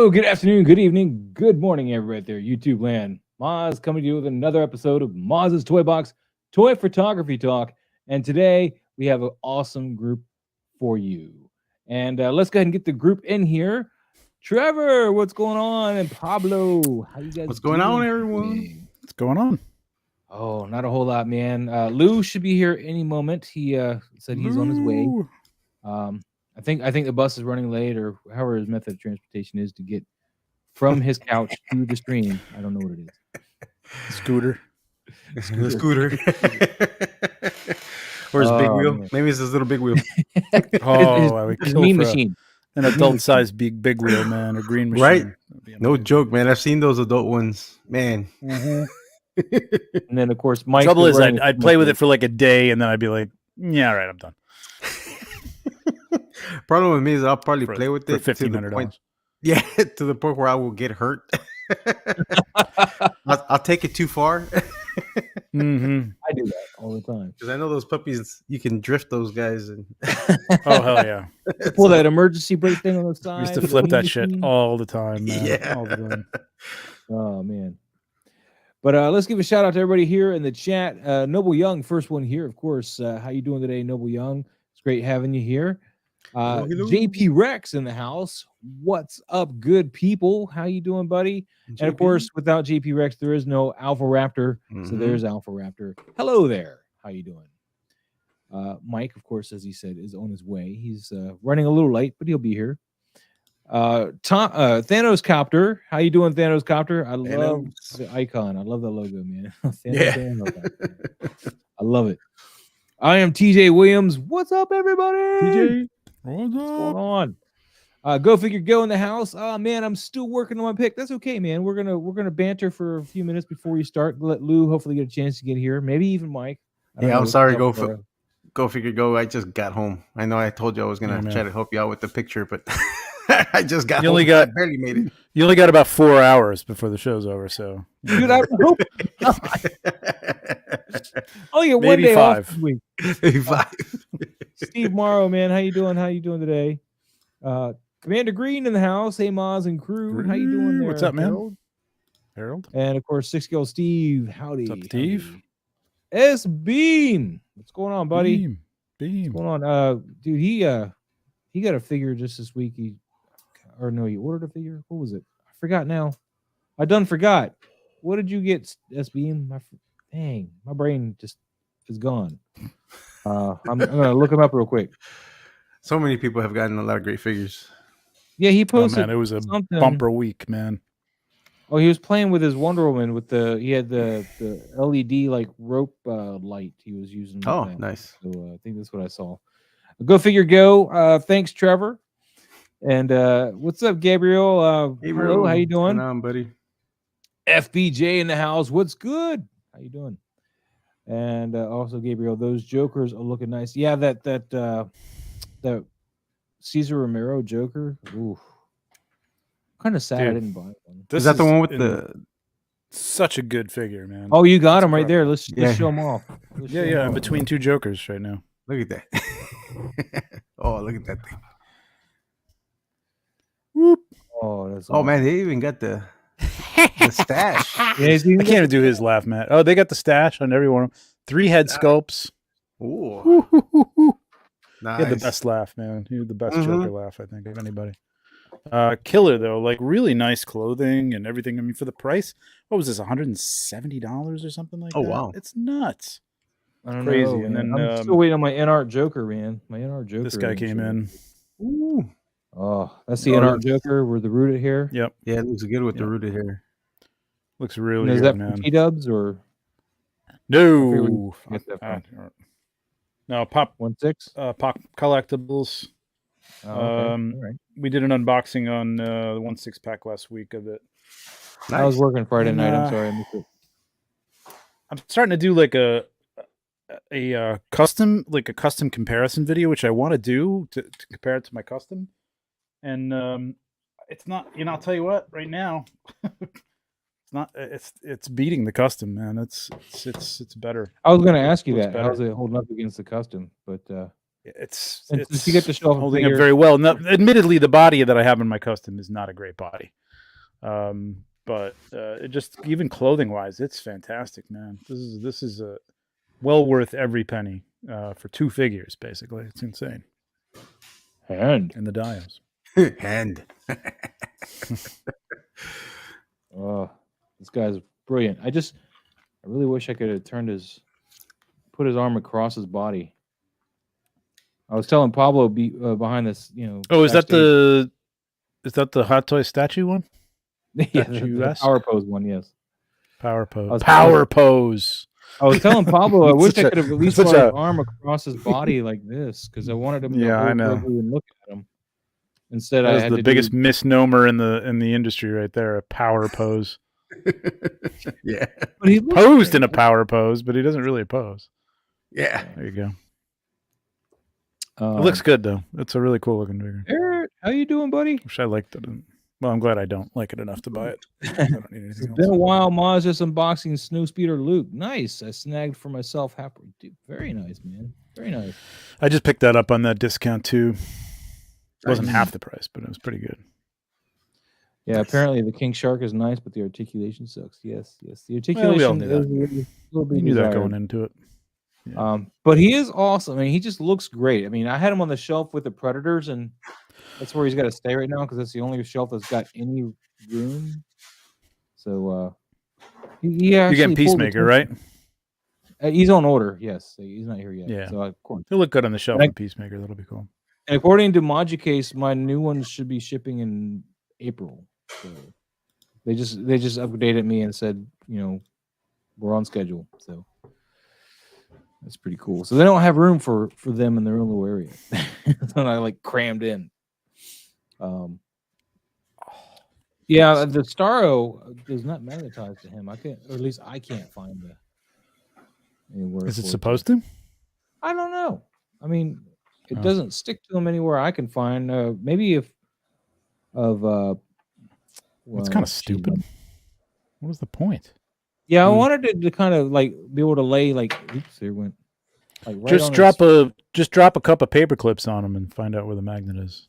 Hello, good afternoon, good evening, good morning, everybody out there, YouTube land. Moz coming to you with another episode of Moz's Toy Box, Toy Photography Talk. And today we have an awesome group for you. And let's go ahead and get the group in here. Trevor, what's going on? And Pablo, how you guys What's going on, everyone? today? What's going on? Oh, not a whole lot, man. Lou should be here any moment. He said he's on his way. I think the bus is running late, or however his method of transportation is to get from his couch to the stream. I don't know what it is. Scooter. The scooter. Or his big wheel. Man. Maybe it's his little big wheel. I would His kill mean for machine. an adult-sized big wheel, man, or green machine. Right? That'd be No amazing. joke, man. I've seen those adult ones. Man. And then, of course, Mike. Trouble is, I'd play with it for like a day, and then I'd be like, yeah, all right, I'm done. Problem with me is I'll probably For- play with for it to the $1,500. point. Yeah, to the point where I will get hurt. I'll take it too far. Mm-hmm. I do that all the time. Because I know those puppies, you can drift those guys. And Oh, hell yeah. Pull that emergency brake thing on the I side. used to the flip mean that shit machine. all the time, man. Yeah. All the time. Oh man. But let's give a shout out to everybody here in the chat. Noble Young, first one here, of course. How you doing today, Noble Young? It's great having you here. Hello. JP Rex in the house. What's up, good people? How you doing, buddy? And of course, without JP Rex, there is no Alpha Raptor. So Mhm. there's Alpha Raptor. Hello there. How you doing? Mike, of course, as he said, is on his way. He's running a little late, but he'll be here. Thanos Copter. How you doing, Thanos Copter? I love the icon. I love the logo, man. Thanos. I love it. I am TJ Williams. What's up, everybody? TJ, What's going on? Go figure, go in the house. Oh man, I'm still working on my pick. That's okay, man. We're gonna banter for a few minutes before we start. Let Lou hopefully get a chance to get here. Maybe even Mike. I don't Yeah, know I'm what's sorry. up, Go figure. Go. I just got home. I know I told you I was gonna Yeah, man. try to help you out with the picture, but I just got. You only home. got- I barely made it. you only got about 4 hours before the show's over, so. dude. I hope I'll get one Maybe day off 5. this week. Maybe 5. Steve Morrow, man, how you doing? How you doing today? Commander Green in the house. Hey, Moz and crew, how you doing there? What's up, man? Harold? Harold? And of course, 6 Steve. Howdy. What's up, Steve? Howdy. S Beam. What's going on, buddy? Beam. What's going on? Dude, he got a figure just this week. He ordered a figure. What was it? I forgot now. I done forgot. What did you get, S Beam? Dang, my brain just is gone. I'm gonna look him up real quick. So many people have gotten a lot of great figures. Yeah, he Oh, posted. man, it was a something. bumper week, man. Oh, he was playing with his Wonder Woman with he had the LED like rope light he was using. with Oh, that. nice. So I think that's what I saw. Go figure, go. Thanks, Trevor. And what's up, Gabriel? Hello, how you What's going doing? on, buddy? FBJ in the house. What's good? How you doing? And also, Gabriel, those Jokers are looking nice. Yeah, that Cesar Romero Joker. Ooh, kind of sad I Dude, didn't buy one. Is that the one with in the? such a good figure, man. Oh, you got him right It's there. Let's Yeah. show them off. Let's yeah, show 'em yeah, in off. between two Jokers right now. Look at that. Oh, look at that thing. Whoop. Oh, that's Oh man, they even got the stash. Yeah, I can't even do his laugh, Matt. Oh, they got the stash on every one of them. 3 head sculpts. Ooh, He nice. had the best laugh, man. He had the best Mhm. Joker laugh, I think, of anybody. Killer though, like really nice clothing and everything. I mean, for the price, what was this, $170 or something like Oh, that? wow. It's nuts. I don't Crazy. know, And man. then, I'm still waiting on my NR Joker, man. My NR Joker. This guy ain't came sure. in. Ooh. Oh, that's the Oh, NR looks- Joker with the rooted hair. Yep, Yeah, it looks good with the Yeah. rooted hair. looks And really is good, that man. from T-Dubs or No, get that from? no, pop 1.6? pop collectibles. Oh, okay. Um, All right. We did an unboxing on the 1/6 pack last week of it. I was Nice. working Friday And, night. I'm sorry, I missed it. I'm starting to do like a custom comparison video, which I want to do to compare it to my custom. And it's not, I'll tell you what, right now, it's beating the custom, man. It's better. I was going to ask you looks that. better. How's it holding up against the custom? But it's And since you get to show off a holding up figure- very well. Now, admittedly, the body that I have in my custom is not a great body, but it just even clothing wise, it's fantastic, man. This is well worth every penny for 2 figures. Basically, it's insane. And And the dials. Hand. oh, this guy's brilliant. I really wish I could have put his arm across his body. I was telling Pablo behind this, Oh, is that backstage- the Hot Toy statue one? yeah, the statuesque? power pose one? Yes. Power pose. was- Power pose. I was telling Pablo I wish Such I a- could have at least such put his a- arm across his body like this because I wanted him to Yeah, I hold know. Grogu and look at him. Instead, I That's had the to biggest do, misnomer in the industry right there. A power pose. Yeah. but he looks Posed in great. a power pose, but he doesn't really pose. Yeah. There you go. It looks good though. It's a really cool looking figure. Eric, how you doing, buddy? Wish I liked it. Well, I'm glad I don't like it enough to buy it. I don't need It's anything been a else. while. Maz just unboxing Snowspeeder Luke. Nice. I snagged for myself. Dude, very nice, man. Very nice. I just picked that up on that discount too. It wasn't Nice. half the price, but it was pretty good. Yeah, Nice. apparently the King Shark is nice, but the articulation sucks. Yes. The Well, articulation we all knew that. is a little bit You knew that desired. going into it. But he is awesome. I mean, he just looks great. I mean, I had him on the shelf with the Predators, and that's where he's got to stay right now because that's the only shelf that's got any room. So he You're actually getting pulled the Peacemaker, right? trigger. He's on order. Yes, he's not here yet. Yeah. So of course. He'll look good on the shelf And I- in Peacemaker. That'll be cool. And according to Case, my new ones should be shipping in April. So they just updated me and said, we're on schedule. So that's pretty cool. So they don't have room for them in their own little area. So I like crammed in. Yeah, the Starro does not magnetize to him. I can't, or at least I can't find any word. Is it for supposed to? I don't know. I mean, it Oh. doesn't stick to them anywhere I can find. Maybe It's well, kind of geez, stupid. What was the point? Yeah, I Hmm. wanted to kind of like be able to lay like. Oops, there went. Like right Just on drop a couple of paper clips on them and find out where the magnet is.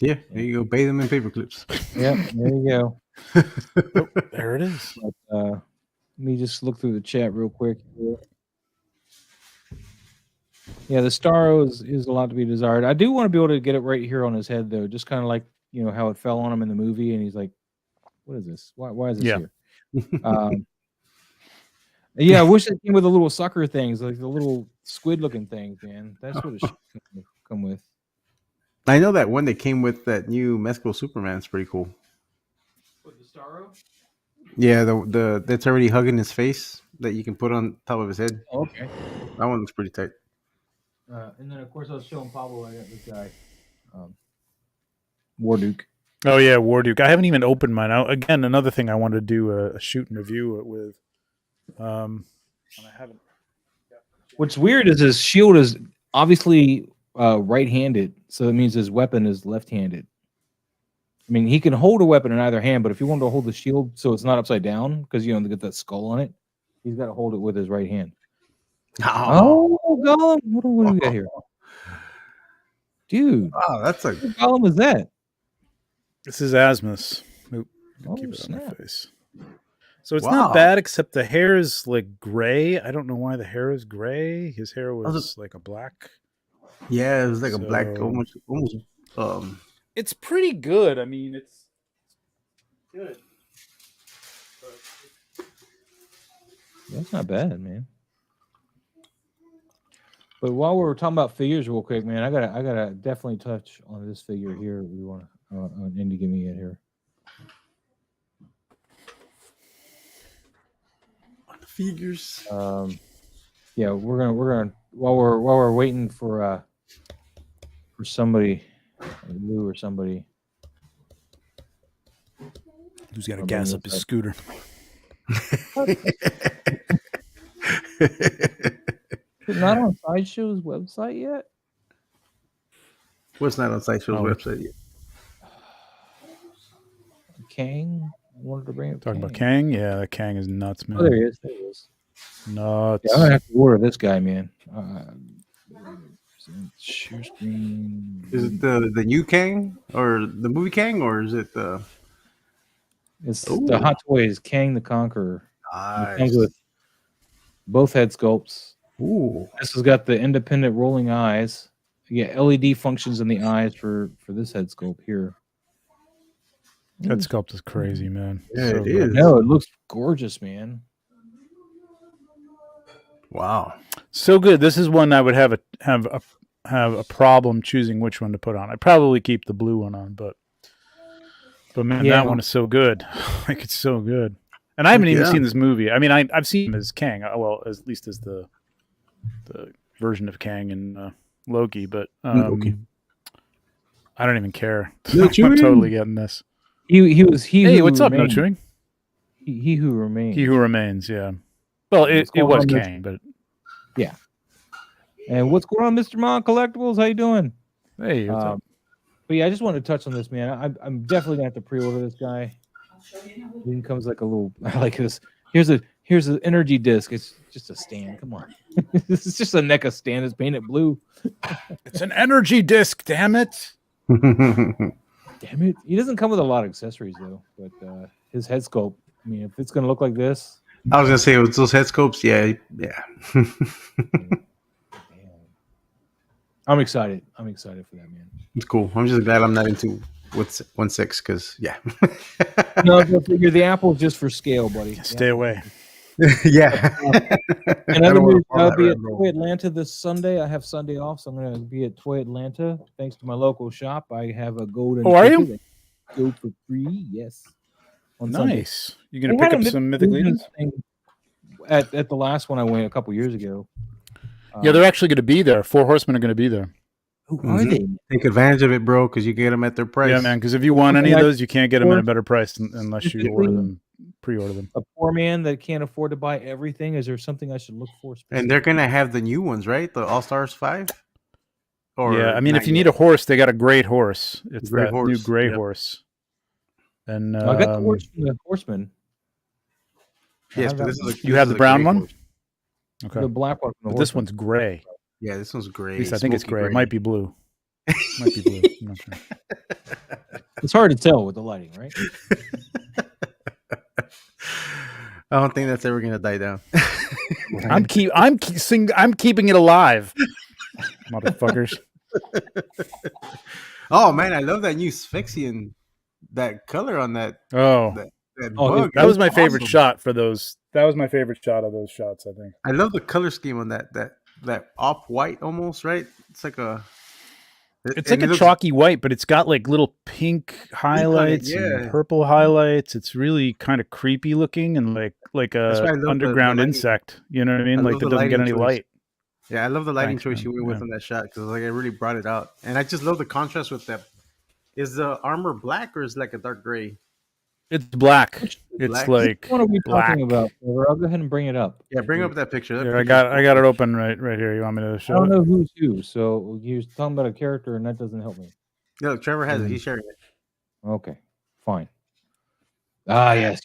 Yeah. There you go. Bathe them in paper clips. Yeah, there you go. Oh, there it is. But, let me just look through the chat real quick. Yeah, the Starro is a lot to be desired. I do want to be able to get it right here on his head, though, just kind of like how it fell on him in the movie, and he's like, "What is this? Why is this Yeah. here?" Yeah, I wish it came with the little sucker things, like the little squid-looking things, man. That's what it should come with. I know that one that came with that new Mezco Superman is pretty cool. With the Starro? Yeah, the that's already hugging his face that you can put on top of his head. Oh, okay. That one looks pretty tight. And then, of course, I was showing Pablo. I got this guy, Warduke. Oh yeah, Warduke. I haven't even opened mine out. Again, another thing I wanted to do a shoot and review with. And I haven't. What's weird is his shield is obviously right-handed, so it means his weapon is left-handed. I mean, he can hold a weapon in either hand, but if you want to hold the shield so it's not upside down, because they get that skull on it, he's got to hold it with his right hand. Oh, Gollum! What do we got here, dude? Wow, that's a What Gollum is that? This is Asmus. Oop, Oh, keep it on my snap. face. So it's Wow. not bad, except the hair is like gray. I don't know why the hair is gray. His hair was like a black. yeah. It was like a black, So- almost. It's pretty good. I mean, it's good. That's not bad, man. But while we're talking about figures, real quick, man, I gotta definitely touch on this figure here. We want to Indy, give me it here. Figures. Yeah, we're gonna while we're waiting for somebody, Lou or somebody. Who's got to I'll gas bring up this his up. scooter? Is it not on Sideshow's website yet? What's not on Sideshow's Oh. website yet? Kang. I wanted to bring up Talking about Kang? Yeah, that Kang is nuts, man. Oh, there he is. There he is. Nuts. Yeah, I'm gonna have to order this guy, man. Share screen. Is it the new Kang or the movie Kang, or is it the? It's Ooh. the Hot Toys Kang the Conqueror. It comes Nice. with both head sculpts. Ooh. This has got the independent rolling eyes. You get LED functions in the eyes for this head sculpt here. That sculpt is crazy, man. Yeah, it good. is. No, it looks gorgeous, man. Wow. So good. This is one I would have a problem choosing which one to put on. I'd probably keep the blue one on, but man, Yeah. that one is so good. Like, it's so good. And I haven't even seen this movie. I mean, I've seen him as Kang. Well, at least as the version of Kang in Loki, but Loki. I don't even care. No I'm chewing? totally getting this. He was he. Hey, who what's up, No remained. Chewing? He who remains. He who remains. Yeah. Well, it going was on, Mr. Kang, but And what's going on, Mr. Mon Collectibles? How you doing? hey, what's up? But yeah, I just wanted to touch on this, man. I'm definitely gonna have to pre-order this guy. It comes like a little like this. Here's an energy disc. It's just a stand. Come on, this is just a NECA stand. It's painted blue. It's an energy disc. Damn it! Damn it! He doesn't come with a lot of accessories though. But his head sculpt. I mean, if it's gonna look like this, I was gonna say with those head scopes, yeah. I'm excited. I'm excited for that, man. It's cool. I'm just glad I'm not into with 1/6 because No, go figure. The Apple's just for scale, buddy. Stay away. yeah. Another news, I'll be that at Toy Atlanta this Sunday. I have Sunday off, so I'm going to be at Toy Atlanta. Thanks to my local shop, I have a golden. Oh, are you? ticket. Go for free, yes. On Sunday. Nice. You gonna They pick had up a some mythic leaders? thing at the last one I went a couple years ago. Yeah, they're actually going to be there. 4 Horsemen are going to be there. Who are they? Take advantage of it, bro, because you get them at their price. Yeah, man. Because if you want any of those, you can't get them at a better price unless you pre-order them. A poor man that can't afford to buy everything. Is there something I should look for? And they're gonna have the new ones, right? The All Stars 5. Or Yeah, I mean, if you not need yet? a horse, they got a great horse. It's Great that horse, new gray yep. horse. And I got the horse from the Horseman. Yes, I but have this is you have the brown one? the black one from the But this Horseman. one's gray. Yeah, this one's gray. At least I think it's smoky gray. It might be blue. Might be blue. I'm not sure. It's hard to tell with the lighting, right? I don't think that's ever gonna die down. I'm keeping it alive, motherfuckers. Oh man, I love that new Sphyxian, that color on that. Oh, That Oh, bug. that was my That's favorite awesome. shot for those. That was my favorite shot of those shots, I think. I love the color scheme on that off white almost, right? It's like a. It's like a chalky white, but it's got like little pink highlights yeah. and purple highlights. It's really kind of creepy looking and like That's why I a love underground the lighting. insect. You know what I mean? I Like love that the doesn't get lighting any choice. light. Yeah, I love the lighting Thanks, choice man. you went with Yeah. on that shot because like it really brought it out, and I just love the contrast with that. Is the armor black or is it like a dark gray? It's black. It's black? like What are we black. talking about? I'll go ahead and bring it up. Yeah, bring up that picture. That Here, I picture's got it cool. open right here. You want me to I show don't it? know who's who, so you're talking about a character, and that doesn't help me. No, Trevor has it. He's sharing it. Okay, fine. Ah, yes.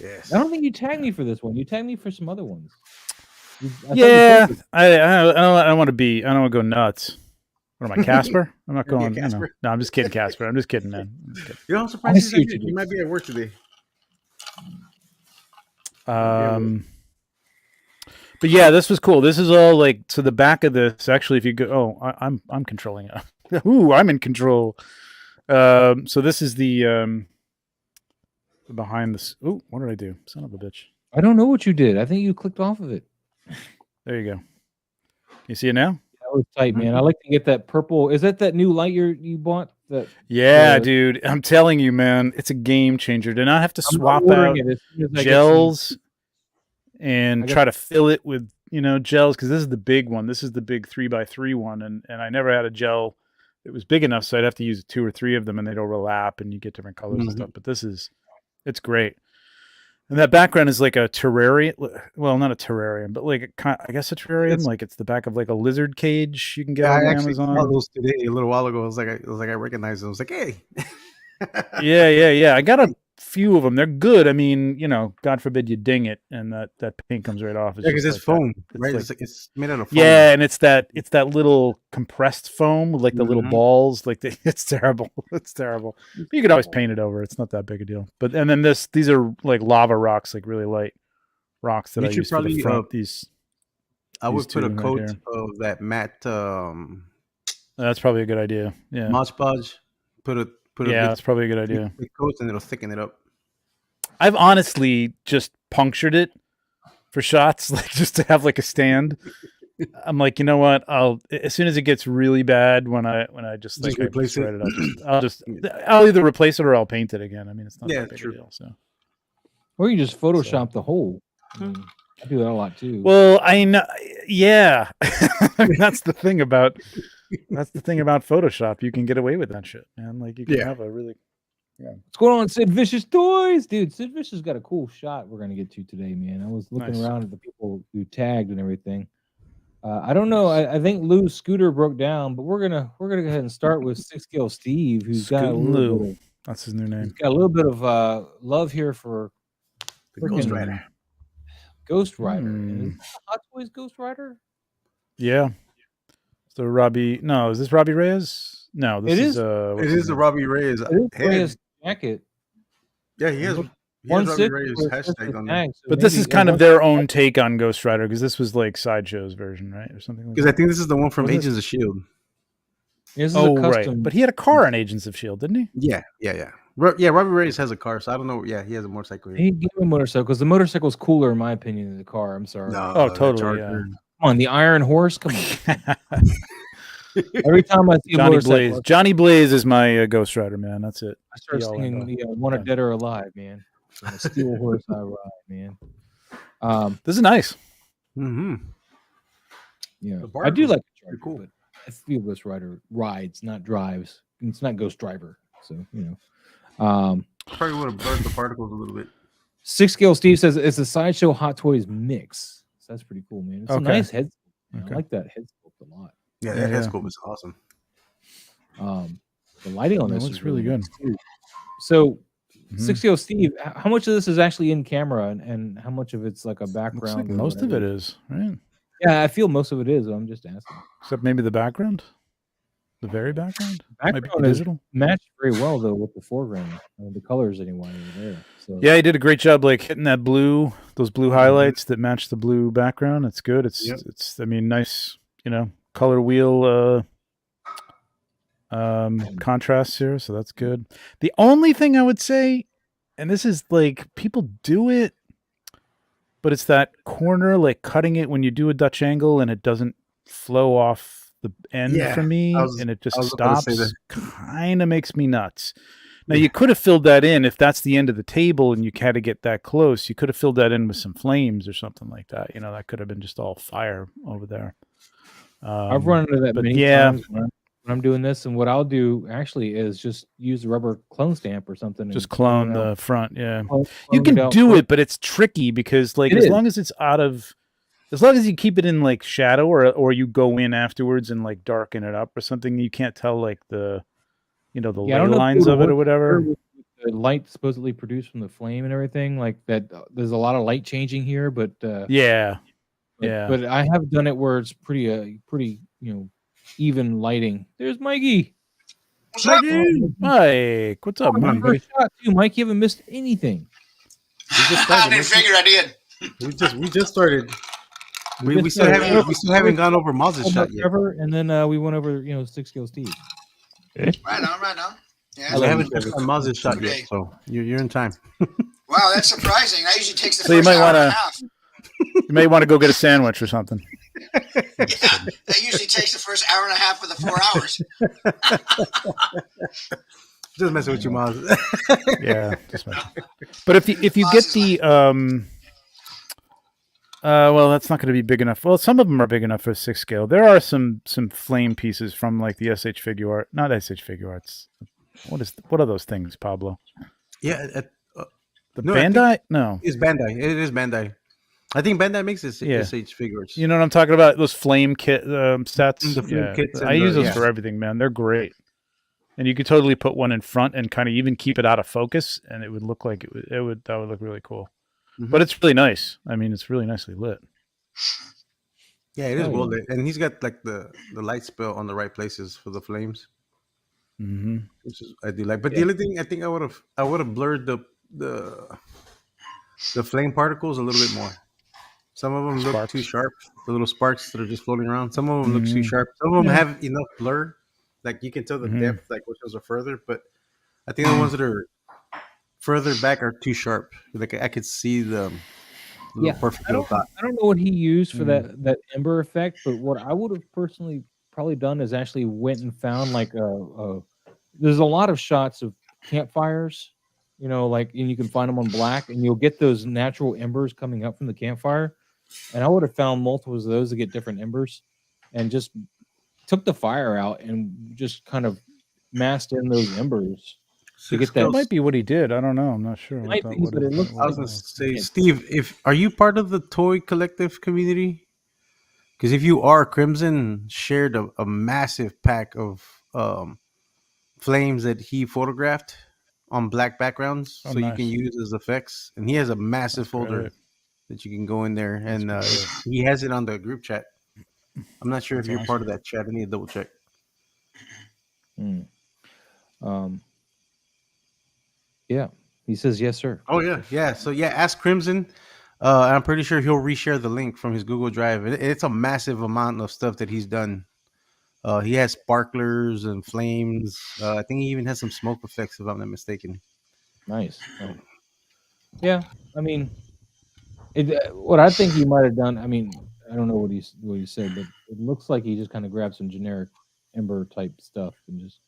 Yes. I don't think you tagged me for this one. You tagged me for some other ones. I thought you Yeah, posted- I don't want to go nuts. What am I, Casper? I'm not You're going. being Casper? No, I'm just kidding, Casper. I'm just kidding, man. I'm just kidding. You know, I'm I surprised see what he's you not here. did. He might be at work today. But yeah, this was cool. This is all like, so the back of this, actually, if you go, I'm controlling it. Ooh, I'm in control. So this is the behind this. Ooh, what did I do? Son of a bitch. I don't know what you did. I think you clicked off of it. There you go. You see it now? That was tight, man. I like to get that purple. Is that new light you bought? That Yeah, Yeah. dude. I'm telling you, man, it's a game changer. Did not have to I'm swap ordering out it as soon as I get gels I and got- try to fill it with, gels, because this is the big one. This is the big 3x3 one, and I never had a gel that was big enough, so I'd have to use 2 or 3 of them, and they'd overlap, and you get different colors and Mhm. stuff. But it's great. And that background is like a terrarium. Well, not a terrarium, but like I guess a terrarium. It's- Like it's the back of like a lizard cage you can get Yeah, on I actually Amazon. saw those today a little while ago. I recognized them. I was like, hey. Yeah. I got a few of them. They're good. I mean, God forbid you ding it and that paint comes right off. Yeah, because it's like foam, that. right? Like, It's made out of foam. yeah, and it's that little compressed foam with like the little Mhm. balls. Like it's terrible. It's terrible. But you could always paint it over. It's not that big a deal. But and then these are like lava rocks, like really light rocks that You I should use for the probably, front. These would put a two right coat here. of that matte That's probably a good idea. Yeah, Mod Podge. Put a yeah, big, that's probably a good idea. big coat, and it'll thicken it up. I've honestly just punctured it for shots, like just to have like a stand. I'm like, you know what? As soon as it gets really bad, when I just like replace it. write it, I'll either replace it or I'll paint it again. I mean, it's not Yeah, that big true. a deal. So, Or you just Photoshop the hole. I mean, I do that a lot too. well, I know, yeah. I mean, that's the thing about Photoshop. You can get away with that shit, man. Like you can have a really. Yeah. What's going on, Sid Vicious Toys? Dude, Sid Vicious got a cool shot we're gonna get to today, man. I was looking around at the people who tagged and everything. I don't know. I think Lou's scooter broke down, but we're gonna go ahead and start with 6-scale Steve, who's got a little bit of, that's his new name. He's got a little bit of love here for The Ghost Rider. Ghost Rider. Is this Hot Toys Ghost Rider? Yeah. So Robbie, no, is this Robbie Reyes? No, this is it is the Robbie Reyes Reyes jacket. Yeah, he has One Robbie Reyes hashtag on there. But this is kind of their own take on Ghost Rider, because this was like Sideshow's version, right, or something like that. Because I think this is the one from Agents of Shield. This is a custom. Right. But he had a car on Agents of Shield, didn't he? Yeah. Robbie Reyes has a car, so I don't know. Yeah, he has a motorcycle. He gave a motorcycle because the motorcycle's cooler, in my opinion, than the car. I'm sorry. No, totally. Yeah. Come on, the Iron Horse. Come on. Every time I see Johnny a motorcycle, Blaze. Johnny Blaze is my Ghost Rider, man. That's it. I start singing "Wanted Dead or Alive," man. On a steel horse I ride, man. This is nice. Mm-hmm. Yeah, I do like the Charger, cool. But I feel Ghost Rider rides, not drives. It's not Ghost Driver, so probably would have burnt the particles a little bit. 6-scale Steve says it's a Sideshow Hot Toys mix. So that's pretty cool, man. It's a nice head sculpt. I like that head sculpt a lot. Yeah, that head sculpt is awesome. The lighting on this looks is really good. Nice. So 6-scale Steve, how much of this is actually in camera and how much of it's like a background? Like most of it is, right? Yeah, I feel most of it is. I'm just asking. Except maybe the background? The very background? Background might be digital. Matched very well though with the foreground. The colors anyway are there. So yeah, he did a great job like hitting that blue, those blue highlights that match the blue background. It's good. It's I mean, nice, color wheel contrasts here, so that's good. The only thing I would say, and this is like people do it, but it's that corner, like cutting it when you do a Dutch angle and it doesn't flow off the end for me, and it just stops. Kind of makes me nuts. Now you could have filled that in if that's the end of the table and you had to get that close. You could have filled that in with some flames or something like that. That could have been just all fire over there. I've run into that many times when I'm doing this, and what I'll do actually is just use a rubber clone stamp or something. Just clone the front, yeah. Clone you can do it, but it's tricky because, like, as long as it's as long as you keep it in like shadow, or you go in afterwards and like darken it up or something, you can't tell like the ley lines of it or whatever. The light supposedly produced from the flame and everything like that. There's a lot of light changing here, but but I have done it where it's pretty even lighting. There's Mikey. What's up? Mike, what's up, Mike? First shot too, Mike. You haven't missed anything. I didn't figure I did. We just started. We still haven't gone over Maz's shot yet. And then we went over 6-scale Steve. Right on. Yeah, we haven't touched on Maz's shot yet, so you're in time. Wow, that's surprising. That usually takes the so first hour and a half. You may want to go get a sandwich or something. That usually takes the first hour and a half of the 4 hours. Just messing with you, Maz. Yeah, just messing. But if you get the well, that's not going to be big enough. Well, some of them are big enough for 6-scale. There are some flame pieces from like the SH Figure Art, not SH Figure Arts. What are those things, Pablo? Yeah, Bandai? No, it's Bandai. It is Bandai. I think Bandai makes it SH Figures. You know what I'm talking about? Those flame kit sets. The flame kits. I use those for everything, man. They're great. And you could totally put one in front and kind of even keep it out of focus, and it would look like that would look really cool. Mhm. But it's really nice. I mean, it's really nicely lit. Yeah, it is Oh, well yeah. lit, and he's got like the light spell on the right places for the flames, Mm-hmm. which is I do like. But the Yeah. only thing I think I would have blurred the flame particles a little bit more. Some of them look too Sparks. sharp. The little sparks that are just floating around. Some of them look too Mhm. sharp. Some of them Yeah. have enough blur, like you can tell the Mhm. depth, like which ones are further. But I think the ones that are further back are too sharp. Like I could see the little Yeah, perfect I little don't dot. I don't know what he used for Mm. that ember effect, but what I would have personally probably done is actually went and found like a there's a lot of shots of campfires, you know, like and you can find them on black and you'll get those natural embers coming up from the campfire. And I would have found multiples of those to get different embers and just took the fire out and just kind of masked in those embers to Six get That that. might be what he did. I don't know. I'm not sure what Might that be, would but it looks I was like gonna say, yeah, Steve, if are you part of the toy collective community? Because if you are, Crimson shared a massive pack of flames that he photographed on black backgrounds, Oh, so you can nice. use as effects. And he has a massive That's great. folder that you can go in there, That's and great. he has it on the group chat. I'm not sure if That's you're part awesome. of that chat. I need to double check. mm, um, yeah. He says yes, sir. Oh yeah, yeah. So yeah, ask Crimson. I'm pretty sure he'll reshare the link from his Google Drive. It's a massive amount of stuff that he's done. He has sparklers and flames. I think he even has some smoke effects, if I'm not mistaken. Nice. Nice. Yeah. I mean, what I think he might have done. I mean, I don't know what he said, but it looks like he just kind of grabbed some generic ember type stuff and just.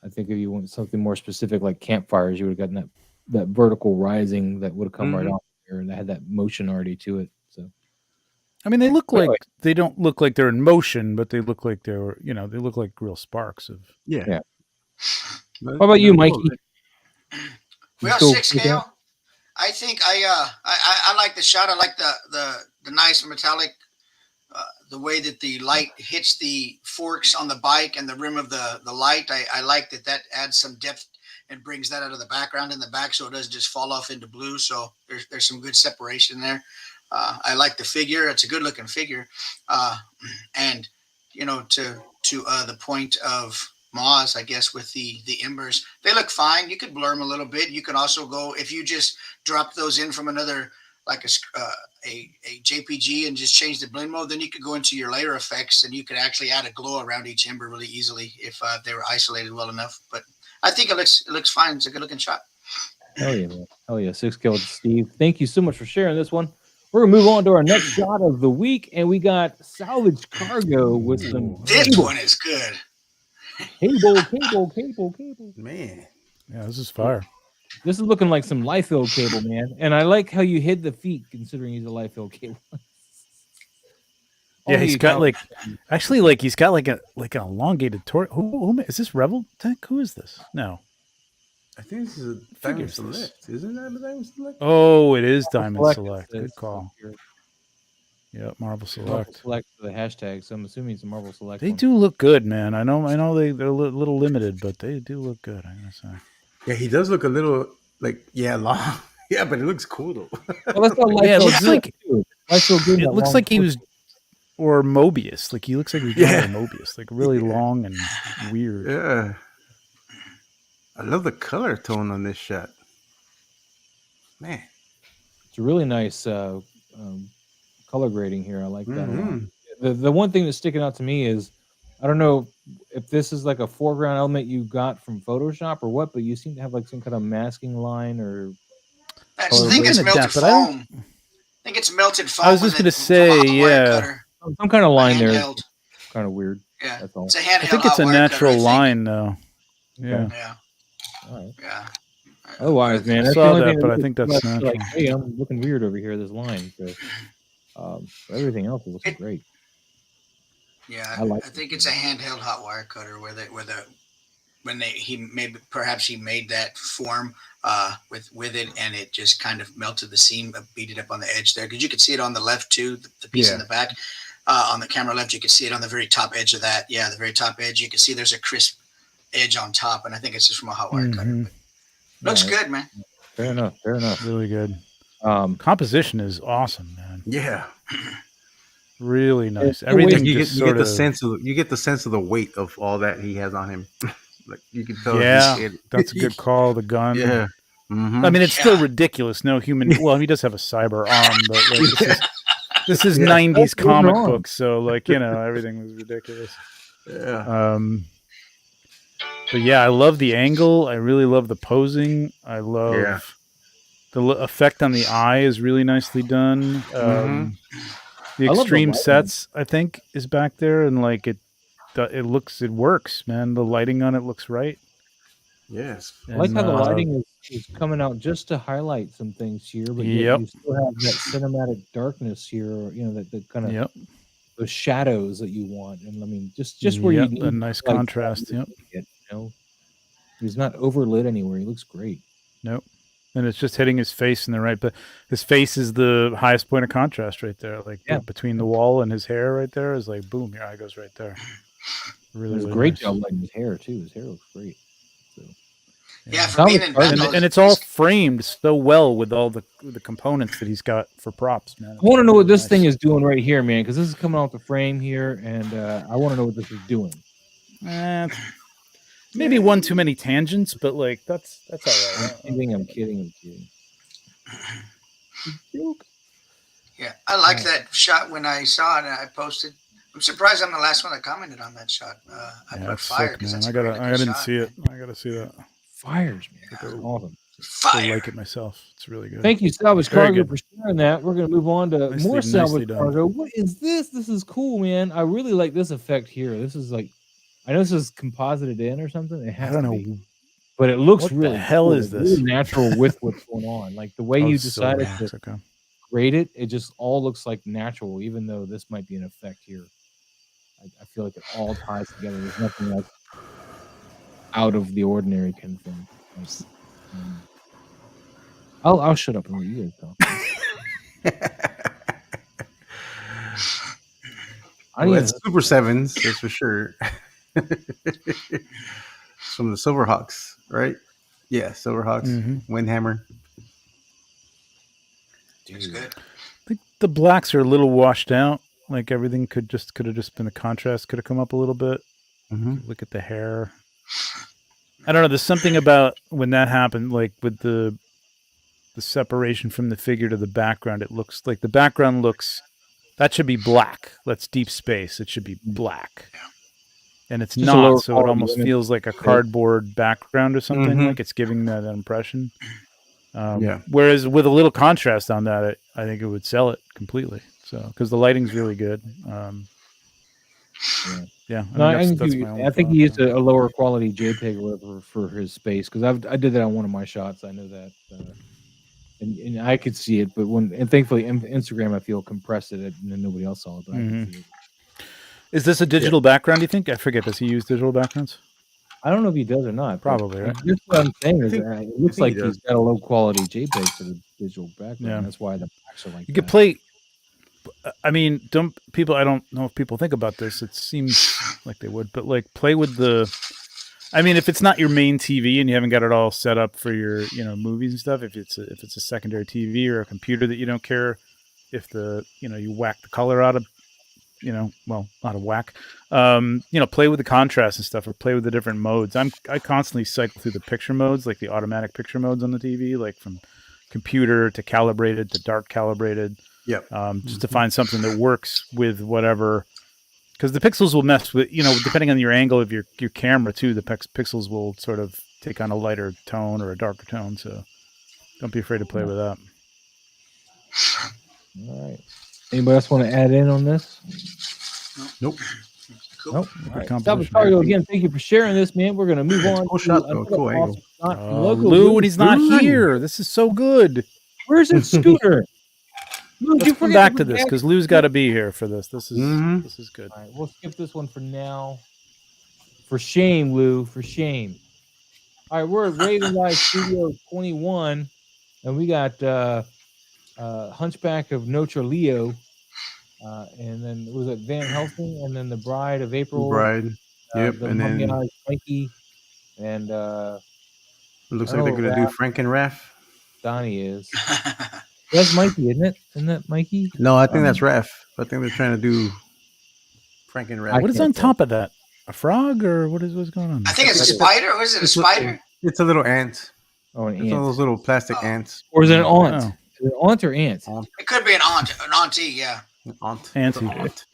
I think if you want something more specific like campfires, you would have gotten that vertical rising that would have come right Hmm. off there, and that had that motion already to it. So I mean, they look but anyway, like they don't look like they're in motion, but they look like they're they look like real sparks of. Yeah. yeah. But What about you, that's well Mikey? lit. You Well, still six with that? scale. I think I like the shot. I like the nice metallic, the way that the light hits the forks on the bike and the rim of the light. I like that adds some depth and brings that out of the background in the back, so it doesn't just fall off into blue. So there's some good separation there. I like the figure. It's a good looking figure, and to the point of Moz, I guess, with the embers, they look fine. You could blur them a little bit. You can also go if you just drop those in from another like a JPG and just change the blend mode. Then you could go into your layer effects and you could actually add a glow around each ember really easily if they were isolated well enough. But I think it looks fine. It's a good looking shot. Hell yeah, man. Hell yeah. 6 killed Steve. Thank you so much for sharing this one. We're gonna move on to our next shot of the week, and we got salvage cargo with some This cable. one is good. Cable. Man. Yeah, this is fire. This is looking like some Liefeld cable, man. And I like how you hid the feet, considering he's a Liefeld cable. Yeah, Only he's you got count- like actually like he's got like an elongated torque. Who is this Revel Tech? Who is this? No. I think this is a Figures Diamond this. Select. Isn't that a Diamond Select? Oh, it is Diamond Select, Select. it Good says call. here. Yeah, Marvel Marvel Select. Select for the hashtag, so I'm assuming it's a Marvel Select. They one. do look good, man. I know they're a little limited, but they do look good. I gotta say. Yeah, he does look a little like long. Yeah, but it looks cool though. Well, that's not Yeah, it Liefeld looks too. like Liefeld gave it that looks long like he torque. was or Mobius. Like he looks like he was drawn Yeah. by Mobius, like really long and weird. Yeah. I love the color tone on this shot. Man. It's a really nice color grading here. I like that a lot. Mhm. The one thing that's sticking out to me is I don't know if this is like a foreground element you got from Photoshop or what, but you seem to have like some kind of masking line or I Oh, think it's looking at melted that, but I don't- foam. I think it's melted foam. I was just with gonna it from a say, hot wire yeah. cutter, some kind of line there. handheld. Kind of weird. Yeah, That's all. it's a handheld. I think it's hot a wire cutter, I natural think. line though. Yeah. Okay. Yeah, All right. yeah. Otherwise, man, I that's saw the only that, thing but I looks think that's like, natural. hey, I'm looking weird over here. This line. So, everything else is looking great. Yeah, I like I think it. it's a handheld hot wire cutter perhaps he made that form with it, and it just kind of melted the seam, beat it up on the edge there, because you could see it on the left too, the piece in the back. On the camera left, you can see it on the very top edge of that. Yeah, the very top edge, you can see there's a crisp edge on top, and I think it's just from a hot wire cutter. Mhm. But looks Right. good, man. Fair enough. Fair enough. Really good. Um, Composition is awesome, man. Yeah. Really nice. the Everything You just get sort the of sense of the weight of all that he has on him. Like you can tell. yeah. That's a good call. The gun. Yeah. Mm-hmm. I mean, it's still Yeah. ridiculous. No human. Well, he does have a cyber arm, but like this is Yeah. 90s What's going comic on? books, so like everything was ridiculous. Yeah. But yeah, I love the angle. I really love the posing. I love Yeah. the effect on the eye is really nicely done. Mhm. The I love the extreme lighting. sets, I think, is back there, and like it works, man. The lighting on it looks right. Yes. I like And, how the lighting is coming out just to highlight some things here, but yet Yep. you still have that cinematic darkness here, that kind of Yep. those shadows that you want. And I mean, just where you Yep, need a nice like, contrast. Yep. He's not overlit anywhere. He looks great. Nope. And it's just hitting his face in the right, but his face is the highest point of contrast right there. Like Yeah. between the wall and his hair right there is like, boom, your eye goes right there. Really, It's a really great nice. job lighting his hair too. His hair looks great. So. Yeah, for Sounds being like in fun. Bethel, And it's all framed so well with all the components that he's got for props, man. I want to know what this Nice. thing is doing right here, man, because this is coming off the frame here, and I want to know what this is doing. Maybe one too many tangents, but like that's all right. I'm kidding. Joke. yeah, I liked that shot when I saw it and I posted. I'm surprised I'm the last one that commented on that shot. I put That's fire sick, because man. that's I a really good didn't shot, see man. it. I gotta see that. Fires, man. That's awesome. I Fire. like it myself. It's really good. Thank you, Salvage Very Cargo, good. for sharing that. We're going to move on to more Nicely Salvage done. Cargo. What is this? This is cool, man. I really like this effect here. This is like, I know this is composited in or something. It has I don't to know. be. But it looks What the really hell cool. is It's really this? natural with what's going on. Like the way you decided to Okay. grade it, it just all looks like natural, even though this might be an effect here. I feel like it all ties together. There's nothing like out of the ordinary kind of thing. I'll shut up and let you guys talk. Well, it's Super Sevens, that's for sure. It's from the Silverhawks, right? Yeah, Silverhawks, Windhammer. It's good. I think the blacks are a little washed out. Like everything could have just been the contrast could have come up a little bit. Look at the hair. I don't know. There's something about when that happened, like with the separation from the figure to the background. It looks like the background looks. That should be black. That's deep space. It should be black. And it's Just a lower not, so it quality almost image. feels like a cardboard background or something. Like it's giving that impression. Whereas with a little contrast on that, I think it would sell it completely. So because the lighting's really good. Yeah. I think he used a lower quality JPEG or whatever for his space because I did that on one of my shots. I know that, and I could see it, but thankfully Instagram I feel compressed it and then nobody else saw it. But I could see it. Is this a digital background? You think? I forget. Does he use digital backgrounds? I don't know if he does or not. Probably, right? Just what I'm saying is it looks like he's got a low quality JPEG for the digital background. Yeah. That's why the backs are like you that. could play. I mean, I don't know if people think about this. It seems like they would, but like play with the. I mean, if it's not your main TV and you haven't got it all set up for your, movies and stuff, if it's a secondary TV or a computer that you don't care if you whack the color out of, well, not a whack, play with the contrast and stuff or play with the different modes. I constantly cycle through the picture modes, like the automatic picture modes on the TV, like from computer to calibrated to dark calibrated. Yep. Just to find something that works with whatever, because the pixels will mess with, depending on your angle of your camera too, the pixels will sort of take on a lighter tone or a darker tone. So don't be afraid to play with that. All right. Anybody else want to add in on this? Nope. Cool. Nope. All right. Salvage Cargo, again, thank you for sharing this, man. We're going to move on. Cool shot, though. Cool angle. Lou, and he's not here. This is so good. Where's his scooter? Lou, Let's come back to this because Lou's got to be here for this. This is good. All right, we'll skip this one for now. For shame, Lou. For shame. All right, we're at Raven Live Studio 21, and we got Hunchback of Notre Leo, and then was it Van Helsing, and then the Bride of April. Bride. Yep, the and then Mummy Eyes Frankie. and It looks I like don't they're know gonna do what Frank and Raph. Donnie is. That's Mikey, isn't it? Isn't that Mikey? No, I think that's Raph. I think they're trying to do Frank and Raph. I What is can't on tell. top of that? A frog or what's going on? I There? think it's a spider. Was it a spider? It's a little ant. Oh, an It's one of ant. those little plastic Oh. ants. Or is it an aunt? Oh. Is it an aunt or aunt? It could be an auntie. Yeah. Aunt. Auntie. Aunt.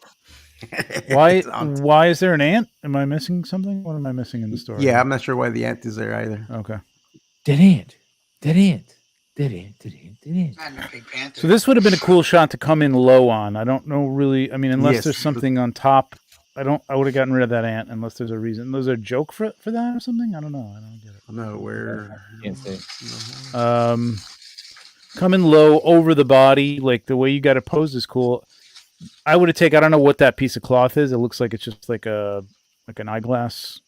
Why? It's an aunt. Why is there an ant? Am I missing something? What am I missing in the story? Yeah, I'm not sure why the ant is there either. Okay. Dead ant. Dead ant. Dead ant. Dead ant. Dead ant. Not a Big Panther. So this would have been a cool shot to come in low on. I don't know really. I mean, unless Yes. there's something on top. I would have gotten rid of that ant unless there's a reason. Was there a joke for that or something? I don't know. I don't get it. I'm not aware. Can't say. Coming low over the body, like the way you got it posed is cool. I would have taken. I don't know what that piece of cloth is. It looks like it's just like an eyeglass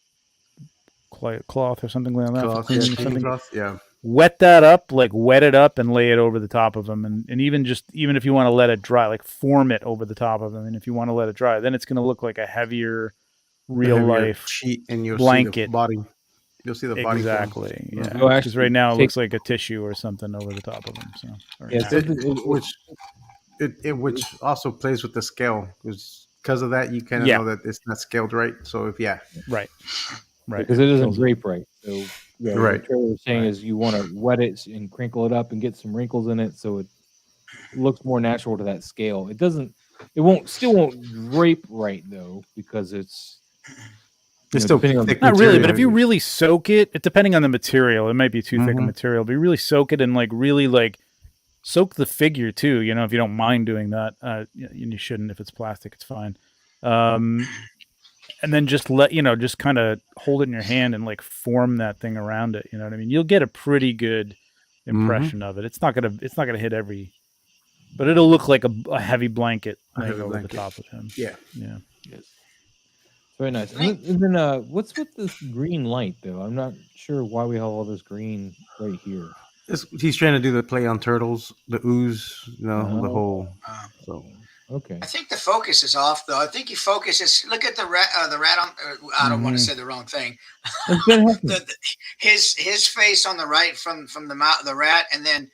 cloth or something like that. for Cloth, cleaning yeah, or something. cloth, yeah. Wet that up, like wet it up and lay it over the top of them. And even if you want to let it dry, like form it over the top of them. And if you want to let it dry, then it's going to look like a heavier real life sheet, and you'll see blanket. the body. You'll see the body. Exactly. Yeah. You'll Because actually right now it take- looks like a tissue or something over the top of them. So or Yeah, an so which also plays with the scale. Because of that, you kind of Yeah. know that it's not scaled right. So if right. because it doesn't Kills it. drape right. So yeah, Right. what Trevor was saying is you want to wet it and crinkle it up and get some wrinkles in it so it looks more natural to that scale. It still won't drape right though because it's it's still depending on thick Not really, but material. if you really soak it, depending on the material, it might be too thick a Mhm. material. But you really soak it and really soak the figure too. If you don't mind doing that, you shouldn't. If it's plastic, it's fine. And then just just kind of hold it in your hand and like form that thing around it. You know what I mean? You'll get a pretty good impression of it. It's not gonna hit every, but it'll look like a heavy blanket laying heavy over blanket. the top of him. Yeah. Yeah. very nice. And then what's with this green light though? I'm not sure why we have all this green right here. He's trying to do the play on turtles, the ooze, the Oh. whole. So Okay. I think the focus is off, though. I think he focuses. Look at the rat. The rat on. I don't want to say the wrong thing. It's been happening. His face on the right from the mouth, the rat, and then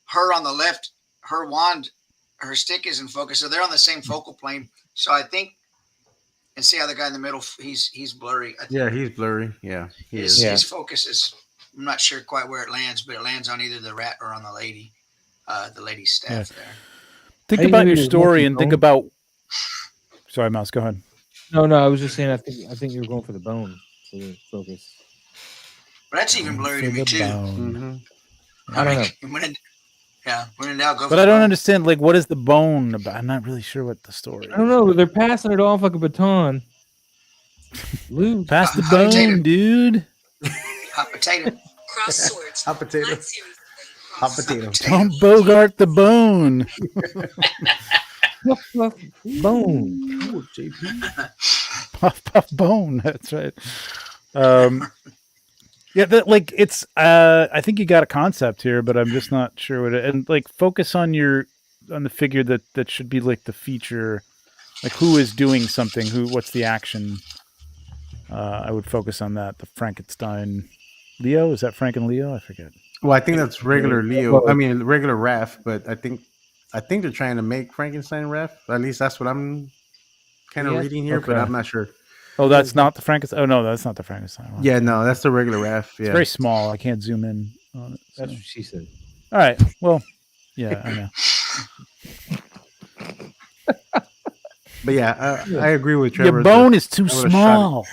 her on the left. Her wand, her stick is in focus, so they're on the same focal plane. So I think, and see how the guy in the middle, he's blurry. I think yeah, he's blurry. Yeah, he is. Yeah. his focus is. I'm not sure quite where it lands, but it lands on either the rat or on the lady's staff there. Think Hey, about maybe your there's story more and think bone. about. Sorry, Mouse. Go ahead. No, I was just saying I think you were going for the bone for the focus. But that's even blurry to For me the too. bone. Mhm. I don't know. When in doubt, go. But for I the don't bone. understand. Like, what is the bone about? I'm not really sure what the story. I don't know. They're passing it off like a baton. Lou, Pass the Hot potato. bone, dude. Hot potato. Cross swords. Hot potato. Not seriously. Hot potato. Don't bogart the bone. fluff, fluff, bone. Oh, JP. Puff puff bone. That's right. Yeah, it's. I think you got a concept here, but I'm just not sure what it. And like, focus on the figure that should be like the feature, like who is doing something. What's the action? I would focus on that. The Frankenstein. Leo, is that Frank and Leo? I forget. Well, I think that's regular Leo. I mean, regular Raph, but I think they're trying to make Frankenstein Raph. At least that's what I'm kind of Yes. reading here, but Okay. I'm not sure. Oh, that's not the Frankenstein. Oh no, that's not the Frankenstein one. Yeah, no, that's the regular Raph. It's Yeah, very small. I can't zoom in on it. That's so. what she said. All right. Well, yeah, I know. but yeah, I agree with Trevor. Your bone is too I would've shot small.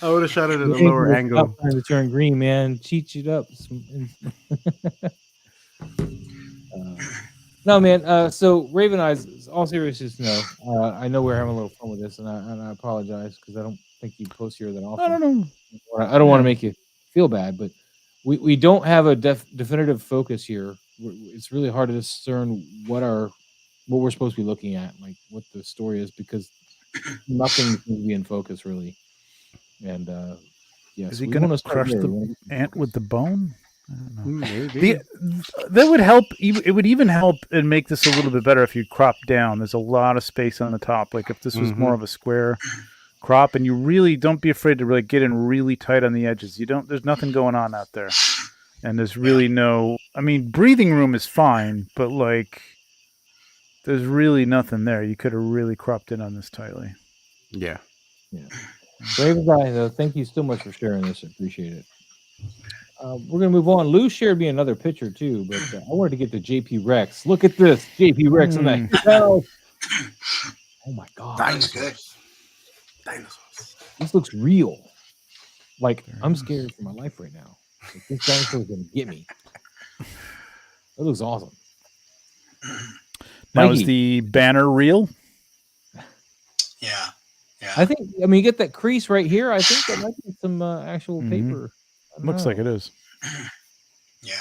I would have shot it at a You lower ain't angle. stop trying to turn green, man. Cheat it up. No, man. So Raven Eyes, all seriousness, no. I know we're having a little fun with this, and I apologize because I don't think you post here that often. I don't know. I don't want to make you feel bad, but we don't have a definitive focus here. It's really hard to discern what we're supposed to be looking at, like what the story is, because nothing seems to be in focus really. And yeah, Is so he we going wanna to start crush there. We the wanna get some ant focus. with the bone? I don't know. Maybe. That would help. It would even help and make this a little bit better if you crop down. There's a lot of space on the top. Like if this was more of a square crop, and you really don't be afraid to really get in really tight on the edges. There's nothing going on out there, and there's really no. I mean, breathing room is fine, but like, there's really nothing there. You could have really cropped in on this tightly. Yeah. Brave guy, though. Thank you so much for sharing this. I appreciate it. We're gonna move on. Lou shared me another picture too, but I wanted to get to JP Rex. Look at this, JP Rex on that. Oh my god, That's good. Dinosaurs. this looks real. Like I'm scared for my life right now. Like, this dinosaur is gonna get me. That looks awesome. Now Mikey. is the banner real? Yeah. I think. I mean, you get that crease right here. I think that might be some actual paper. Looks like it is. Yeah.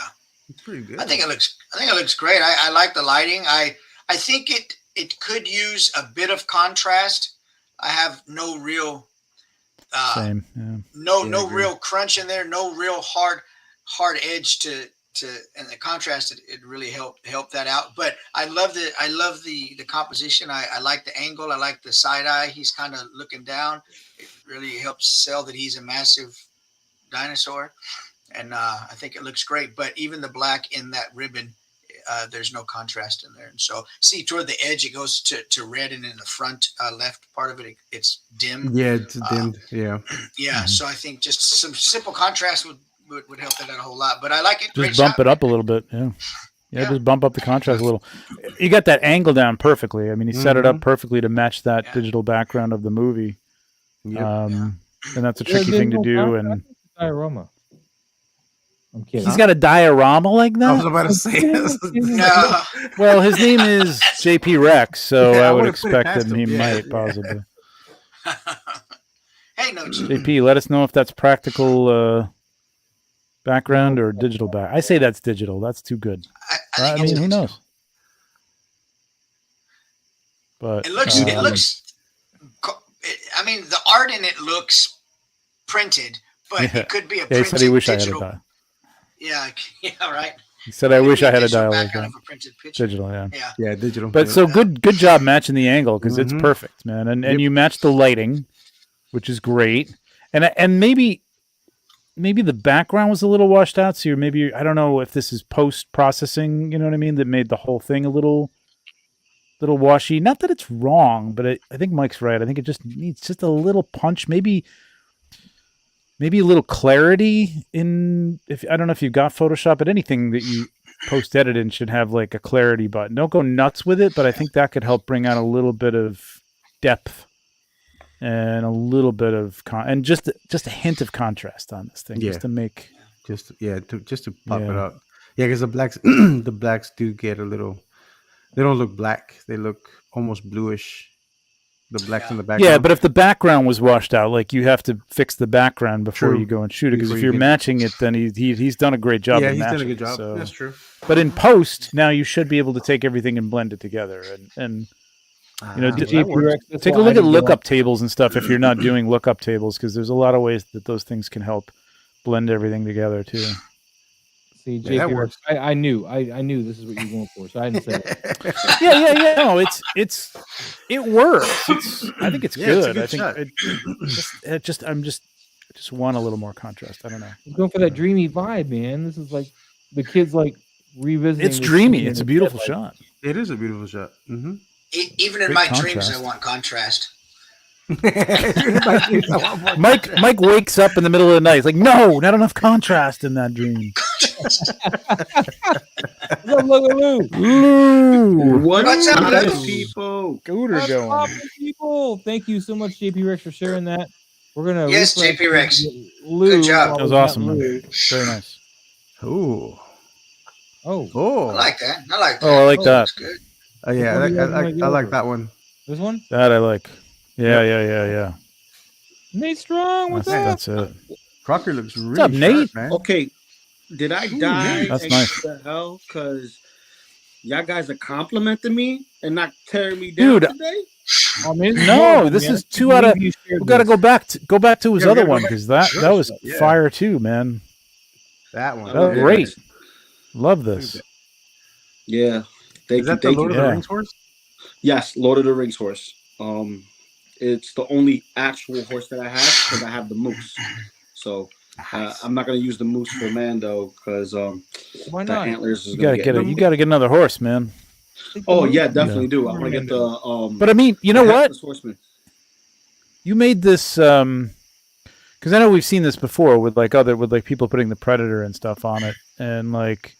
It's pretty good. I think it looks great. I like the lighting. I think it could use a bit of contrast. I have no real Same. Yeah. no real crunch in there, no real hard edge to and the contrast it really helped that out. But I love the composition. I like the angle. I like the side eye. He's kind of looking down. It really helps sell that he's a massive dinosaur. And I think it looks great. But even the black in that ribbon, there's no contrast in there. And so see toward the edge, it goes to red, and in the front left part of it, it's dim. Yeah, it's dimmed. Yeah. Yeah. So I think just some simple contrast would help that out a whole lot. But I like it. Just bump it up a little bit. Yeah, just bump up the contrast a little. You got that angle down perfectly. I mean, he set it up perfectly to match that digital background of the movie. Yep. And that's a tricky thing to do. And diorama. I'm kidding. he's got a diorama like that? I was about to say this. No. Well, his name is JP Rex, so Yeah, I I would would've put it expect past that he him. Yeah, might yeah. possibly. Hey, no. JP, let us know if that's practical background or digital back. I say that's digital. That's too good. I think I it's mean, who digital. knows? But It looks. I mean, the art in it looks printed, but it could be a he printed said he wish digital. I had a dial. Yeah, right. He said I wish I had a Digital dial like background that. of a printed picture. Digital, yeah. Yeah. Yeah, digital. But yeah. so good job matching the angle because it's perfect, man. And you match the lighting, which is great. And maybe the background was a little washed out. So maybe I don't know if this is post processing. You know what I mean? That made the whole thing a little washy. Not that it's wrong, but I think Mike's right. I think it just needs just a little punch. Maybe a little clarity in. If I don't know if you've got Photoshop, but anything that you post edit in should have like a clarity button. Don't go nuts with it, but I think that could help bring out a little bit of depth and a little bit of and just a hint of contrast on this thing, just to make just to pop it Yeah. up. Yeah, because the blacks the blacks do get a little. They don't look black. They look almost bluish. The blacks in the background. Yeah, but if the background was washed out, like you have to fix the background before True. you go and shoot it. Because Before if you you're get- matching it, then he's done a great job. yeah, of he's done a matching good it, job. so- That's true. But in post, now you should be able to take everything and blend it together. And you know, JP Rex, that's take a why I look at didn't get lookup tables and stuff if you're not doing lookup tables, because there's a lot of ways that those things can help blend everything together too. See, Yeah, that JP works. Rex, I knew this is what you were going for, so I didn't say it. Yeah. No, it works. I think it's Yeah, it's a good. good I think shot. I just want a little more contrast. I don't know. I'm going for that dreamy vibe, man. This is like the kids like revisiting. It's this dreamy. scene It's a in beautiful their head, shot. It is a beautiful shot. Mm-hmm. Even in Great my dreams, contrast. I want contrast. Mike wakes up in the middle of the night. He's like, no, not enough contrast in that dream. Look, Ooh, What's up, Lou? people? Scooter What's going. poppin', people? Thank you so much, JP Rex, for sharing that. We're gonna Yes, refresh JP Rex. Lou Good job. while That was we got awesome, man. Lou. Very nice. Ooh. Oh, Oh. I like that. I like that. Oh, I like that. That's good. Yeah, What do you guys wanna I go like over? that one. this one, That I like. Yeah. Nate Strong. What's up? That's it. Crocker looks really up, Nate? sharp, man. Okay, did I die? That's and nice. get the hell, because y'all guys are complimenting me and not tearing me down Dude, today. Oh, man, No, this is 2 out of. We We got to go back to his Yeah, we other gotta go one back because to that the was first one, yeah. fire too, man. That one. That was Yeah. great. Love this. Yeah, thank Is you. that the Thank Lord you. of the Yeah. Rings horse? Yes, Lord of the Rings horse. it's the only actual horse that I have because I have the moose. So I'm not gonna use the moose for Mando because Why the not? antlers is You gonna gotta get. you gotta get another horse, man. Oh yeah, definitely do. I want to get the But I mean, you know what? Headless Horseman. You made this because I know we've seen this before with like people putting the Predator and stuff on it, and like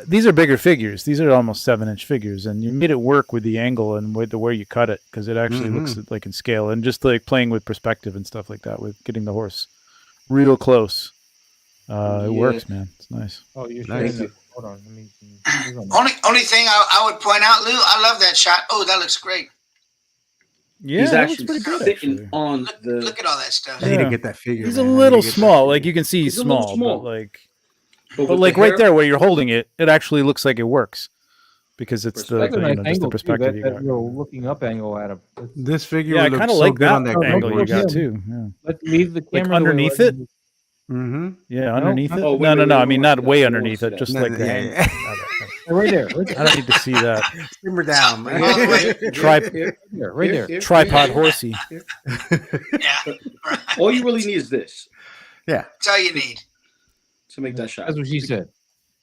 these are bigger figures. These are almost 7-inch figures, and you made it work with the angle and with the way you cut it because it actually looks like in scale, and just like playing with perspective and stuff like that with getting the horse real close. It works, man. It's nice. Oh, you're Thank you. Hold on. Only thing I would point out, Lou, I love that shot. Oh, that looks great. Yeah, He's that actually looks pretty good. sitting Actually. on the. Look at all that stuff. I need Yeah. to get that figure. He's man. a I need little to get that small. figure. Like you can see he's He's a little small, small. but like, But but with like the right hair- there where you're holding it, it actually looks like it works because it's the, That's a nice just the angle too. perspective you That got. real looking up angle at him. This figure Yeah, I would look kind of so like good that on that angle Grey you got horse. too. Yeah, Let's leave the camera like the way underneath we're- it. Mm-hmm. Yeah, No, underneath not- it. Oh, wait, no, wait, no. wait, I mean, wait, not wait, way wait, underneath wait, it, just No, like the yeah, angle. yeah. Right there. Right there. I don't need to see that. Simmer down, man. All the way. Right there. Tripod horsey. Yeah. All you really need is this Yeah, That's all you need. to make that shot. That's what she said.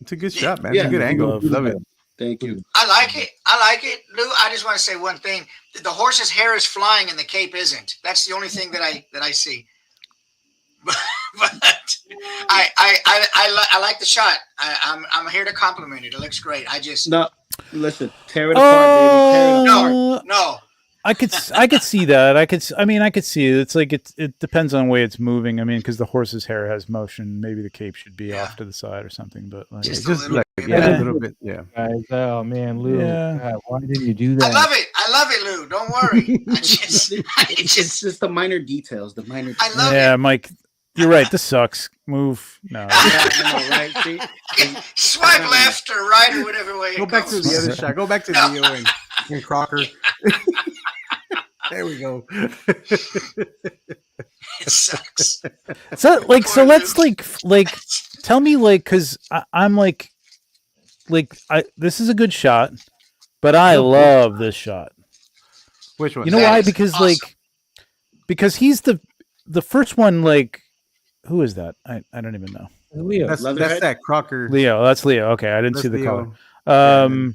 it's a good shot, man. Yeah. It's a good angle. Love it. Thank you. I like it. I like it. Lou, I just want to say one thing. The horse's hair is flying and the cape isn't. That's the only thing that I see. But I like the shot. I'm here to compliment it. It looks great. I just No, listen, tear it apart, baby. Tear it apart. no. I could see that. I could see it. It's like it depends on the way it's moving. I mean, because the horse's hair has motion. Maybe the cape should be off to the side or something. But like, Just Just a little like bit. yeah, a little bit. Yeah. Guys, oh man, Lou. Yeah. God, why didn't you do that? I love it. I love it, Lou. Don't worry. It's just the minor details. The minor. I love yeah, it. Mike, you're right. This sucks. Move. No. Yeah, I know, right? See? Swipe left or right or whatever way Go it back to goes. the other shot. Go back to No. Leo and Crocker. There we go. It sucks. So let's like tell me like because I'm like this is a good shot, but I love this shot. Which one? You know That why? is Because awesome. because he's the first one. Like, who is that? I don't even know. Leo. That's Leatherhead? that Crocker. Leo. That's Leo. Okay, I didn't That's see the Leo. color.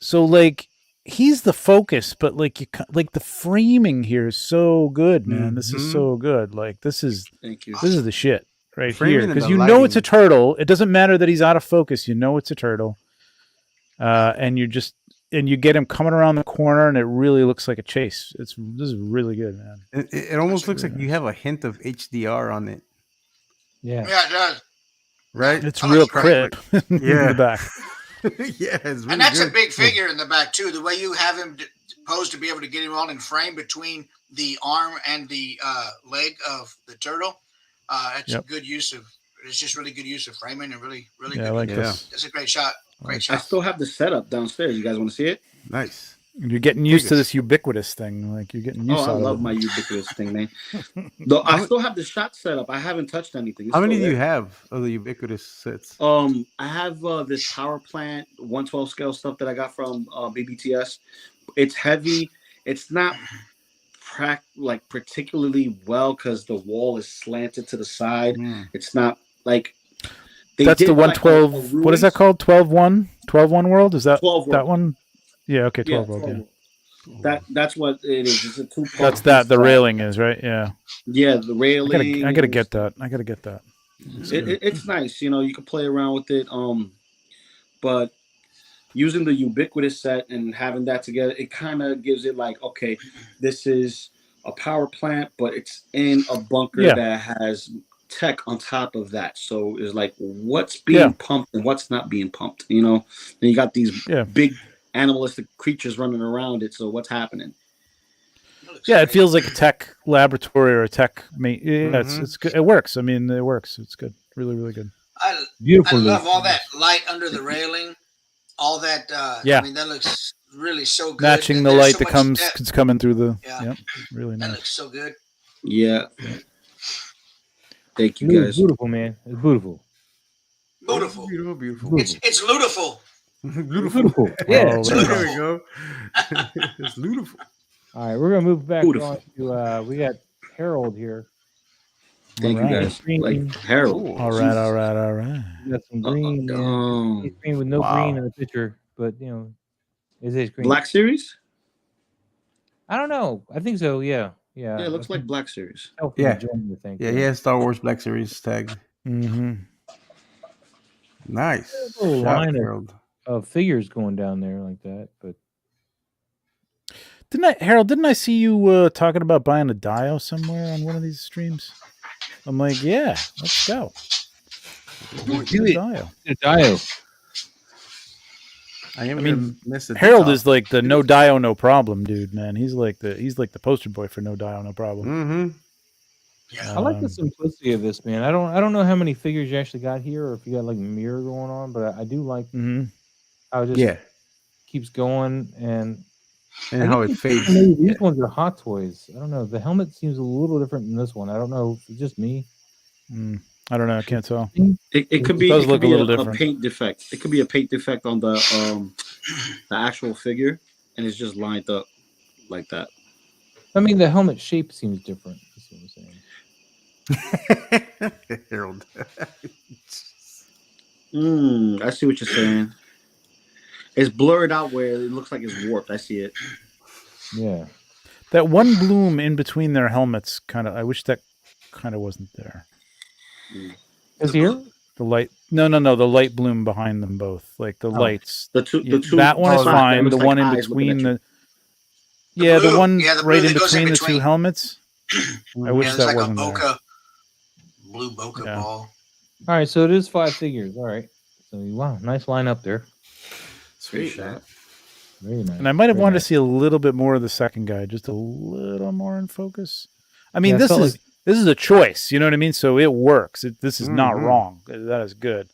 So like he's the focus, but like like the framing here is so good, man. This is so good. Like this is Thank you. the shit right Framing here and because the you know it's a lighting. turtle. It doesn't matter that he's out of focus. You know it's a turtle, and you get him coming around the corner, and it really looks like a chase. This is really good, man. It almost looks like you have a hint of HDR on it, Yeah. Yeah, it does. right? It's Oh, real that's great. crip in Yeah. the back. Yeah, it's really And that's good. a big figure in the back too. The way you have him posed to be able to get him all in frame between the arm and the leg of the turtle. It's a good use of. It's just really good use of framing and really Yeah, good. I like Yeah. this. It's a great shot. Great I shot. still have the setup downstairs. You guys want to see it? Nice. You're getting used to this ubiquitous thing. Like you're getting used Oh, to I it. love my ubiquitous thing, man. Though I still have the shot set up. I haven't touched anything. It's How many still do you there. have of the ubiquitous sets? I have this power plant 112 scale stuff that I got from BBTS. It's heavy. It's not particularly well because the wall is slanted to the side. It's not like That's the 112. What is that called? 12-1? 12-1 world? Is that 12 that one? Yeah. Okay. Yeah, 12 world. Yeah. That's what it is. It's a 2-part. That's that. The railing is right. Yeah. Yeah, the railing. I gotta get that. I gotta get that. It's nice. You know, you can play around with it. But using the ubiquitous set and having that together, it kind of gives it like, okay, this is a power plant, but it's in a bunker that has tech on top of that. So it's like what's being pumped and what's not being pumped, you know? And you got these big animalistic creatures running around it. So what's happening? Yeah, it feels like a tech laboratory or a tech. It's good. It works. I mean, it works. It's good. Really, really good. Beautiful. I love all that light under the railing. All that. I mean, that looks really so good. Matching And the there's light so that much comes depth. it's coming through the. Yeah. Really That nice. looks so good. Yeah. Thank you, guys. Beautiful, man. It's beautiful. Beautiful. Beautiful. It's beautiful. Beautiful. Yeah. Oh, It's there we There go. we go. It's beautiful. All right, we're gonna move back Beautiful. on to we got Harold here. Thank Alright. you guys. Green. Like Harold. Cool. All right. We got some green, man. He's green with no green in the picture, but you know, is it green? Black Series? I don't know. I think so. Yeah. Yeah, it looks like Black Series. Yeah. Join, I think. Yeah, he has Star Wars Black Series tagged. Mm-hmm. Nice. A little Shot, line Harold. of figures going down there like that, but Didn't I see you talking about buying a Dio somewhere on one of these streams? I'm like, yeah, let's go. do Get a it. Dio. Dio. I mean, missed it. Harold is like the no Dio, no problem dude, man. He's like the poster boy for no Dio, no problem. Mm-hmm. Yeah. I like the simplicity of this, man. I don't know how many figures you actually got here, or if you got like mirror going on, but I do like how it just keeps going and how it fades. Maybe these ones are Hot Toys. I don't know. The helmet seems a little different than this one. I don't know. If it's just me. I don't know. I can't tell. It could be, does look a a little different. paint defect. It could be a paint defect on the actual figure, and it's just lined up like that. I mean, the helmet shape seems different. That's what I'm saying. Harold. I see what you're saying. It's blurred out where it looks like it's warped. I see it. Yeah. That one bloom in between their helmets, I wish that kind of wasn't there. Is here? The light? No. The light bloom behind them both, like the lights. The two. That one is fine. Looks The like one in eyes looking between at the. blue. The one Yeah, the blue right in that goes in between the two between. helmets. I wish There's that like a wasn't there. blue bokeh Yeah. ball. All right, so it is 5 figures. All right. So wow, nice lineup there. Sweet. Very nice. And I might have Very wanted nice. to see a little bit more of the second guy, just a little more in focus. I mean, Yeah, I this felt is this is a choice, you know what I mean? So it works. This is not Mhm. wrong. That is good.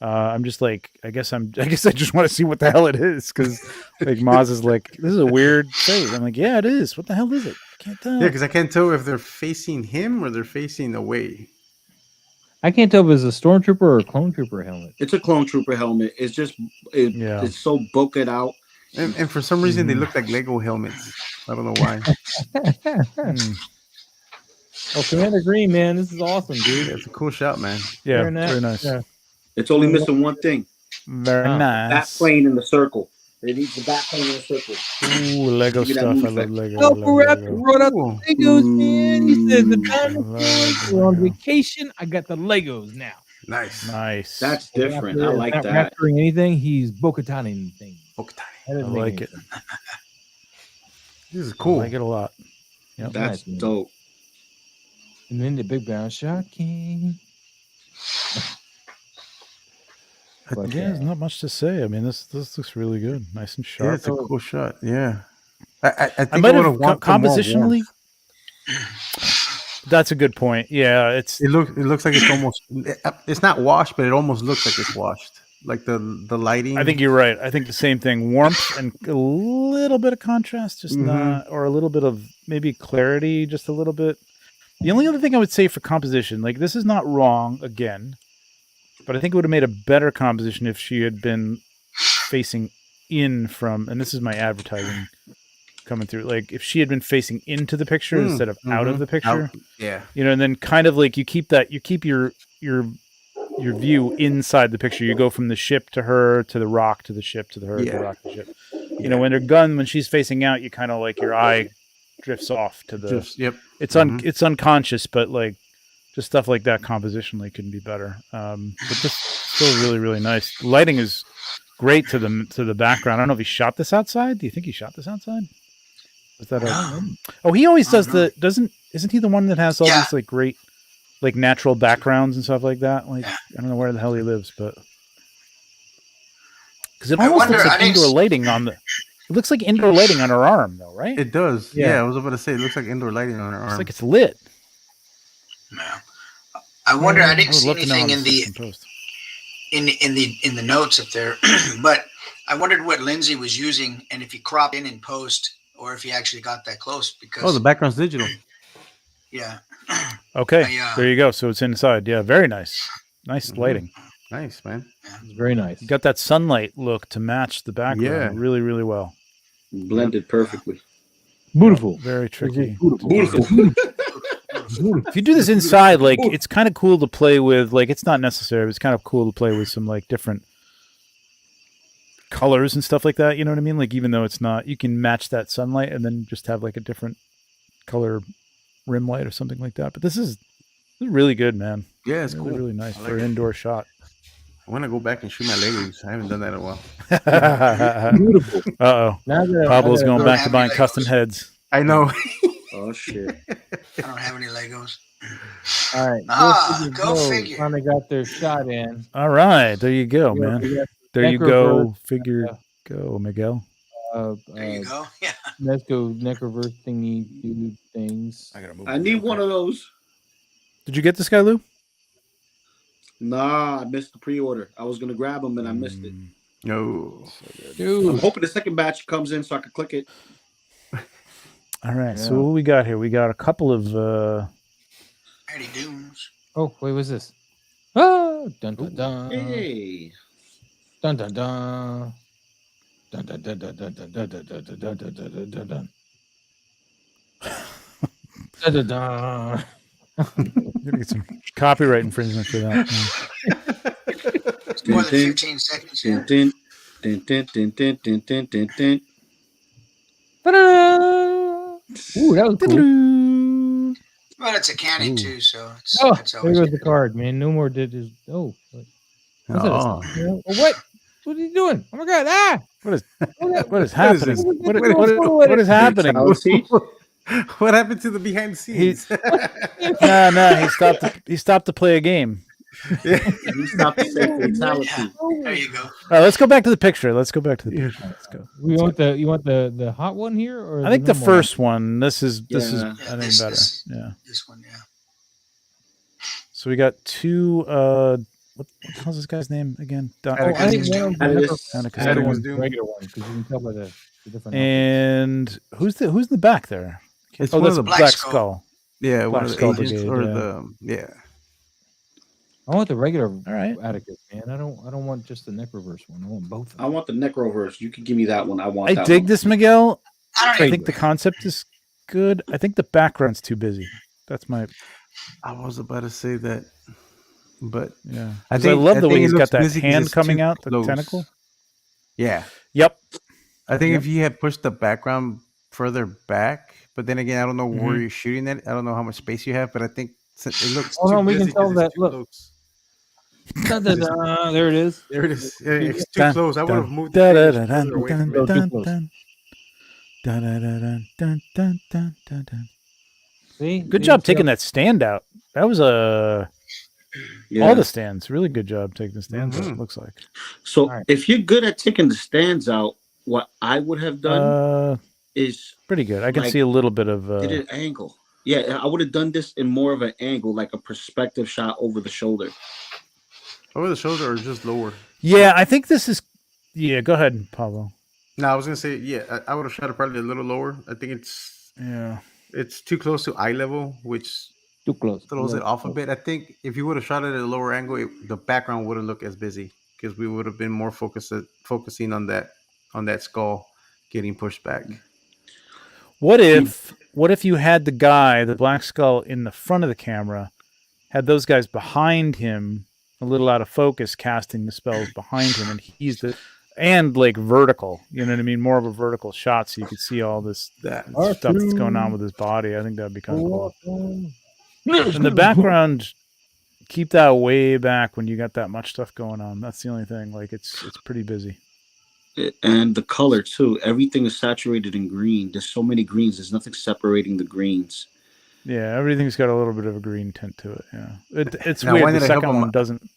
I'm just like, I guess I just want to see what the hell it is, because like Maz is like, this is a weird face. I'm like, yeah, it is. What the hell is it? I can't tell. Yeah, because I can't tell if they're facing him or they're facing away. I can't tell if it's a stormtrooper or a clone trooper helmet. It's a clone trooper helmet. It's just it's so bokeh out. And for some reason, they look like Lego helmets. I don't know why. Oh, Commander Green, man, this is awesome, dude. Yeah, it's a cool shot, man. Yeah, very nice. Yeah. It's only missing one thing. Very That nice. plane in the circle. It needs the back plane in the circle. Ooh, Lego Give me that stuff. I move love back. Lego. Oh, I love Lego. brought up Cool. the Legos, man. He says the Lego. dinosaurs are on vacation. I got the Legos now. Nice. Nice. That's different. I He's like not that. rapturing anything. He's Bo-Kataning things. Okay. That doesn't I make like any it. sense. This is I cool. like it a lot. Yep. That's Nice, man. dope. And then the big brown shocking. But, Yeah, there's not much to say. I mean, this looks really good. Nice and Yeah, sharp. it's a cool shot. Yeah. I think I might would have want some more compositionally. warmth. That's a good point. Yeah, it's It looks like it's almost. It's not washed, but it almost looks like it's washed. Like the lighting. I think you're right. I think the same thing. Warmth and a little bit of contrast, just not, or a little bit of maybe clarity, just a little bit. The only other thing I would say for composition, like this is not wrong again, but I think it would have made a better composition if she had been facing in from, and this is my advertising coming through, like if she had been facing into the picture instead of out of the picture. Yeah. You know, and then kind of like you keep your view inside the picture. You go from the ship to her, to the rock, to the ship, to her, to the rock, to the ship. You know, when she's facing out, you kind of like your eye drifts off to the. It's unconscious, but like just stuff like that compositionally can be better. But this is still really, really nice. Lighting is great to the background. I don't know if he shot this outside. Do you think he shot this outside? Was that he always does isn't he the one that has all these like great like natural backgrounds and stuff like that? Like I don't know where the hell he lives, but because it almost looks like indoor lighting on the. It looks like indoor lighting on her arm, though, right? It does. Yeah, I was about to say it looks like indoor lighting on her arm. It's like it's lit. No. I wonder. I didn't would see love to know anything how in this the is composed. in the notes up there, but I wondered what Lindsay was using and if he cropped in post or if he actually got that close. Because the background's digital. Yeah. Okay, there you go. So it's inside. Yeah, very nice. Nice lighting. Nice, man. It's very nice. You got that sunlight look to match the background really, really well. Blended perfectly. Beautiful. Very tricky. Beautiful. If you do this inside, like it's kind of cool to play with. Like it's not necessary, but it's kind of cool to play with some like different colors and stuff like that. You know what I mean? Like even though it's not, you can match that sunlight and then just have like a different color rim light or something like that. But this is really good, man. Yeah, it's Really, cool. really nice I like for an it. indoor shot. I want to go back and shoot my Legos. I haven't done that in a while. Beautiful. Uh-oh. Now that Pablo's I gotta going go- back to Happy buying Legos. custom heads. I know. Oh shit. I don't have any Legos. All right. Go figure. Finally got their shot in. All right. There you go, We man. got There you Necroverse. go. Figure go, Miguel. There you go. Yeah. Let's go Necroverse thingy dude things. Gotta move I need one of those. Did you get this guy, Lou? Nah, I missed the pre-order. I was gonna grab them and I missed it. No. I'm Dude. hoping the second batch comes in so I can click it. All right. So Yeah. what we got here? We got a couple of Eddie Dooms. Oh, wait, what's this? Oh, dun dun dun. Hey. Dun dun dun. Dun dun dun dun dun dun dun dun dun dun dun dun dun dun dun. Dun dun dun. you're gonna get some copyright infringement for that. It's more than 15 seconds. Din, Yeah. din, din, din, din, din, din, din, din, din. Ta-da! Ooh, that was cool. Well, it's a candy Ooh. too, so it's, Oh, it's there always goes the good. card, man. No more did his. Oh, what's Oh. that? Oh, what? What are you doing? Oh my god! Ah! What is happening? What is What is happening? Fatality. What happened to the behind the scenes? No, he stopped to play a game. You stopped to say fatality. There you go. All right, let's go back to the picture. Let's go. Let's go. You want the hot one here, or I think the normal first one. This is Yeah. I think This- better. this- Yeah. This one, yeah. So we got two. What the hell's this guy's name again? one? Oh, I think one of them Atticus. was Atticus the other Doom. one's the regular one because you can tell by the different. And who's in the back there? It's Oh, one that's of a the Black Skull. Skull. yeah, one Black of the Skull agents Brigade, or yeah. the I want the regular All right. Atticus, man. I don't want just the Necroverse one. I want both. Of I them. want the Necroverse. You can give me that one. I want I that dig one. this, Miguel. I don't I even, think the concept is good. I think the background's too busy. That's my I was about to say that, but yeah. I 'Cause I love the think way it he's got looks that busy 'cause hand it's coming too out, the close. tentacle. Yeah, Yep. I think Yep. if you had pushed the background further back, but then again, I don't know where you're shooting it. I don't know how much space you have, but I think it looks. Hold too on, we can busy tell 'cause it's that- too look. close. Dun, dun, dun. There it is. There it is. Yeah, it's too Dun, close. I would have dun, moved dun, the dun, further dun, away from Go it. too dun, close. dun. Dun, dun, dun, dun, dun, dun, dun, dun. See, Good job taking that stand out. That was Yeah. all the stands. Really good job taking the stands out. Mhm. Looks like. So Alright. if you're good at taking the stands out, what I would have done is Pretty good. I can like, see a little bit of. did an angle. Yeah, I would have done this in more of an angle, like a perspective shot over the shoulder. Over the shoulder or just lower? Yeah, I think this is. Yeah, go ahead, Pablo. No, I was gonna say I would have shot it probably a little lower. I think Yeah. it's too close to eye level, which too close. throws it off a bit. I think if you would have shot it at a lower angle, the background wouldn't look as busy because we would have been more focusing on that skull getting pushed back. What if you had the Black Skull, in the front of the camera, had those guys behind him, a little out of focus, casting the spells behind him, and and like vertical, you know what I mean? More of a vertical shot, so you could see all this That stuff that's going on with his body. I think that'd be kind of cool. And the background, keep that way back when you got that much stuff going on. That's the only thing. Like it's pretty busy. And the color too. Everything is saturated in green. There's so many greens. There's nothing separating the greens. Yeah, everything's got a little bit of a green tint to it. Yeah, it's Now, weird. when The did I help second him- one doesn't.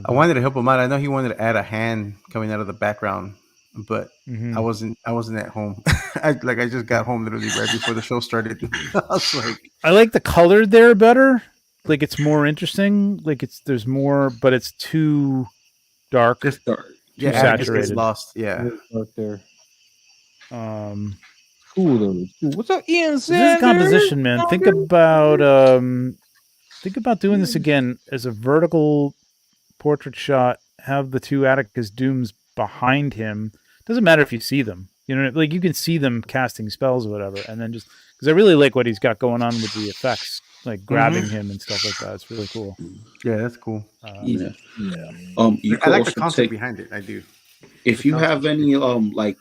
I wanted to help him out. I know he wanted to add a hand coming out of the background, but Mhm. I wasn't at home. I just got home literally right before the show started. I was like, I like the color there better. Like it's more interesting. Like there's more, but it's too dark. Just- Dark. yeah, Too I just get saturated. lost. Yeah, Right there. This Cool though. Cool. What's up, Ian? is composition, man. Think about doing this again as a vertical portrait shot. Have the two Atticus Dooms behind him. Doesn't matter if you see them. You know, like you can see them casting spells or whatever, and then just because I really like what he's got going on with the effects, like grabbing him and stuff like that. It's really cool. Yeah, that's cool. Yeah. Yeah. You I could like the also concept take, behind it. I do. if you have any like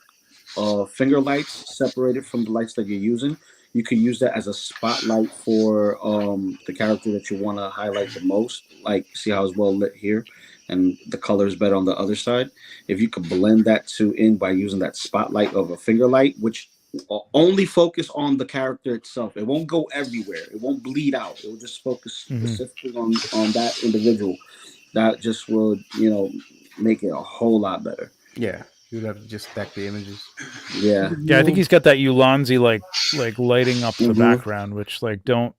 finger lights separated from the lights that you're using, you could use that as a spotlight for the character that you want to highlight the most. Like, see how it's well lit here, and the color is better on the other side. If you could blend that two in by using that spotlight of a finger light, which only focus on the character itself. It won't go everywhere. It won't bleed out. It will just focus specifically on that individual. That just would, make it a whole lot better. Yeah, you'd have to just stack the images. Yeah. Yeah, I think he's got that Ulanzi like lighting up the background, which like don't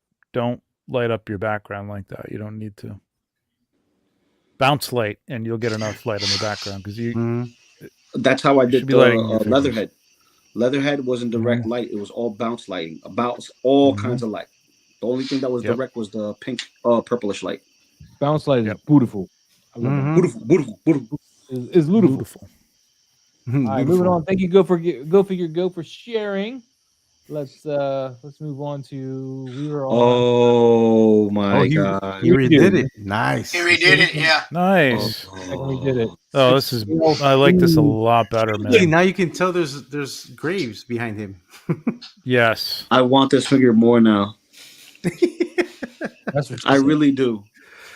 light up your background like that. You don't need to bounce light, and you'll get enough light on the background because you. That's how I did the Leatherhead. Leatherhead wasn't direct light; it was all bounce lighting, bounce all kinds of light. The only thing that was direct was the pink, purplish light. Bounce light is beautiful. I love that. Beautiful. It's beautiful. All right, moving on. Thank you, Go for sharing. Let's move on to Oh my god! You redid it. Nice. He redid it. Yeah. Nice. We did it. Oh, this is. I like this a lot better, man. Hey, now you can tell there's graves behind him. Yes. I want this figure more now. That's what I really do.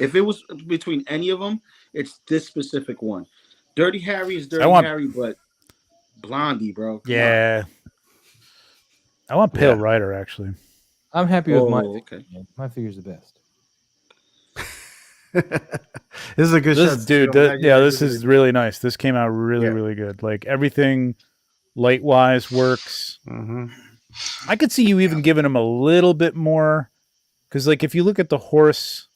If it was between any of them, it's this specific one. Dirty Harry is Harry, but Blondie, bro. Yeah. I want Pale Rider, actually. I'm happy with my figure. Okay. My figure's the best. This is a good shot. Dude, this is really nice. This came out really good. Like everything light-wise works. I could see you even giving him a little bit more, because like if you look at the horse,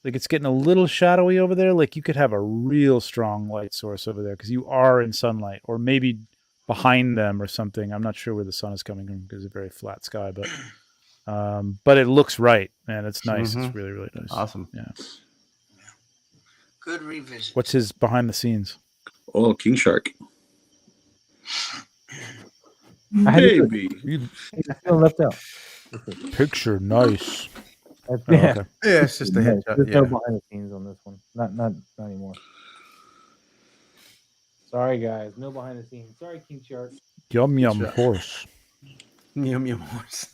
like it's getting a little shadowy over there. Like you could have a real strong light source over there because you are in sunlight, or maybe behind them or something. I'm not sure where the sun is coming from because it's a very flat sky, but it looks right, man. It's nice. It's really nice. Awesome. Yeah. Good revisit. What's his behind the scenes? Oh, King Shark. Maybe. Still left out. Picture nice. Yeah. Okay. Yeah, it's just a headshot. There's no behind the scenes on this one. Not anymore. Sorry, guys. No behind the scenes. Sorry, King Shark. Yum horse. Yum horse.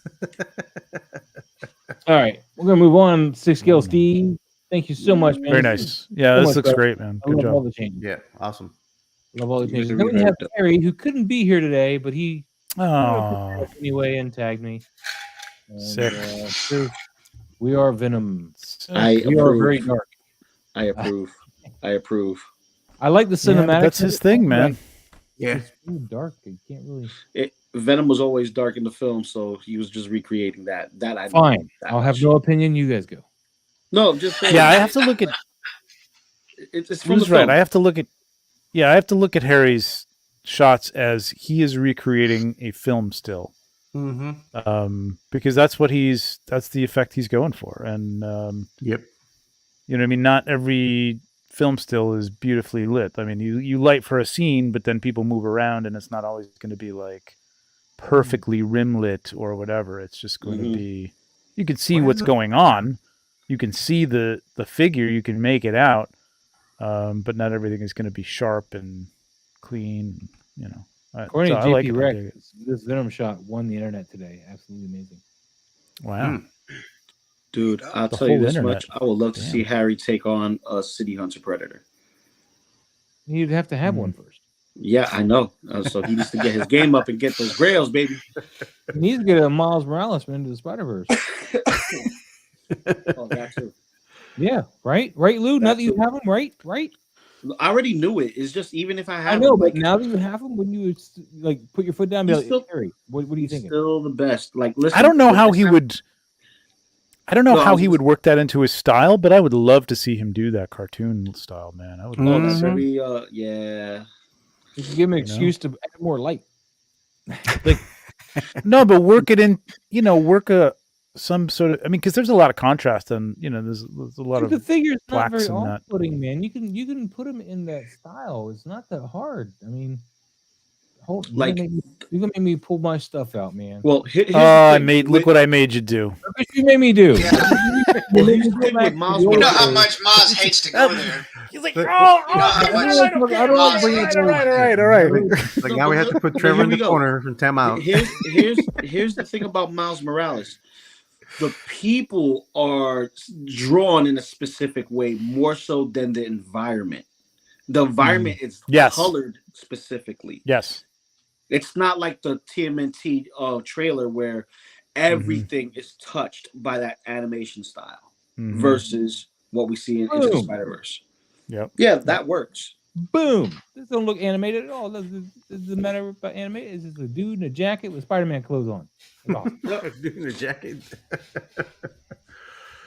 All right, we're gonna move on. 6 scale Steve. Thank you so much, man. Very nice. Yeah, this looks great, man. I Good love all job. the changes. Yeah, awesome. Love all the changes. Then we have Harry, who couldn't be here today, but he Oh, anyway and tagged me. And, sick. We are Venom. We are very dark. I approve. I like the cinematic. Yeah, that's his thing, man. Yeah. It's really dark. You can't really. Venom was always dark in the film, so he was just recreating that. I fine. I'll have no opinion. You guys go. No, just saying. Yeah, I have to look at. It's from Who's the right? film. I have to look at. Yeah, I have to look at Harry's shots as he is recreating a film still. Because that's the effect he's going for, and Yep. You know what I mean? Not every film still is beautifully lit. I mean, you light for a scene, but then people move around, and it's not always going to be like perfectly rim lit or whatever. It's just going to be. You can see what's going on. You can see the figure. You can make it out, but not everything is going to be sharp and clean. You know. According to I like JP it. Rex, this Venom shot won the internet today. Absolutely amazing. Wow. Dude, I'll The tell you whole this internet. much. I would love to see Harry take on a City Hunter Predator. You'd have to have one first. Yeah, I know. So he needs to get his game up and get those grails, baby. He needs to get a Miles Morales into the Spider-Verse. Oh, that too. Yeah, right, Lou. Now that you have him, right. I already knew it. It's just even if I have I know, him, but now that you have him, wouldn't you like put your foot down and be He's like, still- Harry, what are you thinking? still the best. Like, listen, I don't know how he would. I don't know how he would work that into his style, but I would love to see him do that cartoon style, man. I would Oh, love that's to. very yeah. You can give him an excuse to add more light. No, but work it in. Work some sort of. I mean, because there's a lot of contrast, and there's a lot The of. figure's not blacks very in that. off-putting, man. You can put him in that style. It's not that hard. I mean, Hold, Like- you're gonna make me pull my stuff out, man. Well, here's the I thing made. with- Look what I made you do. Look what you made me do. Yeah. Well, here's the thing with Miles You know Morales. how much Maz hates to go there. He's like, Look, You know how much I don't Maz bring hates it all up. right, all right. Like No, now we but have to look- put but Trevor here in we the go. corner and time out. Here's the thing about Miles Morales. The people are drawn in a specific way more so than the environment. The environment is Yes. colored specifically. Yes. It's not like the TMNT trailer where everything is touched by that animation style Mhm. versus what we see in Into the Boom. Spider-Verse. Yep. Yeah, that works. Boom. This don't look animated at all. Does it matter about animated? It's just a dude in a jacket with Spider-Man clothes on. That's awesome. Dude in a jacket.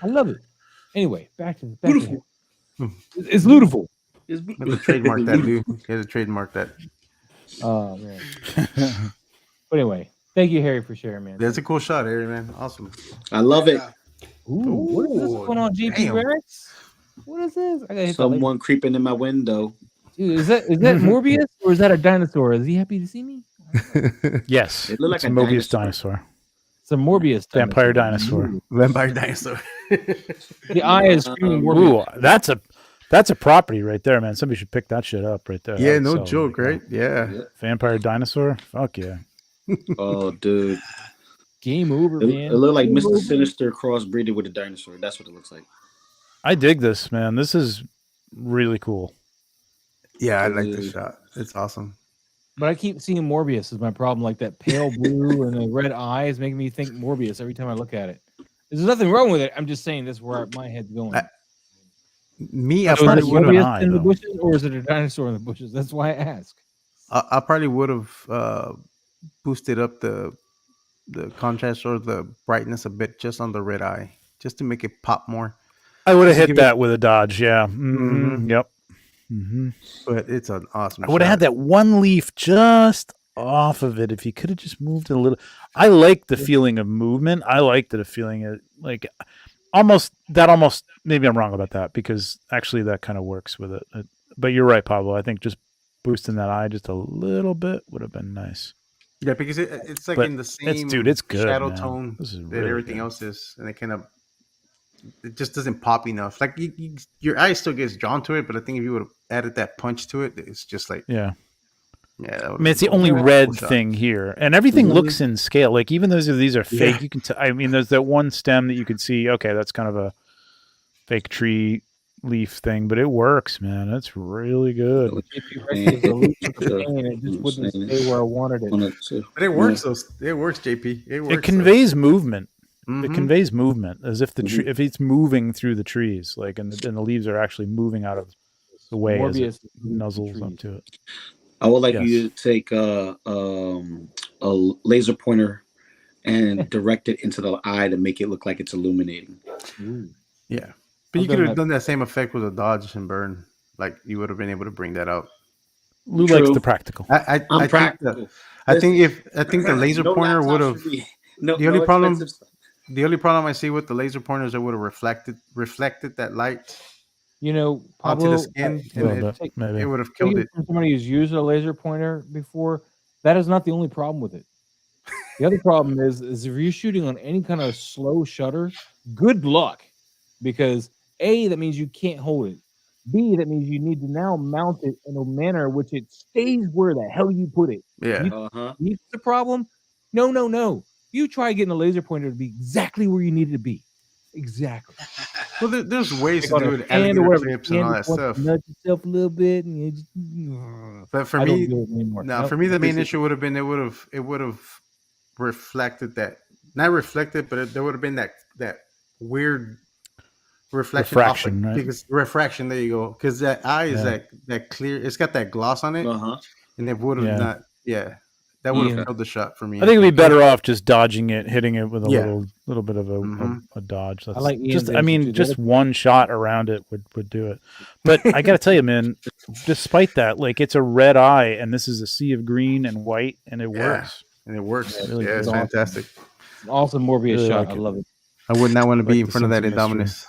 I love it. Anyway, back to Beautiful. it's beautiful. It's You have to trademark that, dude. You have to trademark that. Oh man. But anyway, thank you, Harry, for sharing, man. That's a cool shot, Harry, man. Awesome. I love it. Ooh, what is this Ooh, going on, JP damn. Rex? What is this? I gotta hit Someone creeping in my window. Dude, is that Morbius or is that a dinosaur? Is he happy to see me? Yes. It looked like It's a a Mobius dinosaur. It's a Morbius Vampire dinosaur. Ooh. Vampire dinosaur. The eye is screaming Morbius. Ooh, that's a property right there, man. Somebody should pick that shit up right there. Yeah, I'd no sell it joke, right right? Yeah. now. Vampire dinosaur? Fuck yeah. Oh, dude. Game over, It, man. it looked like Game Mr. over. Sinister crossbreeded with a dinosaur. That's what it looks like. I dig this, man. This is really cool. Yeah, I like the shot. It's awesome. But I keep seeing Morbius is my problem. Like that pale blue and the red eyes making me think Morbius every time I look at it. There's nothing wrong with it. I'm just saying that's where my head's going. Me, I It's not probably a would human have. eye, in the though. bushes, or is it a dinosaur in the bushes? That's why I ask. I probably would have boosted up the contrast or the brightness a bit just on the red eye, just to make it pop more. I would have Just to hit give that with a dodge, yeah. Mhm. Yep. Mm-hmm. But it's an awesome. I would have had shot. that one leaf just off of it if you could have just moved it a little. I like the feeling of movement. I like the feeling of like almost maybe I'm wrong about that because actually that kind of works with it. But you're right, Pablo. I think just boosting that eye just a little bit would have been nice. Yeah, because it's like But in the same it's good, shadow man. tone This is that really everything good. else is, and it just doesn't pop enough. Like your eye still gets drawn to it, but I think if you would have added that punch to it, it's just like Yeah. yeah. That I mean, it's the only red thing here, and everything looks in scale. Like even those these are fake. Yeah. You can. I mean, there's that one stem that you could see. Okay, that's kind of a fake tree leaf thing, but it works, man. It's really good. It just wouldn't stay where I wanted it. But it works. It works, JP. It works. It conveys movement. Mhm. It conveys movement as if the tree, if it's moving through the trees, like and the leaves are actually moving out of the way as Morbius it nuzzles up to it. I would like Yes. you to take a laser pointer and direct it into the eye to make it look like it's illuminating. Yeah, but you I've could done have that. done that same effect with a dodge and burn. Like you would have been able to bring that out. Lou True. likes the practical. I think practical. I think the laser No pointer laptops would for have. me. No, The only no problem- expensive stuff. The only problem I see with the laser pointer is it would have reflected that light You know, onto Pablo, the skin, A little and bit, maybe. it would have Taking killed it. from somebody who's used a laser pointer before, that is not the only problem with it. The other problem is if you're shooting on any kind of slow shutter, good luck, because A, that means you can't hold it. B, that means you need to now mount it in a manner which it stays where the hell you put it. Yeah, Uh-huh. It's the problem. No. You try getting a laser pointer to be exactly where you need it to be. Exactly. well, there's ways to Like on do a it, hand or alligator whatever. clips and all that stuff. Nudge yourself a little bit, and you just, But for I don't me, do it anymore. no, Nope. for me, the main issue would have been it would have reflected that, not reflected, but there would have been that weird reflection, Refraction, right? Because refraction. There you go. Because that eye is Yeah. that clear. It's got that gloss on it, Uh-huh. and it would have Yeah. not. Yeah, that would have Yeah. killed the shot for me. I think it'd be better off just dodging it, hitting it with a Yeah. little bit of Mhm. a dodge. That's like Ian's just, I answer mean, too. just one shot around it would do it. But I got to tell you, man, despite that, like it's a red eye, and this is a sea of green and white, and it Yeah. works. And it works. Really Yeah, it's good. fantastic. Awesome Morbius Really shot. like I it. love it. I would not want to be Like in the front of that sense of Indominus.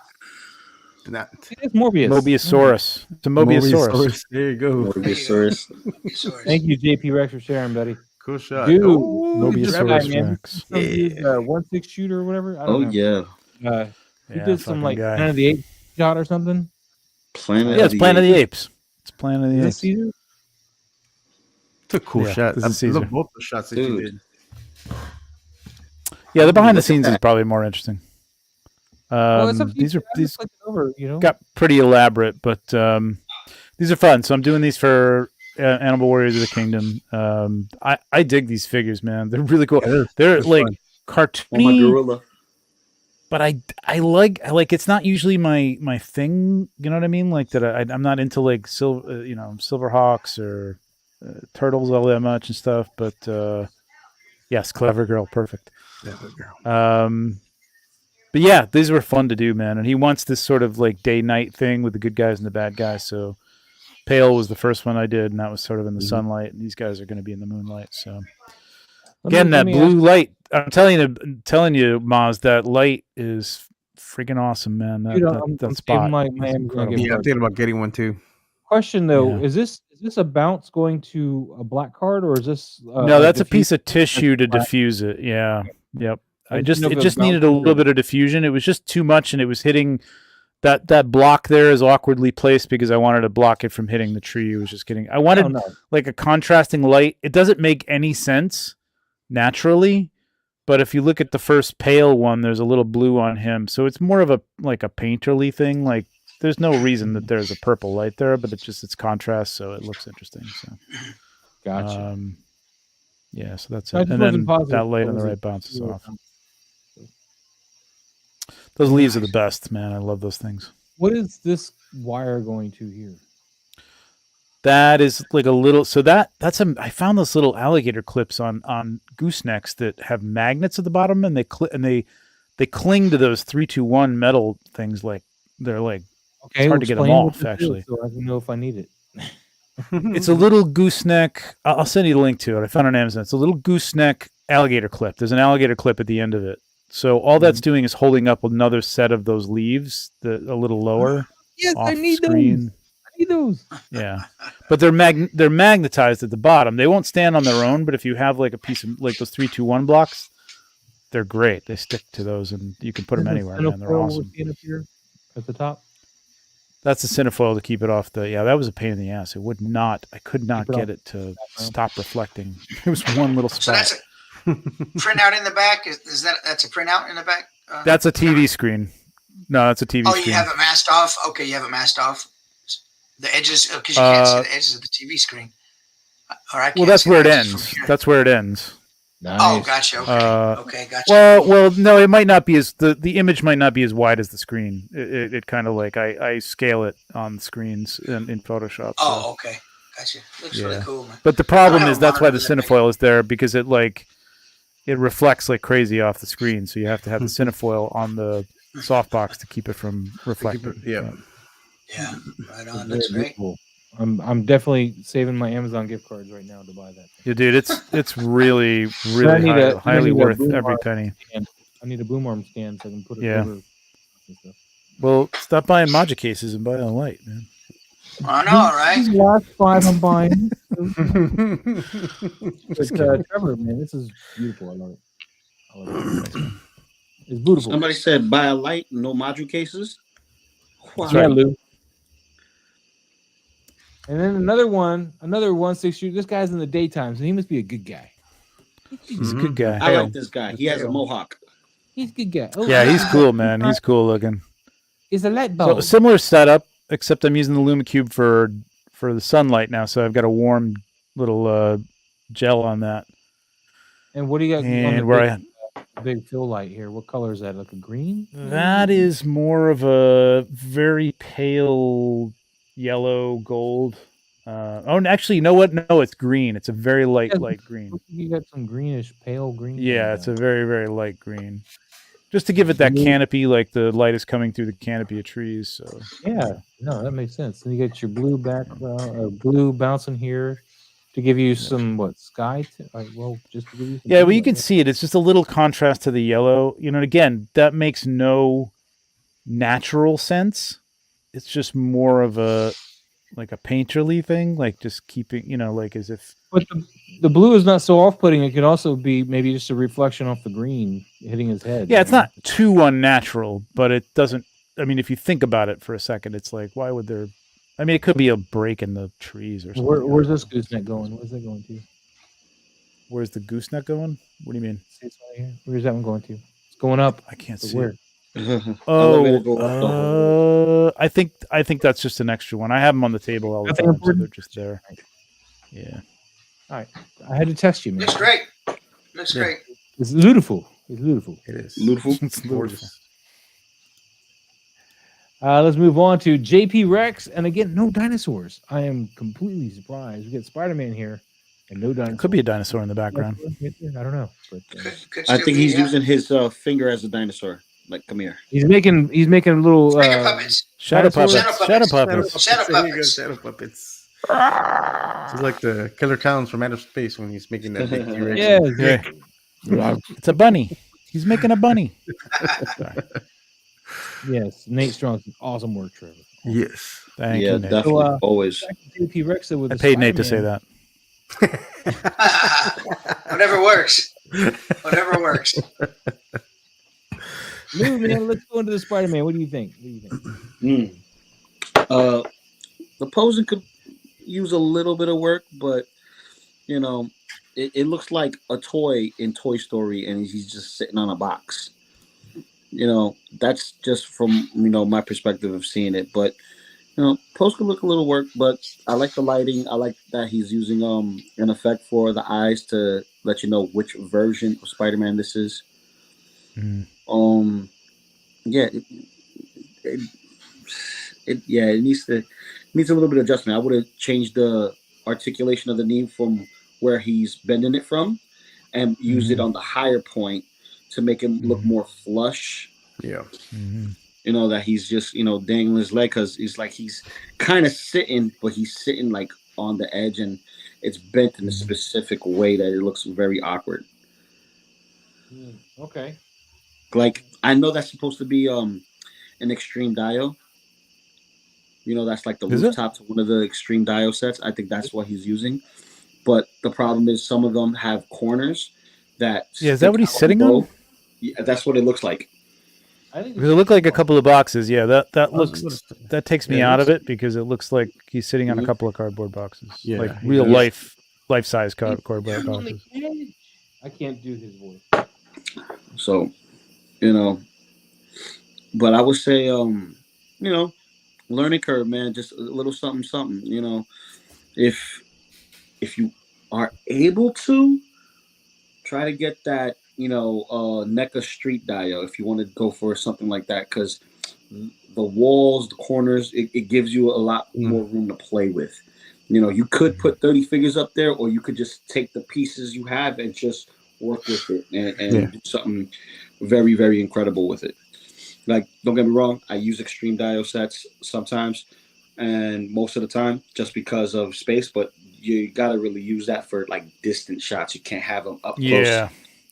It's Morbius. Mobiusaurus. It's a Mobiusaurus. There you go. Mobiusaurus. Thank you, JP Rex, for sharing, buddy. Cool shot. Dude, look at this that Mobiusaurus guy, man. Rex. Some dude, 1/6 shooter or whatever. I Oh don't know. yeah, He Yeah, did some fucking like guy. Planet of the Apes shot or something. Planet. Yeah, of it's Planet of the Apes. Apes. It's Planet of the Is Apes. this Caesar? It's a cool Yeah, shot. this I is Caesar. love both the shots that you Dude. did. Yeah, the behind the Look at scenes is that. probably more interesting. Well, it's up to you. These are I just flipped it over, you know. got pretty elaborate, but these are fun. So I'm doing these for Animal Warriors of the Kingdom. I dig these figures, man. They're really cool. Yeah, They're it's like fun. Oh my cartoony, gorilla. but I like it's not usually my thing. You know what I mean? Like that. I'm not into like silver hawks or turtles all that much and stuff. But yes, clever girl, perfect. But yeah, these were fun to do, man. And he wants this sort of like day-night thing with the good guys and the bad guys. So Pale was the first one I did, and that was sort of in the sunlight. And these guys are going to be in the moonlight. So again, that blue light. I'm telling you, Maz, that light is freaking awesome, man. That spot. My is incredible. gift Yeah, I'm card. thinking about getting one too. Question though, Yeah. is this a bounce going to a black card, or is this No, that's a piece of diffuse- tissue to black? diffuse it. Yeah. Yep. I It didn't know if just it needed a bounced little bit of diffusion. It was just too much, and it was hitting that block there is awkwardly placed because I wanted to block it from hitting the tree. It was just getting. I wanted Oh, no. like a contrasting light. It doesn't make any sense naturally, but if you look at the first Pale one, there's a little blue on him, so it's more of a like a painterly thing. Like there's no reason that there's a purple light there, but it's contrast, so it looks interesting. So Gotcha. yeah, so that's I it. just And wasn't then positive that light what on the was right it. bounces off. Those leaves are the best, man. I love those things. What is this wire going to here? That is like a little. So that's I found those little alligator clips on goosenecks that have magnets at the bottom, and they cling to those 321 metal things. Like they're like Okay, hard to get them explain what off, this is actually. so I can know if I need it. it's a little gooseneck. I'll send you the link to it. I found it on Amazon. It's a little gooseneck alligator clip. There's an alligator clip at the end of it. So all that's doing is holding up another set of those leaves, a little lower. Yes, off I need screen. those. I need those. Yeah, but they're magnetized at the bottom. They won't stand on their own, but if you have like a piece of like those 321 blocks, they're great. They stick to those, and you can put them anywhere. Man, they're awesome. Up here at the top. That's the cinefoil to keep it off the. Yeah, that was a pain in the ass. It would not. I could not Keep it get off it to stop reflecting. It was one little So spot. that's a printout in the back. Is that's a printout in the back? That's a TV screen. No, that's a TV Oh, screen. you have it masked off. Okay, you have it masked off. The edges, because you can't see the edges of the TV screen. All right. Well, that's where it ends. That's where it ends. Nice. Oh, gotcha. Okay. Okay, gotcha. Well, no, it might not be as the image might not be as wide as the screen. It kind of like I scale it on screens in Photoshop. Oh, okay, gotcha. Looks really cool, man. But the problem I is that's why the have a monitor cinefoil is there because it reflects like crazy off the screen. So you have to have the cinefoil on the softbox to keep it from reflecting. Yeah. Yeah, right on. That's Very great. cool. I'm definitely saving my Amazon gift cards right now to buy that. Yeah, dude, it's really I need a- highly I need a worth boom every arm. penny. I need a boom arm stand so I can put it Yeah. over. and stuff. Well, stop buying Maja cases and buy a light, man. I know, These right? last 5 I'm buying. But, Trevor, man, this is beautiful. I love it. It's beautiful. Somebody said buy a light, no module cases. Wow. Yeah, Lou. And then another 1/6 shooter. This guy's in the daytime, so he must be a good guy. He's a good guy. I like this guy. He has a mohawk. He's a good guy. Oh, Yeah, he's cool, man. He's cool looking. It's a light So bulb. similar setup, except I'm using the LumaCube for the sunlight now, so I've got a warm little gel on that. And what do you got on the And where big fill light here? What color is that? Like a green? that is more of a very pale yellow gold. And actually, you know what? No, it's green. It's a very light green. You got some greenish, pale green. Yeah, it's a very, very light green. Just to give it that canopy, like the light is coming through the canopy of trees. So Yeah, no, that makes sense. And you got your blue background, or blue bouncing here to give you some sky? Just to give you. Some yeah, well, you can see it. It's just a little contrast to the yellow. You know, and again, that makes no natural sense. it's just more of a like a painterly thing, like just keeping, like as if. But the blue is not so off-putting. It could also be maybe just a reflection off the green hitting his head. Yeah, it's not too unnatural, but it doesn't. I mean, if you think about it for a second, it's like, why would there? I mean, it could be a break in the trees or something. Where's this gooseneck going? Where's that going to? Where's the gooseneck going? What do you mean? It's right here. Where's that one going to? It's going up. I can't But see. where? Elevator go up the whole I think that's just an extra one. I have them on the table all the Nothing time, so important? they're just there. Yeah. All right. I had to test you, man. Looks great. Looks Yeah. great. It's beautiful. It's beautiful. It is. Beautiful. It's gorgeous. Let's move on to JP Rex. And again, no dinosaurs. I am completely surprised. We get Spider-Man here and no dinosaurs. Could be a dinosaur in the background. I don't know. But Could I still think be, he's yeah. using his finger as a dinosaur. Like, come here. he's making a little Finger puppets. Shadow Dinosaur? puppets. Shadow Shadow puppets. puppets. Shadow There you go, puppets. shadow puppets. It's like the killer clowns from outer space when he's making that big T-Rex. Yeah. It's a bunny. He's making a bunny. Yes. Nate Strong's awesome work, Trevor. Yes. Thank Yeah, you, Nate. definitely. So, Always. Back to JP Rex though with I the paid Nate to say Spider-Man. that. Whatever works. Whatever works. Move, man. Let's go into the Spider-Man. What do you think? The posing could use a little bit of work, but it looks like a toy in Toy Story, and he's just sitting on a box. That's just from my perspective of seeing it. But pose could look a little work, but I like the lighting. I like that he's using an effect for the eyes to let you know which version of Spider-Man this is. Yeah, it needs a little bit of adjustment. I would have changed the articulation of the knee from where he's bending it from, and use it on the higher point to make him look more flush. Yeah. That he's just dangling his leg, because he's kind of sitting, but he's sitting like on the edge, and it's bent in a specific way that it looks very awkward. Okay. Like, I know that's supposed to be an extreme dio. That's like the Is it? rooftop to one of the extreme dio sets. I think that's what he's using. But the problem is some of them have corners that. Yeah, is that what he's sitting on? Yeah, that's what it looks like. I think Because it looked like a couple of boxes. Yeah, that looks looks- that takes me yeah, it out of looks- it, because it looks like he's sitting on a couple of cardboard boxes. Yeah, like he real does. life size cardboard boxes. I can't do his voice. So, but I would say, learning curve, man, just a little something. If you are able to, try to get that, NECA street dio if you want to go for something like that, because the walls, the corners, it gives you a lot more room to play with. You could put 30 figures up there, or you could just take the pieces you have and just work with it and do something very, very incredible with it. Like, don't get me wrong, I use extreme dio sets sometimes, and most of the time, just because of space, but you got to really use that for like distant shots. You can't have them up close. Yeah,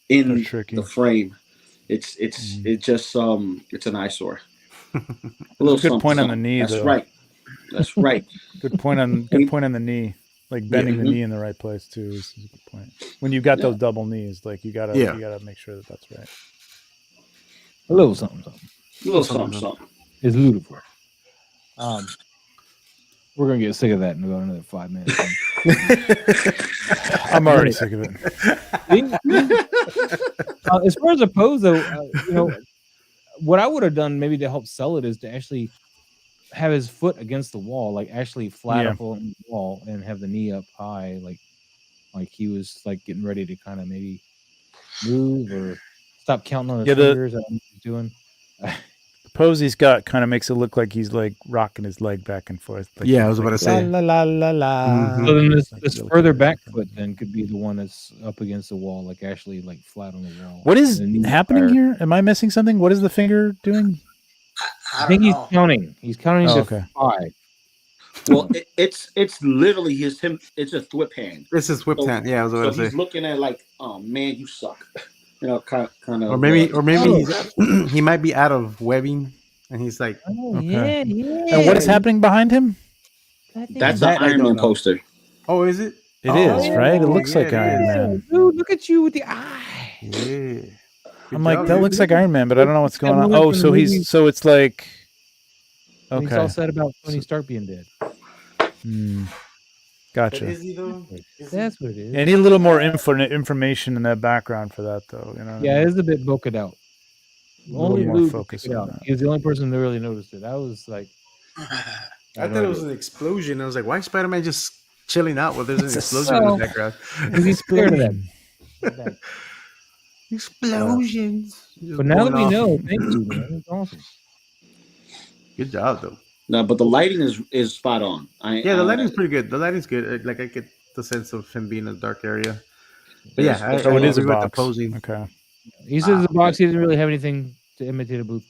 In they're tricky. the frame. It's just it's an eyesore. A little Good point on the knee, That's though. right. That's right. Good point on the knee. Like bending the knee in the right place too is a good point. When you've got those double knees, like you gotta make sure that that's right. A little something. A little something. It's beautiful. We're gonna get sick of that in about another 5 minutes. I'm already sick of it. As far as a pose, though, what I would have done maybe to help sell it is to actually have his foot against the wall, like actually flat up on the wall, and have the knee up high, like he was like getting ready to kind of maybe move or stop counting on his fingers. I don't know what he's doing. The pose he's got kind of makes it look like he's like rocking his leg back and forth. Like, Yeah, I was about to say. La la la la. So then this Like, further back foot then could be the one that's up against the wall, like actually like flat on the wall. What is And the knee happening higher. here? Am I missing something? What is the finger doing? I think he's counting. He's counting to okay. 5. Well, it's literally it's a whip hand. This is whip hand. Yeah, I was So about to he's say. looking at like, oh man, you suck. Kind of. Or maybe he might be out of webbing and he's like, Oh, Okay. yeah. And what is happening behind him? That's That an I Iron don't Man know. poster. "Oh, is it? It Oh, is, right? It looks like it Iron is. Man. Dude, look at you with the eye. Yeah. I'm Good like, job, that dude. looks like Iron Man, but I don't know what's going on. That Oh, one so from the movie. so it's like, When he's all okay. sad about Tony Stark being dead. Hmm. But Gotcha. is he though? That's what it is. I need a little more information in that background for that, though. You know what I Yeah, mean? it is a bit bokeh out. A little Only more Lou could focus pick it on out. that. He was the only person who really noticed it. I was like, I thought it was an explosion. I was like, why is Spider-Man just chilling out while there's an It's a explosion in well, the background? he's scared of that. Explosion. Explosions. Just But now that going we off. know, thank you, man. It's awesome. Good job, though. No, but the lighting is spot on. Yeah, the lighting's pretty good. The lighting's good. Like I get the sense of him being in a dark area. But yeah, I So it is a agree with the box. posing. Okay. He says the box, he doesn't really have anything to imitate a roof.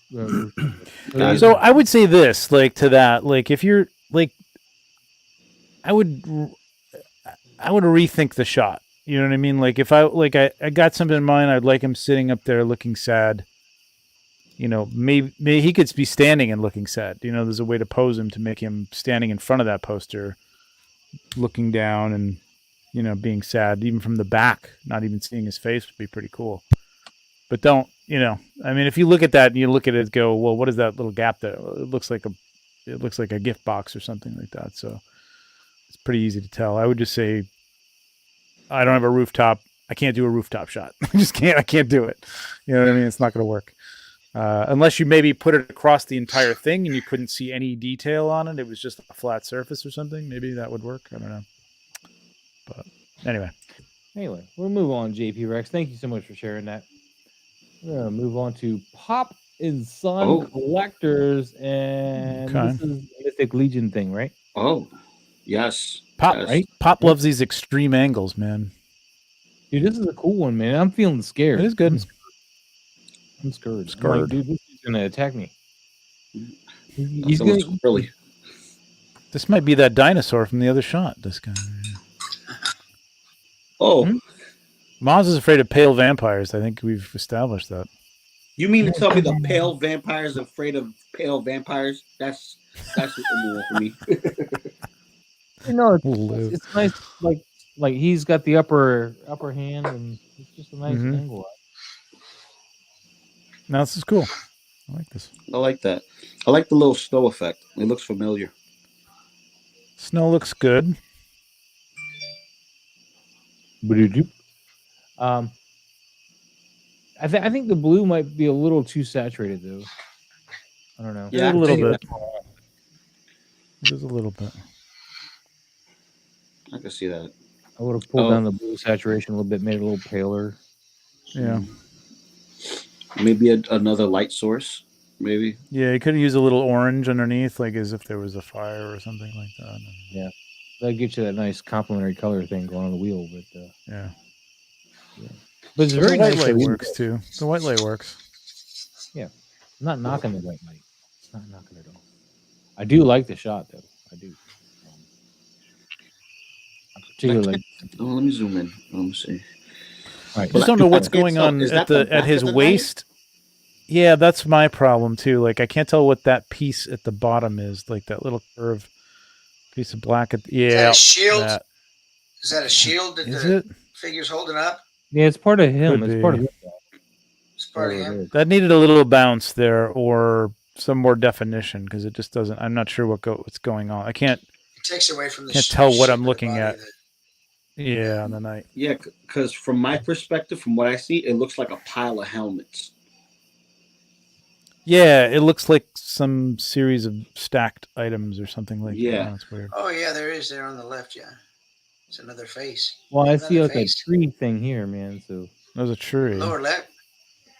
Gotcha. So I would say this, like to that, like if you're like, I would rethink the shot. You know what I mean? Like if I got something in mind, I'd like him sitting up there looking sad. You know, maybe he could be standing and looking sad. You know, there's a way to pose him to make him standing in front of that poster, looking down and, you know, being sad, even from the back, not even seeing his face would be pretty cool. But don't, you know, I mean, if you look at that and you look at it and go, well, what is that little gap there? It looks like a gift box or something like that. So it's pretty easy to tell. I would just say, I don't have a rooftop. I can't do a rooftop shot. I can't do it. You know what I mean? It's not going to work. Unless you maybe put it across the entire thing and you couldn't see any detail on it. It was just a flat surface or something. Maybe that would work. I don't know. But anyway, we'll move on, JP Rex. Thank you so much for sharing that. We're going to move on to Pop and Son Collectors. And this is the Mythic Legion thing, right? Oh, yes. Pop, yes. right? Pop loves these extreme angles, man. Dude, this is a cool one, man. I'm feeling scared. It is good. I'm scared. Scared. Like, dude, this is going to attack me. He's going to really. This might be that dinosaur from the other shot. This guy. Oh. Maz is afraid of pale vampires. I think we've established that. You mean to tell me the pale vampires are afraid of pale vampires? That's what they're for me. You know, it's nice. Like he's got the upper hand, and it's just a nice angle. No, this is cool. I like this. I like that. I like the little snow effect. It looks familiar. Snow looks good. I think the blue might be a little too saturated, though. I don't know. Yeah, a little bit. Just a little bit. I can see that. I would have pulled down the blue saturation a little bit, made it a little paler. Yeah. Maybe another light source. Maybe. Yeah, you could use a little orange underneath, like as if there was a fire or something like that. Yeah, that gets you that nice complementary color thing going on the wheel. But yeah. But it's very very nice. nice. White light works too. The white light works. Yeah, I'm not knocking the white light. It's not knocking it all. I do like the shot, though. I do. I particularly like. Oh, let me zoom in. Let me see. All right. Just don't know what's going on at his waist. Yeah, that's my problem too. Like I can't tell what that piece at the bottom is, like that little curved piece of black at Is that a shield? Is that a shield that the figure's holding up? Yeah, it's part of him. Could it's be. part of him. It's part of him. That needed a little bounce there or some more definition because it just doesn't. I'm not sure what's going on. I can't. It takes away from the. Can't tell what I'm looking at. Yeah, on the night. Yeah, because from my perspective, from what I see, it looks like a pile of helmets. Yeah, it looks like some series of stacked items or something like that. That's weird. Oh yeah, there is there on the left. Yeah, it's another face. Well, I see like a tree thing here, man. So there's a tree. Lower left.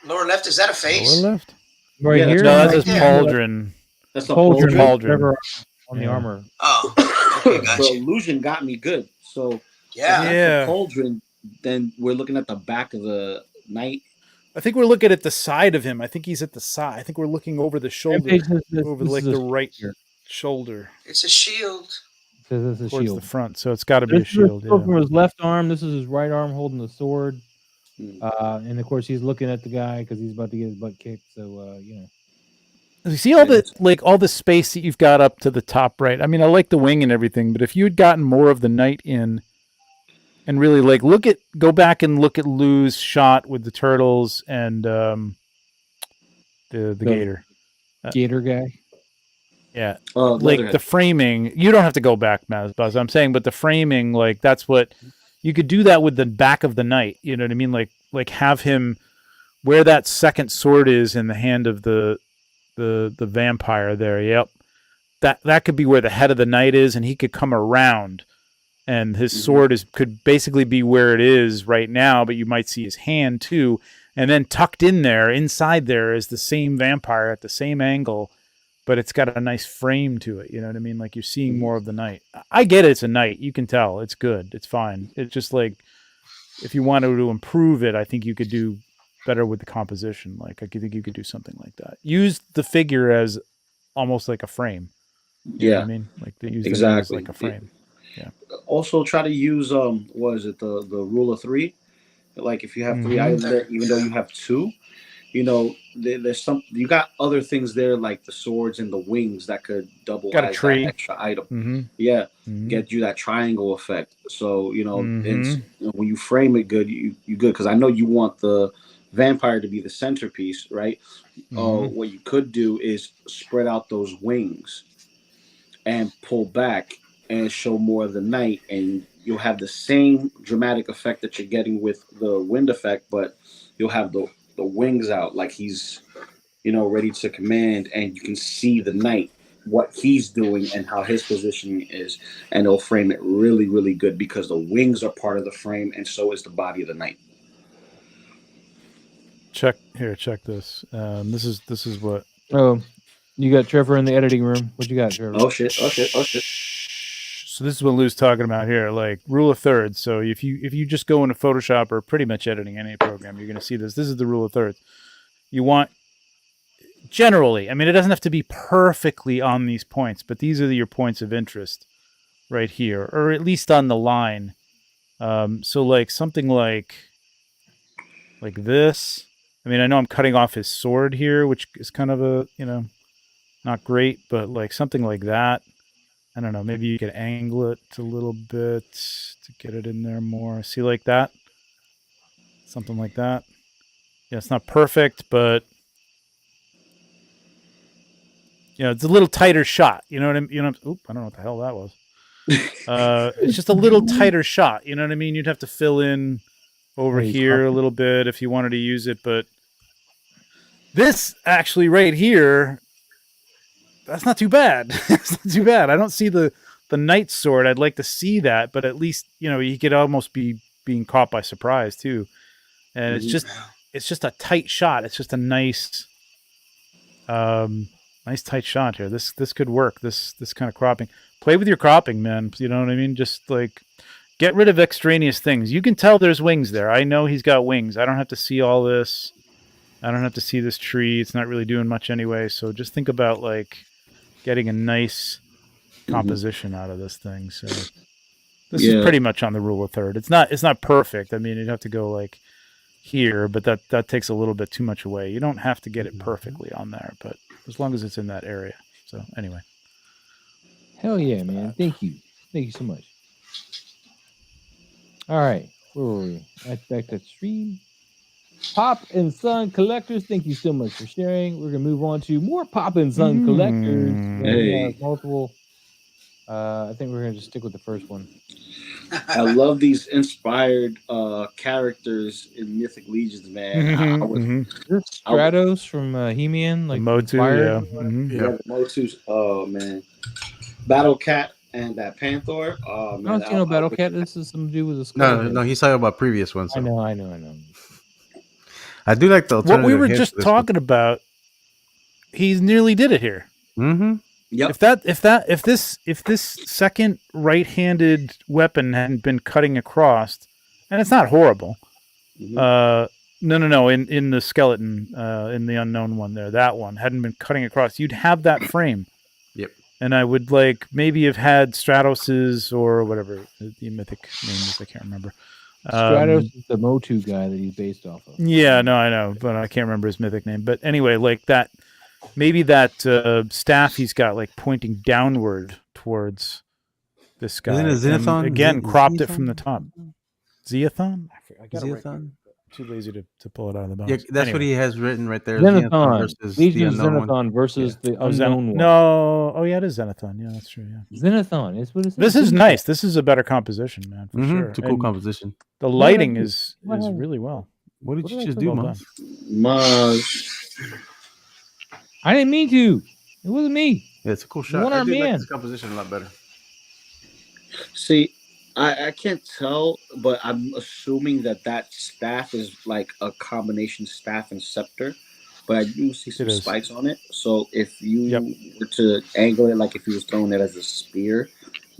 Lower left. Is that a face? Lower left. Right here. No, that's his pauldron. That's a pauldron on the armor. Oh, okay, gotcha. The illusion got me good. So yeah. Pauldron. Then we're looking at the back of the knight. I think we're looking at the side of him. I think he's at the side. I think we're looking over the shoulder, over like the right shoulder. It's a shield. This is a towards shield. the front, so it's got to be a shield. Yeah. From his left arm, this is his right arm holding the sword, and of course he's looking at the guy because he's about to get his butt kicked. So you know. You see all the space that you've got up to the top right. I mean, I like the wing and everything, but if you had gotten more of the night in, and really go back and look at Lou's shot with the turtles and the gator. Gator guy. Yeah, Oh, like the framing. You don't have to go back, Buzz. I'm saying, but the framing, like that's what you could do that with the back of the knight. You know what I mean? Like have him where that second sword is in the hand of the vampire there. Yep, that could be where the head of the knight is, and he could come around, and his sword could basically be where it is right now, but you might see his hand too, and then tucked in there, inside there is the same vampire at the same angle. But it's got a nice frame to it. You know what I mean? Like you're seeing more of the night. I get it. It's a night. You can tell. It's good. It's fine. It's just like if you wanted to improve it, I think you could do better with the composition. Like I think you could do something like that. Use the figure as almost like a frame. You know what I mean? Like they use the as like a frame. Yeah. Also try to use what is it, the rule of three? Like if you have 3 items there, even though you have 2. You know, there's some. You got other things there like the swords and the wings that could double as that extra item. Yeah, get you that triangle effect. So you know, it's, when you frame it good, you good because I know you want the vampire to be the centerpiece, right? What you could do is spread out those wings and pull back and show more of the night, and you'll have the same dramatic effect that you're getting with the wind effect, but you'll have the wings out like he's, you know, ready to command, and you can see the knight, what he's doing and how his positioning is, and it'll frame it really, really good because the wings are part of the frame and so is the body of the knight. Check this. This is what. Oh, you got Trevor in the editing room. What you got, Trevor? Oh shit. So this is what Lou's talking about here, like rule of thirds. So if you just go into Photoshop or pretty much editing any program, you're going to see this. This is the rule of thirds. You want generally, I mean, it doesn't have to be perfectly on these points, but these are your points of interest right here, or at least on the line. So like something like this. I mean, I know I'm cutting off his sword here, which is kind of a, you know, not great, but like something like that. I don't know. Maybe you could angle it a little bit to get it in there more. See, like that? Something like that. Yeah, it's not perfect, but you know, it's a little tighter shot. You know what I mean? You know, I don't know what the hell that was. It's just a little tighter shot. You know what I mean? You'd have to fill in over here a little bit if you wanted to use it, but this actually right here, that's not too bad. It's not too bad. I don't see the knight sword. I'd like to see that, but at least, you know, he could almost be being caught by surprise too. And it's just a tight shot. It's just a nice tight shot here. This could work. This kind of cropping. Play with your cropping, man. You know what I mean? Just like get rid of extraneous things. You can tell there's wings there. I know he's got wings. I don't have to see all this. I don't have to see this tree. It's not really doing much anyway. So just think about like getting a nice composition out of this thing. So this is pretty much on the rule of third. It's not perfect. I mean, you'd have to go like here, but that takes a little bit too much away. You don't have to get it perfectly on there, but as long as it's in that area. So anyway. Hell yeah, man. Thank you so much. All right. Where were we? Back to stream. Pop and Sun Collectors, thank you so much for sharing. We're gonna move on to more Pop and Sun Collectors. Hey. Multiple. I think we're gonna just stick with the first one. I love these inspired characters in Mythic Legions, man. Stratos from He-Man, like Motu, yeah, the Motus. Oh man, Battle Cat and that Panther. Oh man, I don't see no Battle Cat. This is something to do with the skull. No, he's talking about previous ones. So. I know. I do like the what we were just talking about. He nearly did it here. Yep. If this second right-handed weapon hadn't been cutting across, and it's not horrible. No. In the skeleton, in the unknown one there, that one hadn't been cutting across. You'd have that frame. Yep. And I would like maybe have had Stratos's or whatever the mythic name is. I can't remember. Stratos is the Motu guy that he's based off of. Yeah, no, I know, but I can't remember his mythic name. But anyway, like that, maybe that staff he's got like pointing downward towards this guy. Isn't it And Xenophon? again, cropped it Xenophon? from the top. Zeathon? I got it right here. Xenophon? Too lazy to pull it out of the box. Yeah, that's what Anyway. he has written right there. Xenophon versus Legion the of unknown one. Xenophon versus the Oh, unknown one. No. Oh, yeah, it is Xenophon. Yeah, that's true. Yeah. Xenophon is what it says. This is nice. This is a better composition, man, for sure. It's a cool And composition. the lighting did I do? is What happened? really well. What did What you did I just put do, well man? done. Maz. I didn't mean to. It wasn't me. Yeah, it's a cool shot. One I arm do like man. this composition a lot better. See, I can't tell, but I'm assuming that staff is like a combination staff and scepter. But I do see some It is. spikes on it. So if you Yep. were to angle it like if he was throwing it as a spear,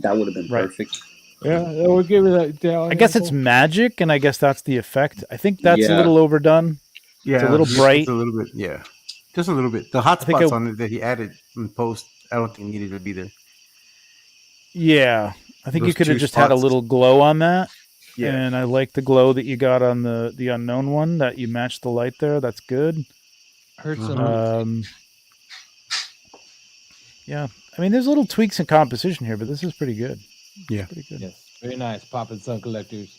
that would have been Right. perfect. Yeah, we'll give it that. I guess it's magic, and I guess that's the effect. I think that's a Yeah. little overdone. Yeah, a little just bright. a little bit. Yeah, just a little bit. The hot think spots I- on it that he added in post, I don't think needed to be there. Yeah. I think you Those could have two just had a spots. little glow on that. Yeah, And I like the glow that you got on the unknown one, that you matched the light there. That's good. Hurt some. Yeah. I mean, there's little tweaks in composition here, but this is pretty good. Yeah. Pretty good. Yes, very nice. Poppin' Sun Collectors.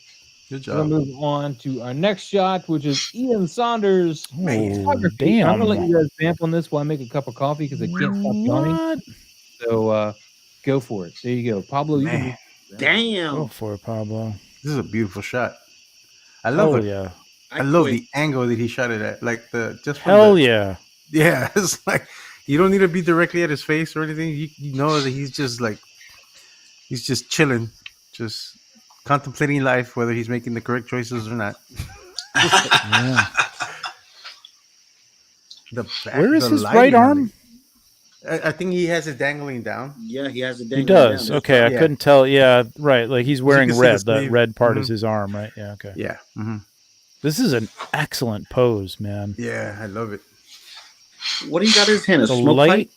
good We're gonna job. move on to our next shot, which is Ian Saunders. Oh, photography. I'm gonna let damn. you guys vamp on this while I make a cup of coffee because I can't stop yawning. What? So go for it. There you go, Pablo. You can Man, Damn. Go for it, Pablo. this is a beautiful shot. I love Hell it. yeah. I love quit. the angle that he shot it at. Like the just from Hell the, yeah. yeah. It's like you don't need to be directly at his face or anything. You know that he's just chilling, just contemplating life, whether he's making the correct choices or not. Yeah. Where is the his lighting right on arm? it. I think he has it dangling down. Yeah, he has a He dangling does. down. Okay, I Yeah. couldn't tell. Yeah, right. Like he's wearing can see the red. That sleeve. red part is Mhm. his arm, right? Yeah, okay. Yeah. hmm This is an excellent pose, man. Yeah, I love it. What do you got in his hand? A The smoke light. pipe?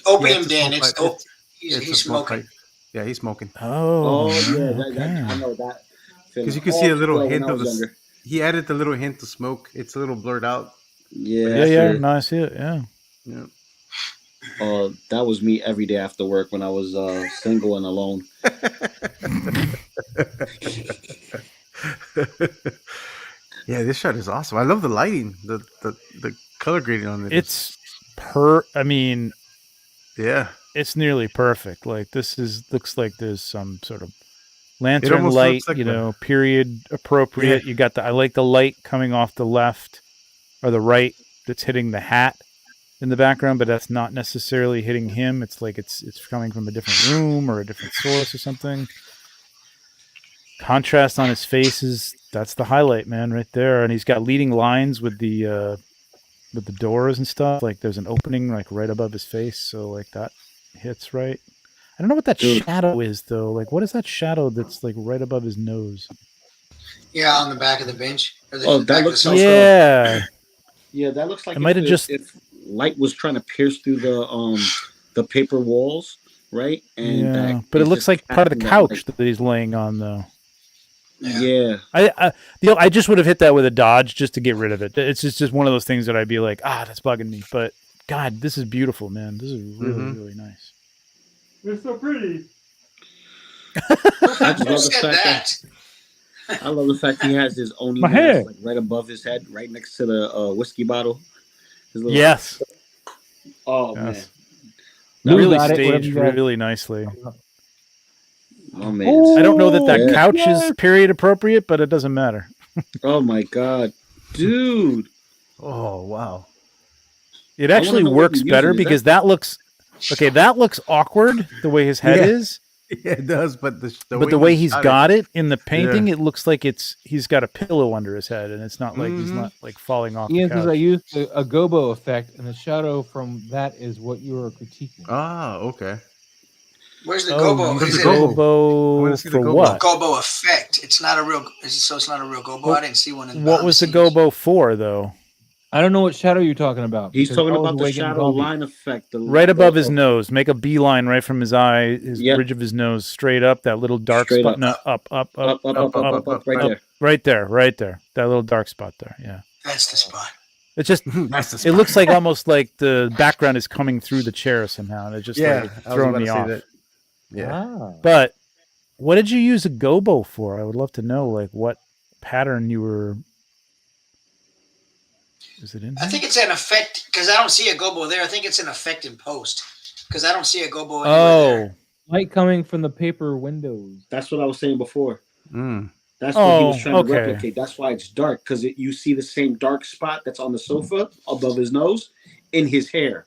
Opium it's a Den. smoke It's pipe. he's It's a he's smoke smoking. pipe. Yeah, he's smoking. Oh, Oh, yeah. okay. I know that. feeling. Because you can see a little Well, when hint I of was the. younger. He added the little hint of smoke. It's a little blurred out. Yeah, Yeah. sure. No, I see it. Yeah. Yeah. That was me every day after work when I was single and alone. Yeah, this shot is awesome. I love the lighting, the color grading on it. It's I mean, yeah. it's nearly perfect. Like this looks like there's some sort of It lantern almost light, looks like you the- know, period appropriate. You got I like the light coming off the left or the right that's hitting the hat in the background, but that's not necessarily hitting him. It's like it's coming from a different room or a different source or something. Contrast on his face that's the highlight, man, right there. And he's got leading lines with the doors and stuff. Like there's an opening like right above his face, so like that hits right. I don't know what that Dude. shadow is though. Like what is that shadow that's like right above his nose? Yeah, on the back of the bench. Or the Oh, back that of the looks sofa. Yeah. Yeah, that looks like It might have just- if light was trying to pierce through the paper walls, right? Yeah. that But it is looks just like part of the casting that couch light. that he's laying on though. Yeah. I just would have hit that with a dodge just to get rid of it. It's just one of those things that I'd be like, that's bugging me. But God, this is beautiful, man. This is really, Mhm. really nice. It's so pretty. I just love Who the said fact that? I love the fact he has his own My mask, hair. like right above his head, right next to the whiskey bottle. His little- Yes. Oh Yes. Lou Really got it, whatever staged you got. really nicely. man. Oh man. I don't know that Yeah. couch is period appropriate, but it doesn't matter. Oh my god. Dude. Oh wow. It I actually wanna know what works you're better using. Is because that looks that looks awkward the way his head Yeah. is. Yeah, it does, but But the way he he's shot got it in the painting, Yeah. it looks like he's got a pillow under his head, and it's not like he's Mhm. not like falling off. Ian the says couch. I used a gobo effect, and the shadow from that is what you are critiquing. Ah, okay. Where's the Oh, gobo? you Where's Is the it gobo? I gobo wanna see the for gobo. what? gobo effect? It's not a real. So it's not a real gobo. I didn't see one. In What was the behind scenes. gobo for, though? I don't know what shadow you're talking about. He's because talking I was about the awake and shadow zombie. line effect. Right above his nose. Make a beeline right from his eye, his Yep. bridge of his nose, straight up. That little dark Straight spot. up. No, up, Up, right up, there. right there. That little dark spot there. Yeah. That's the spot. It's just That's the it looks spot. like almost like the background is coming through the chair somehow, and it just Yeah, like I was throwing about me to say off. that. Yeah. Ah. But what did you use a gobo for? I would love to know, like what pattern you were. Is it in I here? think it's an effect because I don't see a gobo there. I think it's an effect in post because I don't see a gobo anywhere there. Light coming from the paper windows. That's what I was saying before. Mm. That's what he was Oh, trying to okay. replicate. That's why it's dark, because you see the same dark spot that's on the sofa above his nose in his hair.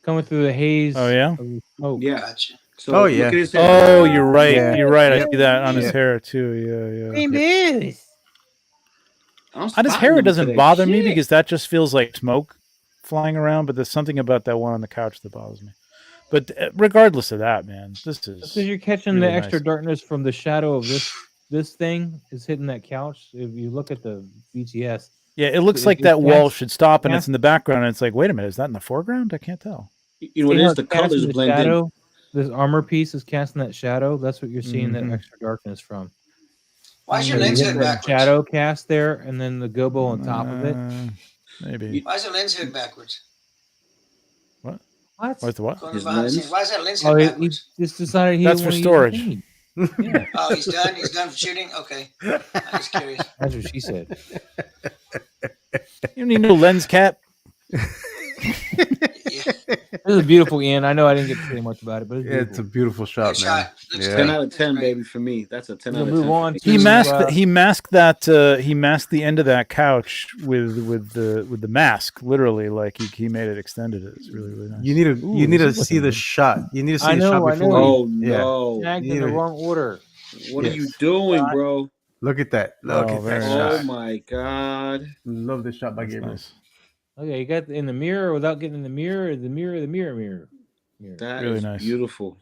Coming through the haze. Oh, yeah? of the smoke. Yeah. Gotcha. So Oh, look yeah. at his hair. Oh, you're right. Yeah. You're right. I Yep. see that on his Yeah. hair too. Yeah, yeah. Rainbows. I'm On his spotting hair, it them doesn't today. bother me Shit. because that just feels like smoke flying around. But there's something about that one on the couch that bothers me. But regardless of that, man, this is Because you're catching really the extra nice. darkness from the shadow of this thing is hitting that couch. If you look at the BTS, Yeah, it looks It- like it that wall casts- should stop, and it's casts- in the background. And it's like, wait a minute, is that in the foreground? I can't tell. You know what see it how is? The it's casting colors the blend in. shadow? This armor piece is casting that shadow. That's what you're seeing Mhm. that extra darkness from. Why is your So you lens get hood that backwards? shadow cast there, and then the gobo on top of it. Maybe. Why is the lens hood backwards? What? What's the what? Going His behind the lens? scenes. Why is that lens Oh, hood he backwards? just decided he That's didn't for wanna use the storage. thing. Yeah, Oh, he's done. He's done shooting. Okay, I'm just curious. that's what she said. You don't need no lens cap. Yeah, This is beautiful, Ian. I know I didn't get to say much about it, but it's Yeah, it's a beautiful. beautiful shot, good man. shot. Looks Yeah. 10 great. out of Looks 10, great. baby, for me. That's a 10 We're out gonna of 10. move on He to, masked. He masked that. He masked the end of that couch with the mask. Literally, like he made it extended. It's really really nice. You need to Ooh, you need this to is see looking the good. shot. You need to see I the shot know, I before. know. Oh, Yeah. no. snagged in the Yeah. wrong order. What are you Yes. doing, bro? Look at that. Look Oh, at that very Oh, shot. my God. Love this shot by That's Gabriel. nice. Okay, you got in the mirror without getting in the mirror. Mirror. That Really is nice. beautiful.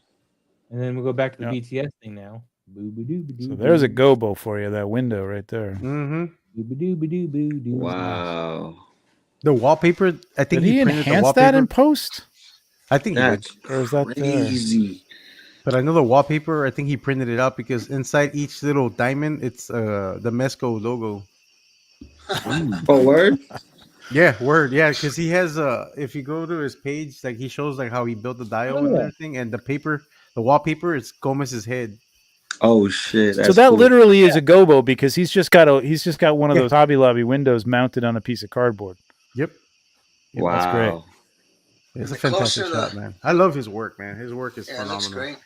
And then we'll go back to the Yep. BTS thing now. So there's a gobo for you. That window right there. Mm-hmm. Wow. The wallpaper. I think Did he printed the enhance wallpaper. that in post? I think he did. That's Or is that there? crazy. But I know the wallpaper. I think he printed it out because inside each little diamond, it's the Mesco logo. Oh, word? Yeah, word. Yeah, because he has if you go to his page, like he shows like how he built the dial and Yeah. everything, and the wallpaper is Gomez's head. Oh, shit. That's So that cool. literally is a gobo because he's just got one of Yeah. those Hobby Lobby windows mounted on a piece of cardboard. Yep. Yep, Wow. that's great. It's a The closer fantastic the- shot, man. I love his work, man. His work is Yeah, it phenomenal. looks great.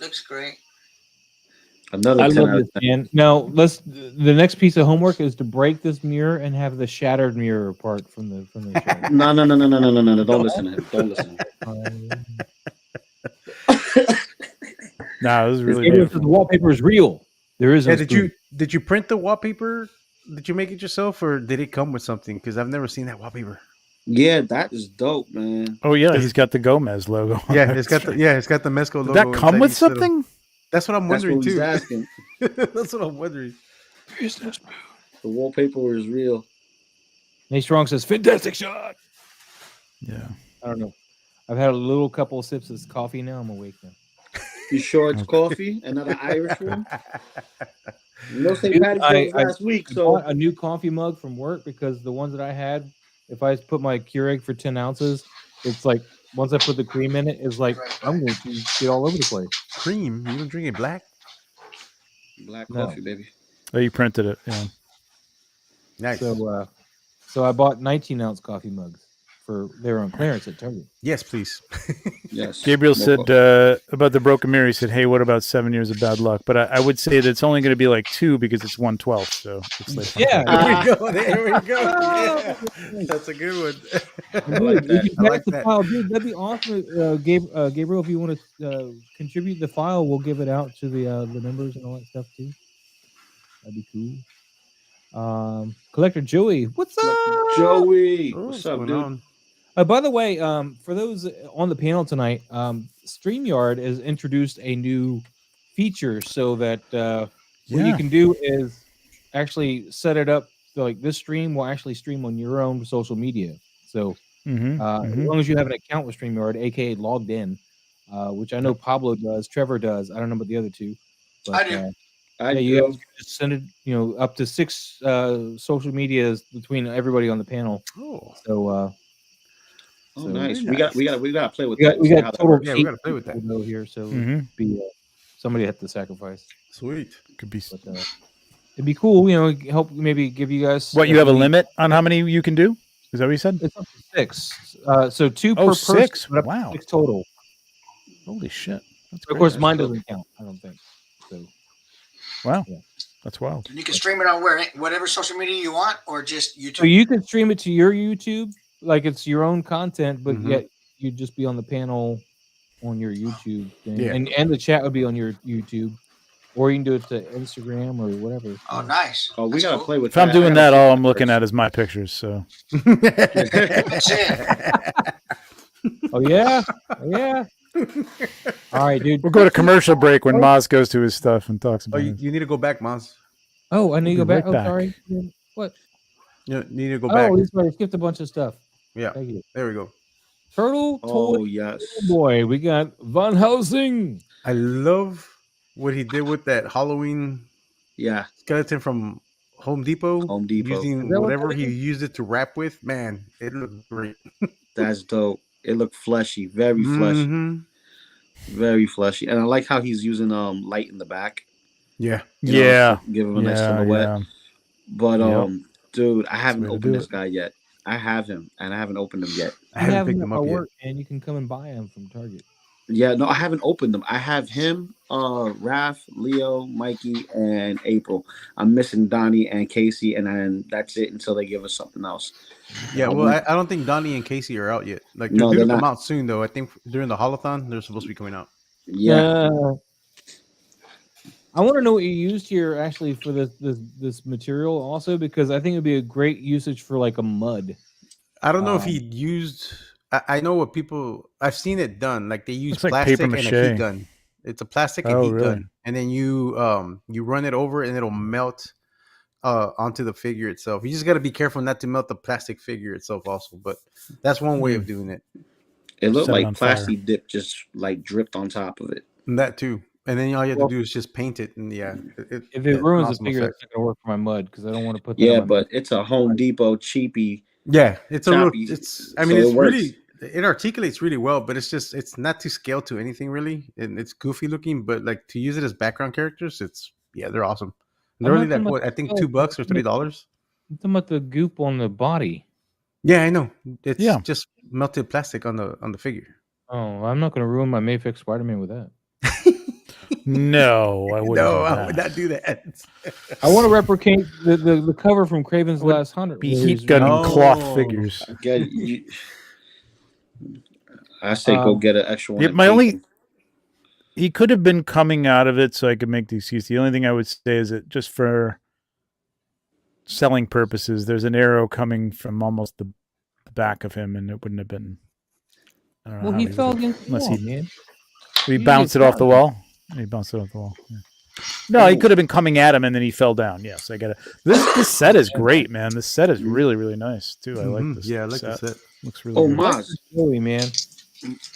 Looks great. Another I 10 love out this, of 10. man. Now the next piece of homework is to break this mirror and have the shattered mirror apart from the show. No. Don't listen to him. Don't listen to him. No, this is really Gabriel says beautiful. the wallpaper is real. There is no Yeah, spoon. did you print the wallpaper? Did you make it yourself, or did it come with something? Because I've never seen that wallpaper. Yeah, that is dope, man. Oh yeah, he's got the Gomez logo. on Yeah, there. it's got the Mesco logo. Did that come inside with each little- something? That's what I'm That's wondering what he's too. asking. That's what I'm wondering. The wallpaper is real. Nate Strong says fantastic shot. Yeah. I don't know. I've had a little couple of sips of this coffee now. I'm awake now. You sure it's coffee and not an Irish one? You know, St. Dude, Patty's Day was I last week, I so bought a new coffee mug from work because the ones that I had, if I put my Keurig for 10 ounces, it's like once I put the cream in it, it's like I'm going to get all over the place. Cream? You don't drink it black? black No. coffee, baby. Oh, you printed it. Yeah. Nice. So I bought 19-ounce coffee mugs they were on clearance at Target. Yes, please. Yes. Gabriel No said coffee. about the broken mirror. He said, "Hey, what about 7 years of bad luck?" But I would say that it's only going to be like 2 because it's 1/12. So it's like Yeah. There we go. There we go. Yeah. That's a good one. I like that. You can pass the file, dude. That'd be awesome, Gabriel. If you want to contribute the file, we'll give it out to the members and all that stuff too. That'd be cool. Collector Joey, what's up? Joey, Oh, what's up, going dude? on? By the way, for those on the panel tonight, StreamYard has introduced a new feature so that what you can do is actually set it up so like this stream will actually stream on your own social media. So as long as you have an account with StreamYard, A.K.A. logged in, which I know Pablo does, Trevor does. I don't know about the other two. But, I do. I Yeah, you do. guys can just send it, up to 6 social medias between everybody on the panel. Oh, So Oh, so nice. very nice. We got to play with we that got and we see got how that total works. Yeah, we 8 gotta play with that. people here, so Mhm. it'd be somebody had to sacrifice. Sweet. Could be. But it'd be cool, help maybe give you guys What, you have a maybe- limit on how many you can do? Is that what you said? It's up to 6. So 2 Oh, per person, 6. but up to Wow. 6 total. Holy shit. That's Of great. course, That's mine cool. doesn't count, I don't think. So Wow. Yeah. That's wild. And you can stream it on whatever social media you want, or just YouTube. So you can stream it to your YouTube, like it's your own content, but Mhm. yet you'd just be on the panel on your YouTube thing, Yeah. and the chat would be on your YouTube, or you can do it to Instagram or whatever. Oh, nice. Oh, we That's got to cool. play with If that. I'm doing that, all I'm looking at is my pictures. So That's it. Oh yeah, All right, dude. we'll go to commercial break when Maz goes to his stuff and talks Oh, about you, it. you need to go back, Mons. Oh, I need to We'll go be back. right back. Sorry. What? You need to go back. Oh, he's right. I skipped a bunch of stuff. Yeah, Thank you. there we go. Turtle Oh, toy. yes. Boy, we got Van Helsing. I love what he did with that Halloween Yeah. skeleton from Home Depot. Home Depot. Is Using that what whatever that he is? used it to wrap with. Man, it looked great. That's dope. It looked fleshy. Very fleshy. Mhm. Very fleshy. And I like how he's using light in the back. Yeah. you know, Yeah. to give him a nice Yeah. silhouette. Yeah. But Yep. dude, I haven't way to opened do this it. guy yet. I have him, and I haven't opened him yet. I You haven't have picked him them at up yet. work, and you can come and buy them from Target. Yeah, no, I haven't opened them. I have him, Raph, Leo, Mikey, and April. I'm missing Donnie and Casey, and then that's it until they give us something else. Yeah, well, I don't think Donnie and Casey are out yet. Like, they're No, due they're to come not. out soon, though. I think during the holothon, they're supposed to be coming out. Yeah. I want to know what you used here actually for this material also, because I think it would be a great usage for like a mud. I don't know if he used. I know what people. I've seen it done. Like, they use Looks like plastic paper and a mache. heat gun. It's a plastic and Oh, heat really? gun, and then you run it over, and it'll melt onto the figure itself. You just got to be careful not to melt the plastic figure itself, also. But that's one way of doing it. It looked Set it like on fire. plastic dip just like dripped on top of it. And that too. And then all you have Well, to do is just paint it, and yeah, If it's it an ruins the awesome figure, effect. it's not gonna work for my mud because I don't want to put that Yeah, on my but it's a Home Depot cheapy. Yeah, it's a real. Choppy, It's. I so mean, it it's works. really. It articulates really well, but it's not to scale to anything really, and it's goofy looking. But like, to use it as background characters, they're awesome. And they're I'm only not like, talking what, I about think the $2 or scale. $3. I'm talking about the goop on the body. Yeah, I know. It's Yeah. just melted plastic on the figure. Oh, I'm not gonna ruin my Mayfix Spider-Man with that. No, I wouldn't. No, do I that. would not do that. I want to replicate the cover from Craven's Would Last Hunt. Be where heat he's gun running- cloth figures. Get you. I say go get an extra one. Yeah, and my paint only- them. He could have been coming out of it, so I could make the excuse. The only thing I would say is that just for selling purposes, there's an arrow coming from almost the back of him, and it wouldn't have been. I don't know Well, how he would fell have- against the unless wall, he- man. He He bounced it just off the fell. wall. He bounced it off the wall. Yeah. No, he could have been coming at him, and then he fell down. Yes, I get it. This set is great, man. This set is really, really nice too. I like Mhm. this. Yeah, I like set. the set. Looks really. Oh, good. Maz, Really, man.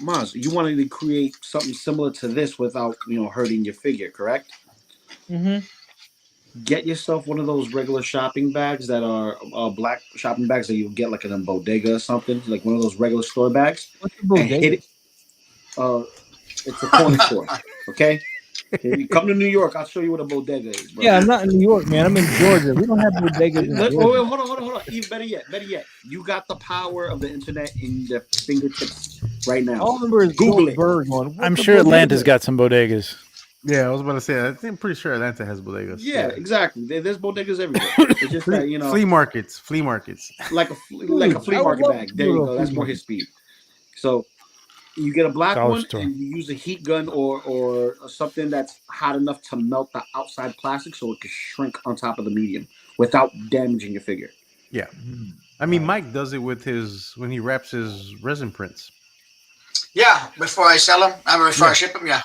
Maz, you wanted to create something similar to this without hurting your figure, correct? Mm-hmm. Get yourself one of those regular shopping bags that are black shopping bags that you get like in a bodega or something, like one of those regular store bags. What's the And bodega? hit it. It's a corner store. Okay. If you come to New York, I'll show you what a bodega is, bro. Yeah, I'm not in New York, man. I'm in Georgia. We don't have bodegas in Wait, Georgia. hold on. Even better yet. You got the power of the internet in the fingertips right now. All I remember is Google it. Bird going, I'm "What's a sure bodega?" Atlanta's got some bodegas. Yeah, I was about to say. I'm pretty sure Atlanta has bodegas. Yeah, exactly. There's bodegas everywhere. It's just that Flea markets. like a flea I would market love bag. to There do you a go. That's flea more market. his speed. So you get a black Dollar one store. and you use a heat gun or something that's hot enough to melt the outside plastic so it can shrink on top of the medium without damaging your figure. Yeah. I mean, Mike does it with when he wraps his resin prints. Yeah, before I sell them, before I ship them. Yeah,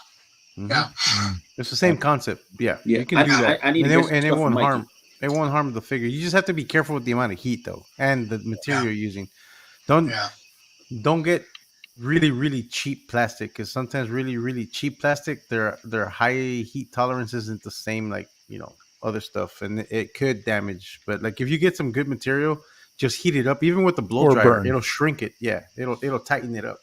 Mhm. yeah. It's the same concept. Yeah, Yeah, you can do that. I need to and get it, and it stuff won't from harm. Mikey. It won't harm the figure. You just have to be careful with the amount of heat, though, and the material you're using. Don't get really, really cheap plastic, because sometimes really, really cheap plastic, their high heat tolerance isn't the same like other stuff, and it could damage. But like if you get some good material, just heat it up. Even with the blow Or dryer, burn. it'll shrink it. Yeah, it'll tighten it up.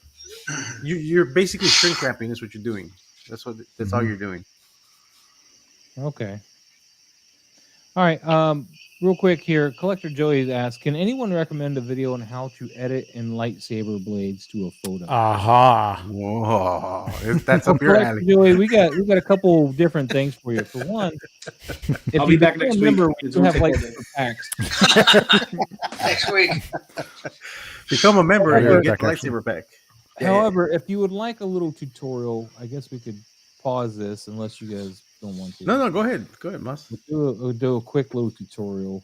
You're basically shrink wrapping. Is what you're doing. That's all you're doing. Okay. All right. Real quick here, Collector Joey asks, can anyone recommend a video on how to edit in lightsaber blades to a photo? Aha. Whoa, that's up your Collector alley. Joey, we got a couple different things for you. For one, if I'll be back next week. remember, we It's do gonna have take all lightsaber packs. Next week. Become a member and However, you get the lightsaber pack. Yeah. However, if you would like a little tutorial, I guess we could pause this unless you guys don't want to. No, go ahead, Mas. We'll do a quick little tutorial.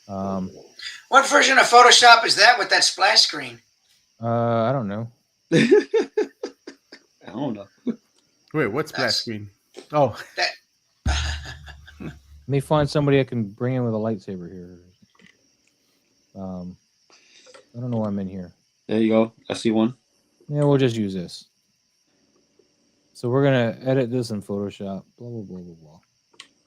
What version of Photoshop is that with that splash screen? I don't know. I don't know. Wait, what's splash screen? Oh, Let me find somebody I can bring in with a lightsaber here. I don't know why I'm in here. There you go. I see one. Yeah, we'll just use this. So we're gonna edit this in Photoshop. Blah blah blah blah blah.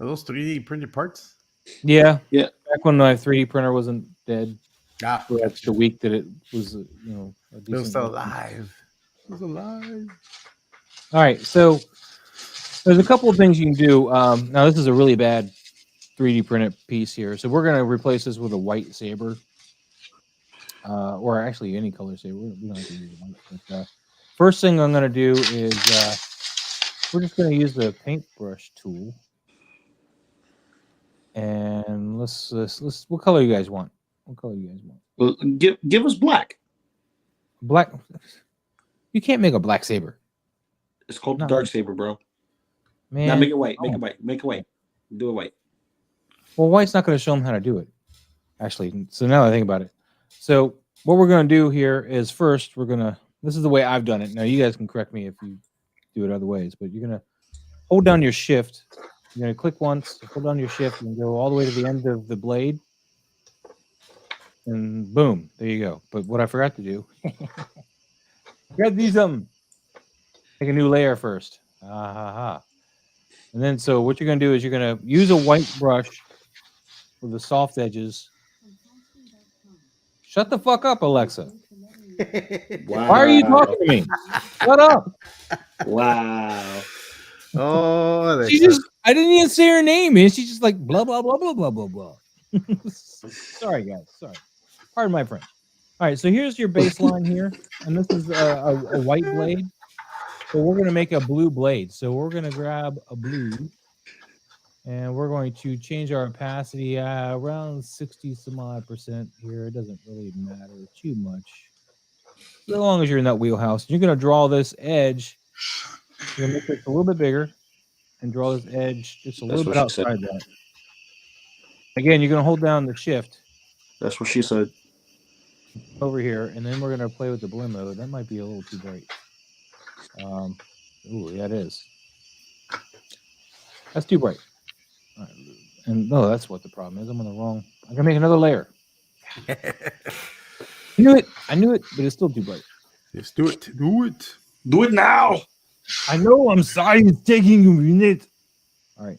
are those 3D printed parts? Yeah. Yeah. Back when my 3D printer wasn't dead. Ah, For extra week that it was, a it decent was still alive. It was alive. All right, so there's a couple of things you can do. Now this is a really bad 3D printed piece here, so we're going to replace this with a white saber, or actually any color saber. We don't have to use white. But, first thing I'm going to do is we're just going to use the paintbrush tool, and let's. What color you guys want? What color you guys want? Well, give us black. Black. You can't make a black saber. It's called No. dark saber, bro. Man, Now make it white. oh. Make it white. Make it white. Do it white. Well, white's not going to show them how to do it. Actually, so now I think about it. So what we're going to do here is first we're going to. This is the way I've done it. Now you guys can correct me if you do it other ways, but you're going to hold down your shift. You're going to click once, hold down your shift, and go all the way to the end of the blade, and boom, there you go. But what I forgot to do, grab these make a new layer first. And then so what you're going to do is you're going to use a white brush with the soft edges. Shut the fuck up, Alexa. Wow. Why are you talking to me? Shut up. Wow. Oh, She just, I didn't even say her name, and she's just like blah blah blah blah blah blah blah. Sorry, guys. Sorry. Pardon my French. All right, so here's your baseline here, and this is a white blade. So we're going to make a blue blade. So we're going to grab a blue, and we're going to change our opacity around 60 some odd percent here. It doesn't really matter too much, as long as you're in that wheelhouse. You're going to draw this edge. You're going to make it a little bit bigger, and draw this edge just a little bit what she said. outside that. Again, you're going to hold down the shift That's what she said. over here, and then we're going to play with the blend mode. That might be a little too bright. Ooh, yeah, it is. That's too bright. All right. And no, that's what the problem is. I'm on the wrong. I can make another layer. I knew it, but it's still too bright. Just do it. Do it. Do it now. I know. I'm sorry. It's taking a minute. All right.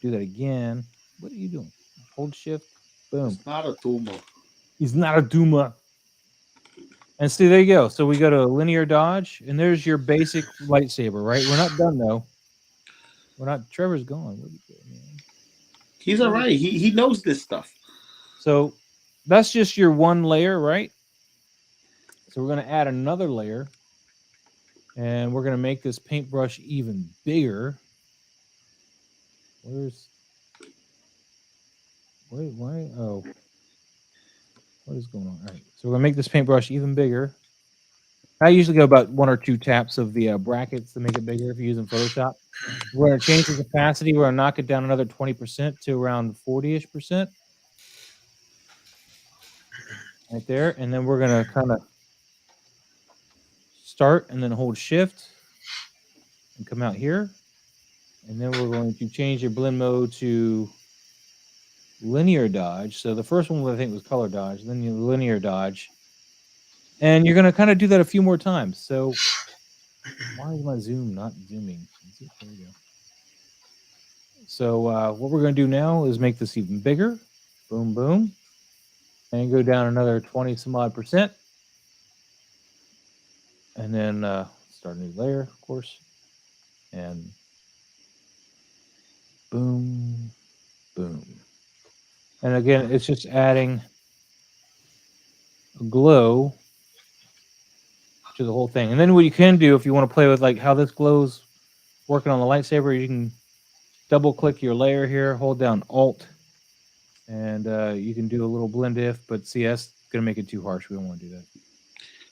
Do that again. What are you doing? Hold shift. Boom. It's not a tumor. He's not a Duma. And see, there you go. So we go to linear dodge, and there's your basic lightsaber, right? We're not done though. We're not. Trevor's gone. Where'd he go, man? He's all right. He knows this stuff. So that's just your one layer, right? So we're going to add another layer, and we're going to make this paintbrush even bigger. Why? Oh. What is going on? All right. So we're going to make this paintbrush even bigger. I usually go about 1 or 2 taps of the brackets to make it bigger if you're using Photoshop. We're going to change the capacity. We're going to knock it down another 20% to around 40-ish percent. Right there. And then we're going to kind of start and then hold shift and come out here. And then we're going to change your blend mode to linear dodge. So the first one I think was color dodge, then you linear dodge. And you're going to kind of do that a few more times. So why is my zoom not zooming? There we go. So what we're going to do now is make this even bigger. Boom, boom. And go down another 20 some odd %. And then start a new layer, of course. And boom, boom. And again, it's just adding a glow to the whole thing. And then what you can do if you want to play with like how this glows working on the lightsaber, you can double click your layer here, hold down Alt, and you can do a little blend if, but see, that's going to make it too harsh. We don't want to do that.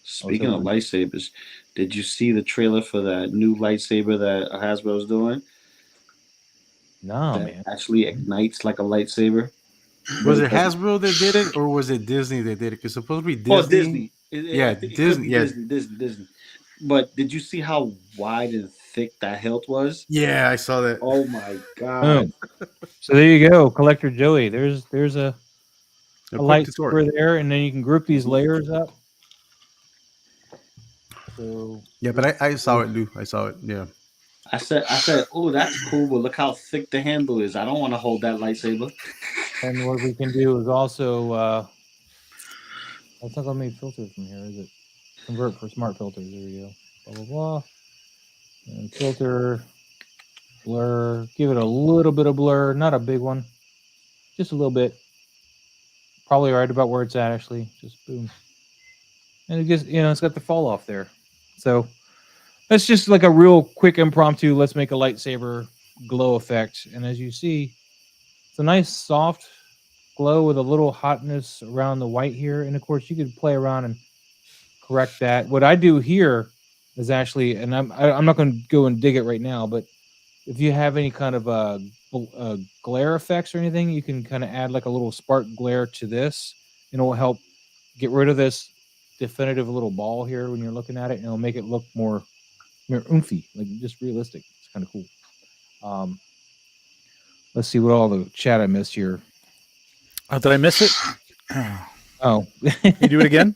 Speaking of lightsabers, did you see the trailer for that new lightsaber that Hasbro's doing? No, that man. actually ignites like a lightsaber. Was it Hasbro that did it, or was it Disney that did it? Because supposedly Disney. Oh, Disney. Yeah, Disney. Yeah. Disney. But did you see how wide and thick that hilt was? Yeah, I saw that. Oh my god! So there you go, Collector Joey. There's a quick lightsaber there, and then you can group these layers up. So yeah, but I saw it, Lou. I saw it. Yeah. I said, oh, that's cool, but look how thick the handle is. I don't want to hold that lightsaber. And what we can do is also, let's not let me filter from here, is it? Convert for smart filters. There we go. Blah, blah, blah. And filter, blur, give it a little bit of blur, not a big one, just a little bit. Probably right about where it's at, actually. Just boom. And it just, it's got the fall off there. So that's just like a real quick impromptu, let's make a lightsaber glow effect. And as you see, it's a nice soft glow with a little hotness around the white here. And of course, you could play around and correct that. What I do here is actually, and I'm not going to go and dig it right now, but if you have any kind of glare effects or anything, you can kind of add like a little spark glare to this, and it will help get rid of this definitive little ball here when you're looking at it, and it'll make it look more oomphy, like just realistic. It's kind of cool. Let's see what all the chat I missed here. Oh, did I miss it? Oh, you do it again?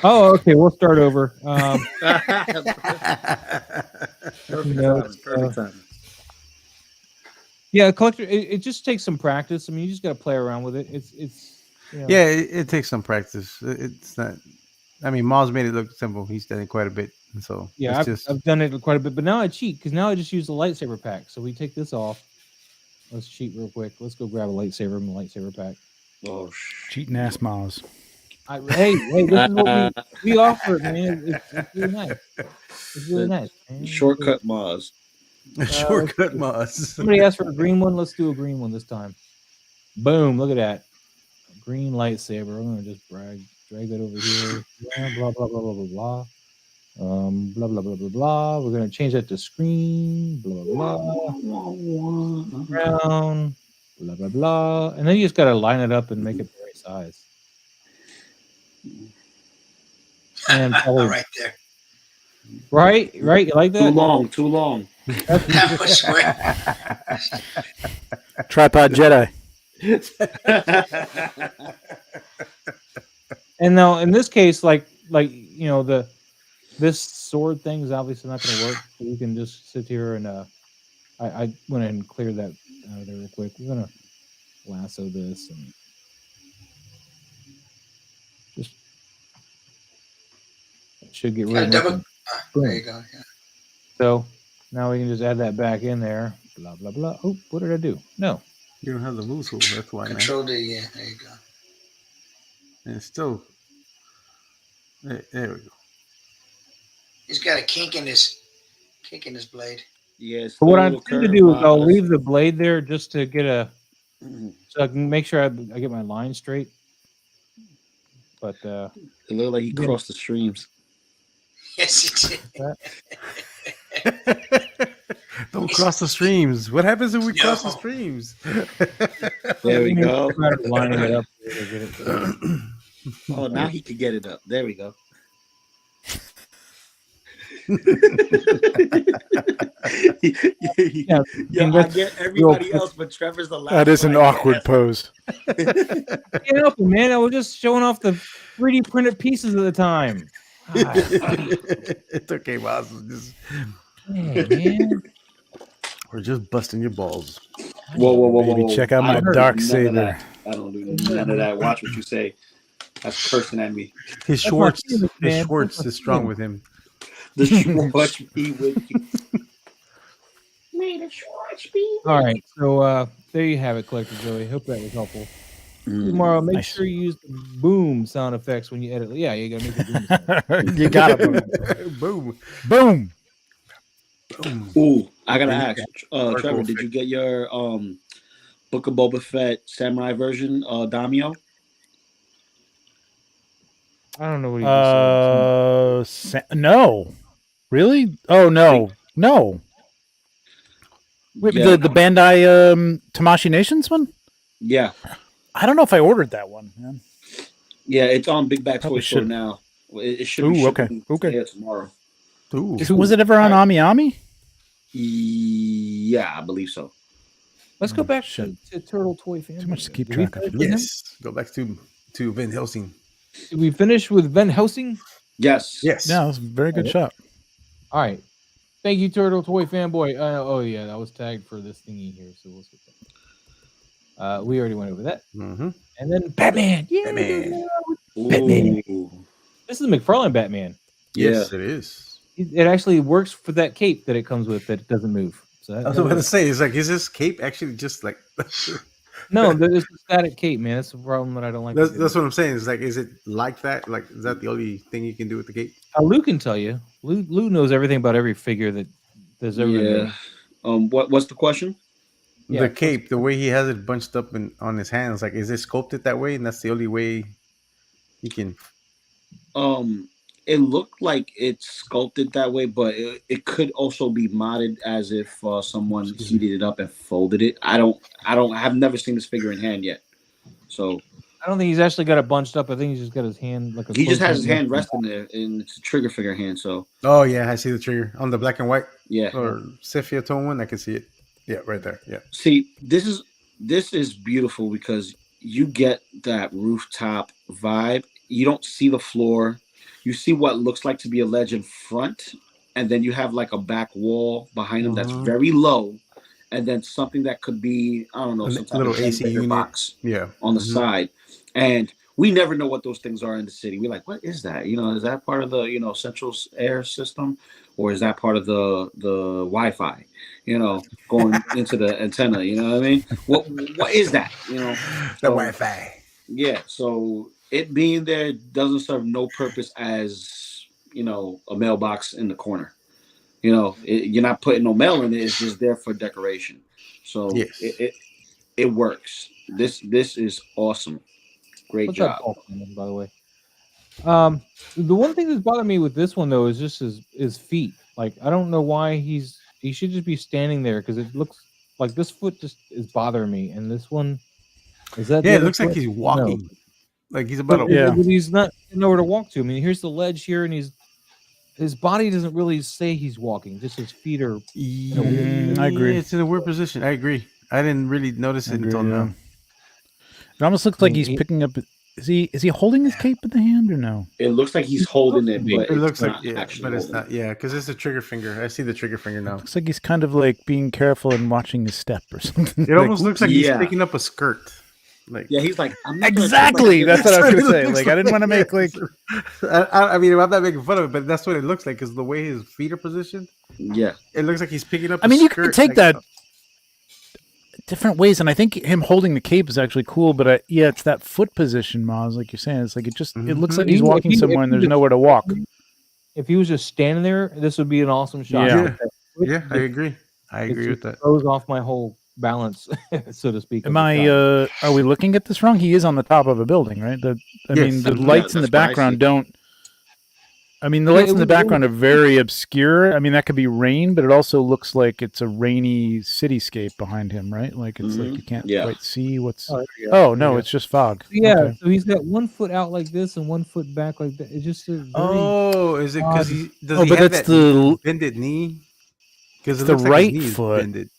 Oh, okay. We'll start over. Perfect time. Yeah, collector. It just takes some practice. I mean, you just got to play around with it. It's. Yeah, it takes some practice. It's not. I mean, Maz made it look simple. He's done it quite a bit, and so yeah, I've done it quite a bit. But now I cheat because now I just use the lightsaber pack. So we take this off. Let's cheat real quick. Let's go grab a lightsaber from the lightsaber pack. Oh, cheating ass Maz. Hey, this is what we offer, man. It's really nice. It's really nice. Man. Shortcut Maz. Shortcut Maz. Somebody asked for a green one. Let's do a green one this time. Boom! Look at that. A green lightsaber. I'm gonna just drag that over here. Blah blah blah blah blah blah. Blah blah blah blah blah. We're gonna change that to screen. Blah blah blah. Brown. Blah blah blah. And then you just gotta line it up and make it the right size. And probably, right there. Right. You like that? Too long. That was great. Tripod Jedi. And now in this case, like this sword thing is obviously not going to work. So you can just sit here and I went ahead and cleared that out of there real quick. We're gonna lasso this and just should get rid of it. There you go. Yeah. So now we can just add that back in there. Blah blah blah. Oh, what did I do? No. You don't have the move tool. That's why. Control D. Yeah, there you go. And it's still. There we go. He's got a kink in his blade. Yes. But what I'm trying to do is I'll leave the blade there just to get so I can make sure I get my line straight. But it looked like he crossed the streams. Yes, he did. Don't cross the streams. What happens if we cross the streams? There we go. Lining it up. Oh, now he can get it up. There we go. I get everybody else, but Trevor's the last. That is an awkward pose. Can't help it, man. I was just showing off the 3D printed pieces at the time. It's okay, Maz. Hey, man. Or just busting your balls. Whoa. Baby, check out I my don't do dark none of saber. that. I don't do none of that. Watch what you say. That's cursing at me. His That's my Schwartz, feeling, his man. Schwartz That's my is strong feeling. with him. The Schwartz be with you. May the Schwartz be with All right, so there you have it, Collector Joey. Hope that was helpful. you. Tomorrow, make Nice. sure you use the boom sound effects when you edit. Yeah, you gotta make the boom sound. You got it. Boom. Boom. Boom. Ooh, I gotta Yeah, ask, Dark Trevor, Wolf. did you get your Book of Boba Fett samurai version, Daimyo? I don't know what you just said. No. Really? Oh no. Wait, Yeah. the Bandai Tamashii Nations one? Yeah, I don't know if I ordered that one, man. yeah, it's on Big Bad Probably Toy Store should. now. It should be Ooh, okay, shipping okay. today or tomorrow. Ooh. Was it ever on Ami Ami? Yeah, I believe so. Let's go back shit. to Turtle Toy Fan. Too much to keep Did we track of. finish with him? Yes. Go back to Van Helsing. Did we finish with Van Helsing? Yes. Yes. Yeah, that was a very good shot. All right. Thank you, Turtle Toy Fanboy. Oh yeah, that was tagged for this thingy here, so we'll skip that. We already went over that. Mm-hmm. And then Batman. Yeah, Batman. Batman. Ooh. This is the McFarlane Batman. Yes, it is. It actually works for that cape that it comes with that it doesn't move. So I was about to say, it's like, is this cape actually just like? no, there's a static cape, man. That's the problem that I don't like. That's what I'm saying. Is like, is it like that? Like, is that the only thing you can do with the cape? Lou can tell you. Lou knows everything about every figure that there's ever been made. What's the question? Yeah, The cape, the way he has it bunched up on his hands, like, is it sculpted that way? And that's the only way you can. It looked like it's sculpted that way, but it could also be modded as if someone heated it up and folded it. I have never seen this figure in hand yet, so I don't think he's actually got it bunched up. I think he's just got his hand like a. he just has his hand resting there, and it's a trigger figure hand. So Oh yeah, I see the trigger on the black and white yeah, or sepia tone one. I can see it. Yeah, right there. Yeah. see, this is beautiful because you get that rooftop vibe. You don't see the floor. You see what looks like to be a ledge in front, and then you have like a back wall behind him that's very low, and then something that could be, I don't know, some type little of AC unit box Yeah. on the side. And we never know what those things are in the city. We're like, what is that? Is that part of the central air system, or is that part of the Wi-Fi? Going into the antenna. You know what I mean? What is that? The Wi-Fi. Yeah. So it being there doesn't serve no purpose as a mailbox in the corner. You're not putting no mail in it. It's just there for decoration. So Yes. it works. This is awesome. Great What's job. up, Paul, by the way? The one thing that's bothering me with this one though is just his feet. Like I don't know why he should just be standing there because it looks like this foot just is bothering me. And this one is that? Yeah, the it other looks like foot? he's walking. No. Like he's about But, to. Yeah. but he's not nowhere to walk to. I mean, here's the ledge here, and his body doesn't really say he's walking. Just his feet are. I agree. It's in a weird position. I agree. I didn't really notice it until now. It almost looks like he's picking up. Is he holding his cape in the hand or no? It looks like he's holding it, but It looks like actually but it's holding not. Yeah, because it's a trigger finger. I see the trigger finger now. Looks like he's kind of like being careful and watching his step or something. It almost looks like he's Yeah. picking up a skirt. Like Yeah, he's like, I'm not gonna Exactly. trip That's what I was That's gonna what it say. looks Like I didn't want to make like. I mean, I'm not making fun of it, but that's what it looks like. Because the way his feet are positioned, Yeah, it looks like he's picking up. I mean, a you skirt could take like- that different ways, and I think him holding the cape is actually cool. But yeah, it's that foot position, Maz. Like you're saying, it's like it looks like he's If walking he- somewhere and if he there's nowhere to walk. If he was just standing there, this would be an awesome shot. Yeah. Yeah, I agree. I agree with that. Throws off my whole balance, so to speak. Am I? Are we looking at this wrong? He is on the top of a building, right? I Yes. mean, the Yeah, lights in the that's what I background see. don't. I mean, the Yeah, lights in the it- background are very obscure. I mean, that could be rain, but it also looks like it's a rainy cityscape behind him, right? Like it's like you can't Yeah. quite see what's. Oh, there you go. Oh no, it's just fog. Yeah, Okay. so he's got one foot out like this and one foot back like that. It's just a very, Oh, is it because he does Oh, he but have that's that the- bended knee? Because it's the right foot. Bended.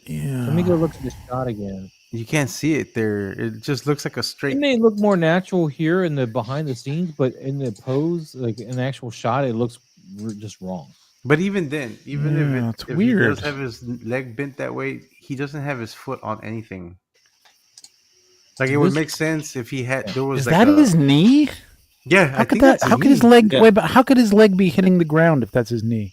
Yeah. let me go look at the shot again. You can't see it there. It just looks like a It straight. may look more natural here in the behind the scenes, but in the pose, like in the actual shot, it looks just wrong. But even then, even Yeah, if it's if he does weird. have his leg bent that way, he doesn't have his foot on anything. Like it would This- make sense if he had. There was Is like that his knee? Yeah, How I could think that? that's his How could his knee. leg? Yeah. Wait, but how could his leg be hitting the ground if that's his knee?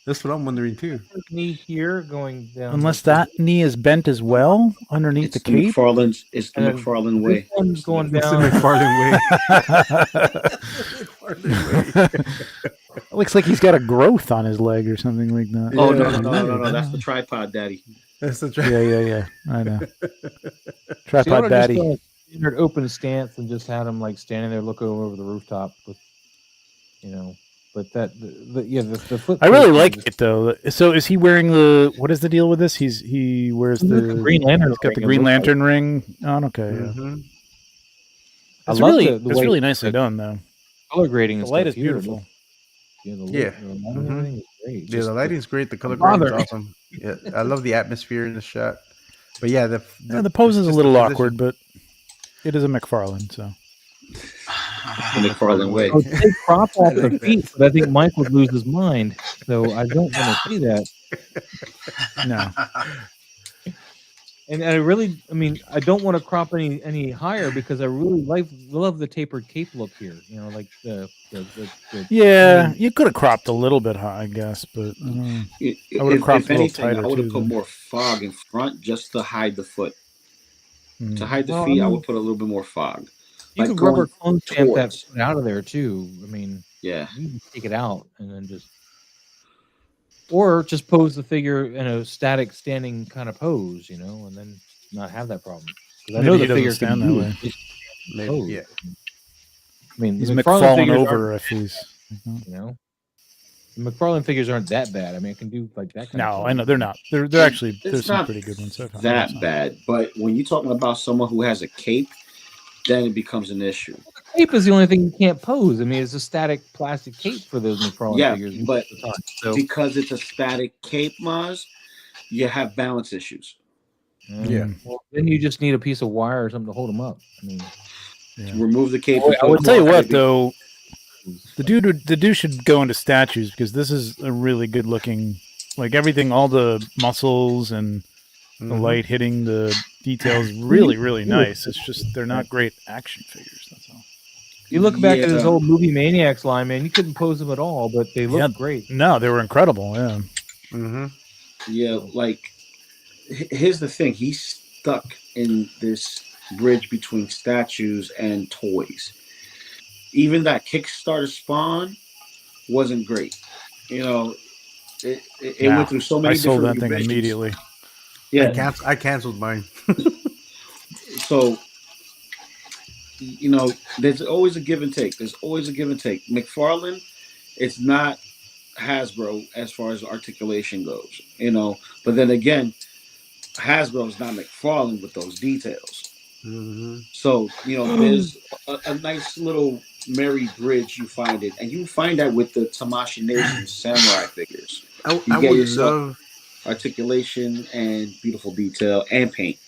That's what I'm wondering too. knee here going down. Unless the- that knee is bent as well underneath It's the the cape. McFarlane's. It's the and then McFarlane this way. one's going It's the down. McFarlane way. Looks like he's got a growth on his leg or something like that. Oh Yeah. no! That's the tripod, Daddy. That's the Yeah. I know. See, I Tripod would've just daddy. done a standard open stance and just had him like standing there looking over the rooftop with, But that, the foot. I really placement like is- it though. So is he wearing the? What is the deal with this? He wears It's like the a Green Lantern. He's got the ring, it Green looks like. Lantern ring on. Okay, yeah. Mhm. I It's love really the it's way really nicely the done though. color grading. The and light stuff is here. beautiful. Yeah, the Yeah. lighting and Mhm. everything is great. Yeah, Just the lighting's great. The color Bother grading's me. awesome. Yeah, I love the atmosphere in the shot. But yeah, the pose is a just little the awkward, but it is a McFarlane, so The McFarlane way. Oh, they crop off I like the that. feet, but I think Mike would lose his mind. So I don't want to see that. no. And I don't want to crop any higher because I really love the tapered cape look here. Like the Yeah, you could have cropped a little bit high, I guess, but I would've cropped If a little anything, tighter, I would have too, put then. more fog in front just to hide the foot. Mm. To hide the Well, I feet, I mean- would put a little bit more fog. you Like could rubber going clone stamp that towards. foot out of there too. Yeah. You can take it out and then or just pose the figure in a static standing kind of pose, and then not have that problem. 'Cause I Maybe know he the doesn't figure stand can that move way. just Maybe, pose. yeah. He's the McFarlane McFallen figures over if he's. aren't, the McFarlane figures aren't that bad. I can do like that kind of No, stuff. I know they're not. They're actually there's It's some not pretty good ones so far. that So. bad. But when you're talking about someone who has a cape, then it becomes an issue. Cape is the only thing you can't pose. It's a static plastic cape for those McFarlane Yeah, figures. but most of the time. So, because it's a static cape, Maz, you have balance issues. Yeah. Well, then you just need a piece of wire or something to hold them up. Yeah. Remove the cape. Oh, and I put would I'll tell you more what heavy- though, the dude should go into statues because this is a really good looking, like everything, all the muscles and the Mhm. light hitting the details, really really nice. It's just they're not great action figures. That's all. You look back at his Yeah. old Movie Maniacs line, man. You couldn't pose them at all, but they look Yeah. great. No, they were incredible. Yeah. Mhm. Yeah, like here's the thing. He's stuck in this bridge between statues and toys. Even that Kickstarter Spawn wasn't great. It Nah, went through so I many sold that different thing revisions. immediately. Yeah. I canceled mine. So, there's always a give and take. McFarlane, it's not Hasbro as far as articulation goes, But then again, Hasbro is not McFarlane with those details. Mhm. So, there's a nice little merry bridge you find it. And you find that with the Tamashii Nation samurai figures. I get would yourself- love. Articulation and beautiful detail and paint,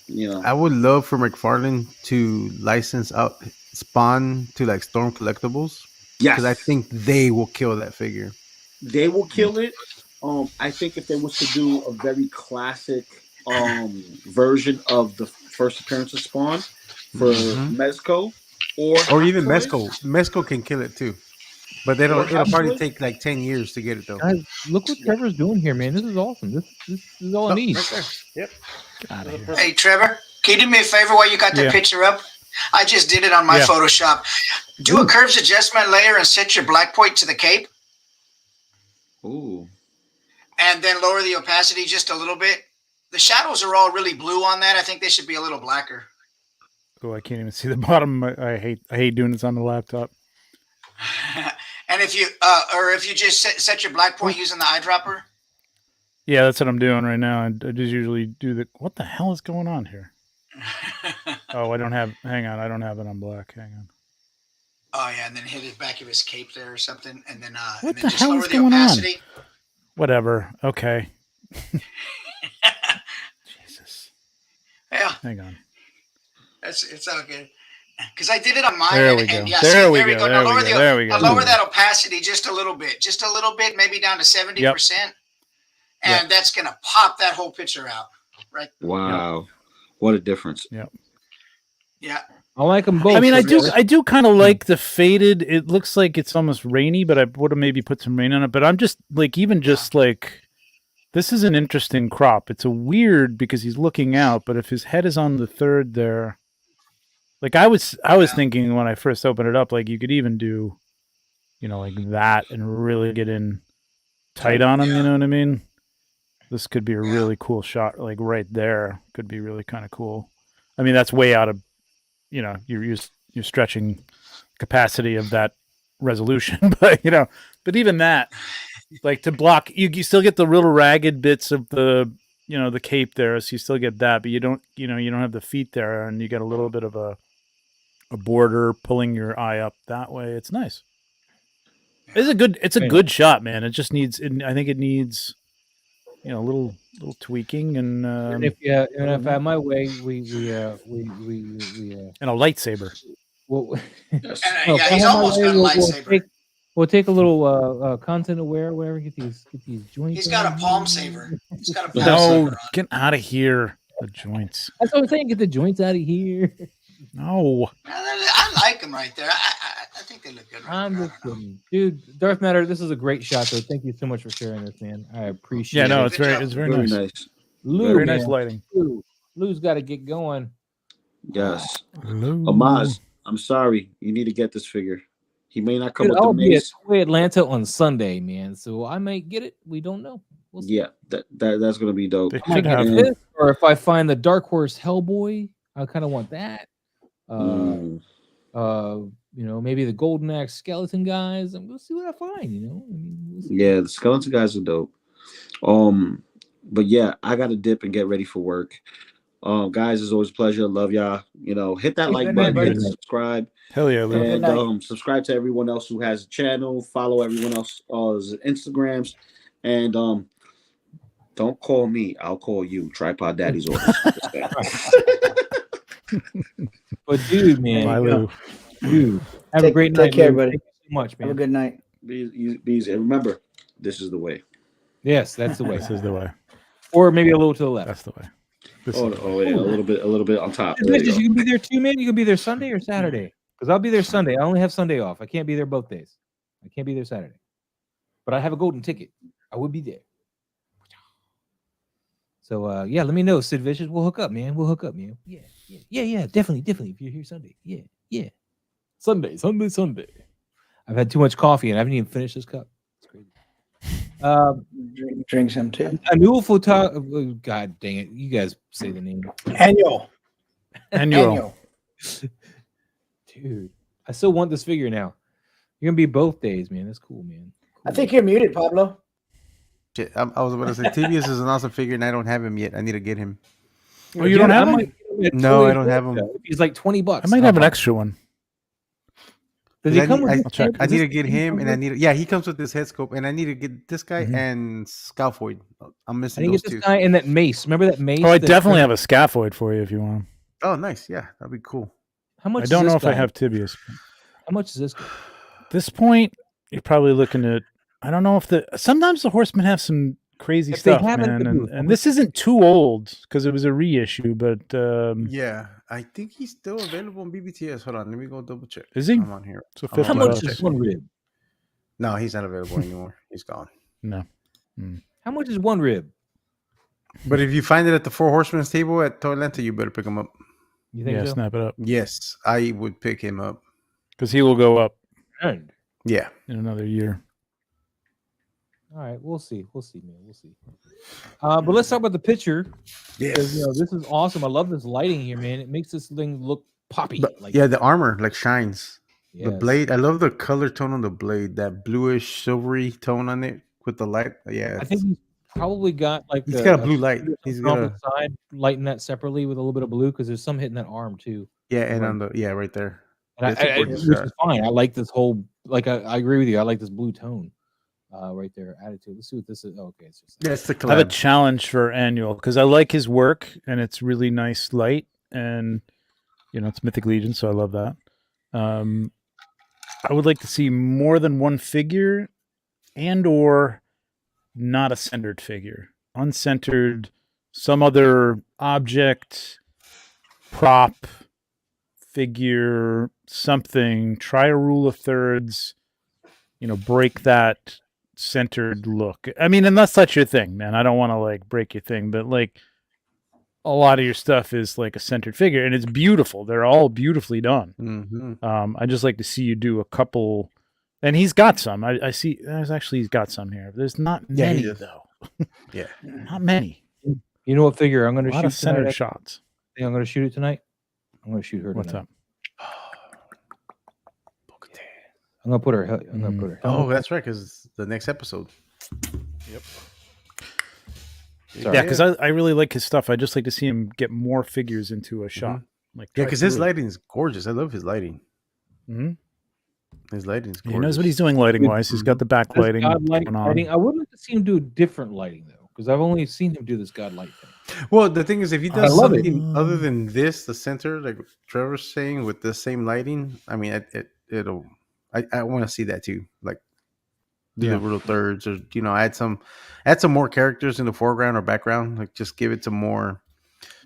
I would love for McFarlane to license out Spawn to like Storm Collectibles Yes. because I think they will kill that figure. They will kill it. I think if they was to do a very classic version of the first appearance of Spawn for Mhm. Mezco Or even Hot Toys, Mezco. Mezco can kill it too, but they don't. Or It'll Hot probably Toys? take like 10 years to get it though. Guys, look what Trevor's doing here, man. This is awesome. This is all I need. Right there. Yep. Get out of here. Hey, Trevor, can you do me a favor while you got that Yeah. picture up? I just did it on my Yeah. Photoshop. Do a curves adjustment layer and set your black point to the cape, Ooh. and then lower the opacity just a little bit. The shadows are all really blue on that. I think they should be a little blacker. Oh, I can't even see the bottom. I hate doing this on the laptop. And if you just set your black point using the eyedropper. Yeah, that's what I'm doing right now. I just usually do the. What the hell is going on here? Oh, I don't have. Hang on, I don't have it on black. Hang on. Oh yeah, and then hit the back of his cape there or something, and then What and then the just hell lower is the going on? opacity. Whatever. Okay. Jesus. Yeah, Hang on. it's all good. because I did it on mine. There we go. And yeah, There see, we there we go. go. There Now we go. There we go. I'll lower that opacity just a little bit, maybe down to 70%, and that's gonna pop that whole picture out. Right. Wow, what a difference! Yeah. I like them both. I mean, I do kind of like the faded. It looks like it's almost rainy, but I would have maybe put some rain on it. But I'm just like, this is an interesting crop. It's a weird because he's looking out, but if his head is on the third there, like I was thinking when I first opened it up, like you could even do, like that and really get in tight on him. You know what I mean? This could be a really cool shot, like right there. Could be really kind of cool. I mean, that's way out of, you're stretching capacity of that resolution, but even that, like to block, you still get the real ragged bits of the, the cape there, so you still get that, but you don't have the feet there, and you get a little bit of a border pulling your eye up that way. It's nice. It's a good shot, man. It just needs, I think it needs, a little tweaking and if I had my way, we and a lightsaber. Well, he's almost got a lightsaber. We'll take a little content aware, whatever. Get these joints. He's got a palm saver. He's got a palm No, saver. get out of here. The joints. That's what I'm saying. Get the joints out of here. No. I like them right there. I think they look good. I'm just kidding, dude. Darth Matter, this is a great shot, though. Thank you so much for sharing this, man. I appreciate it. Yeah, no, it's very nice. Lou, very nice lighting. Lou's got to get going. Yes. Lou. Amaz, I'm sorry. You need to get this figure. He may not come with I'll the be at mace. Toy Atlanta on Sunday, man. So I might get it. We don't know. We'll see. Yeah, that's gonna be dope. I might get this, or if I find the Dark Horse Hellboy, I kind of want that. Maybe the Golden Axe Skeleton guys. I'm gonna see what I find. We'll yeah, the Skeleton guys are dope. But yeah, I got to dip and get ready for work. Guys, it's always a pleasure. Love y'all. Hit that like button, hit subscribe. Hell yeah, Lou. And subscribe to everyone else who has a channel. Follow everyone else's Instagrams, and don't call me. I'll call you. Tripod Daddy's orders. But dude, man, bye, Lou. Dude, have a great night. Take care, buddy. Thank you so much, man. Have a good night. Be easy. And remember, this is the way. Yes, that's the way. This is the way. Or maybe a little to the left. That's the way. Yeah, a little bit on top. You can be there too, man. You can be there Sunday or Saturday. Because I'll be there Sunday. I only have Sunday off. I can't be there both days. I can't be there Saturday. But I have a golden ticket. I would be there. So let me know, Sid Vicious. We'll hook up, man. Yeah. Definitely. If you're here Sunday. Yeah. Sunday. I've had too much coffee and I haven't even finished this cup. It's crazy. Drink some too. A new photo. God dang it! You guys say the name. Annual. Dude, I still want this figure now. You're gonna be both days, man. That's cool, man. Cool. I think you're muted, Pablo. Shit, I was about to say Tibius is an awesome figure, and I don't have him yet. I need to get him. Oh, you don't have him? No, I don't have him. He's like $20. I might have an extra one. Does he come with? I need to get him, and I need. Yeah, he comes with this head scope, and I need to get this guy and Scalfoid. I'm missing I need those to get this two. guy and that mace. Remember that mace? Oh, I definitely have a scaphoid for you if you want him. Oh, nice. Yeah, that'd be cool. How much? I don't know if I have Tibius. How much is this guy? At this point, you're probably looking at. I don't know if sometimes the Horsemen have some crazy stuff, man, and this isn't too old because it was a reissue, but yeah, I think he's still available on BBTS. Hold on, let me go double check. Is he? I'm on here. So how much is one rib? No, he's not available anymore. He's gone. No. How much is one rib? But if you find it at the Four Horsemen's table at Toytography, you better pick him up. You think so? Snap it up. Yes, I would pick him up because he will go up. Yeah, in another year. All right, we'll see, man. We'll see. But let's talk about the picture. Yes. This is awesome. I love this lighting here, man. It makes this thing look poppy. The armor shines. Yes. The blade. I love the color tone on the blade. That bluish, silvery tone on it with the light. Yeah, I think he's probably got he's got a blue light. He's got a side lighting that separately with a little bit of blue because there's some hitting that arm too. Yeah, and on the right there. Which is fine. I like this whole I agree with you. I like this blue tone. Right there, attitude. Let's see what this is. Oh, okay, it's just it's the collab. I have a challenge for Annual because I like his work and it's really nice light. And It's Mythic Legion, so I love that. I would like to see more than one figure, and or not a centered figure, uncentered, some other object, prop, figure, something. Try a rule of thirds. Break that centered look. I mean, unless that's your thing, man. I don't want to like break your thing, but like a lot of your stuff is like a centered figure, and it's beautiful. They're all beautifully done. Mm-hmm. I just like to see you do a couple, and he's got some. I see. He's got some here. There's not many though. Yeah, not many. You know what figure I'm going to A lot shoot of centered tonight? shots. I think I'm going to shoot it tonight. I'm going to shoot her tonight. What's up? I'm going to put her. I'm going to put her. Oh, that's right, because the next episode. Yep. Sorry. Yeah, because I really like his stuff. I just like to see him get more figures into a shot. Like, Yeah, because his lighting is gorgeous. I love his lighting. Mm-hmm. His lighting is gorgeous. He knows what he's doing lighting wise. He's got the backlighting going on. Lighting. I would like to see him do different lighting though, because I've only seen him do this God light thing. Well, the thing is, if he I does love it. something other than this, the center, like Trevor's saying, with the same lighting, I mean, it'll. I want to see that too. Like, do the little thirds, or add some more characters in the foreground or background. Like, just give it some more,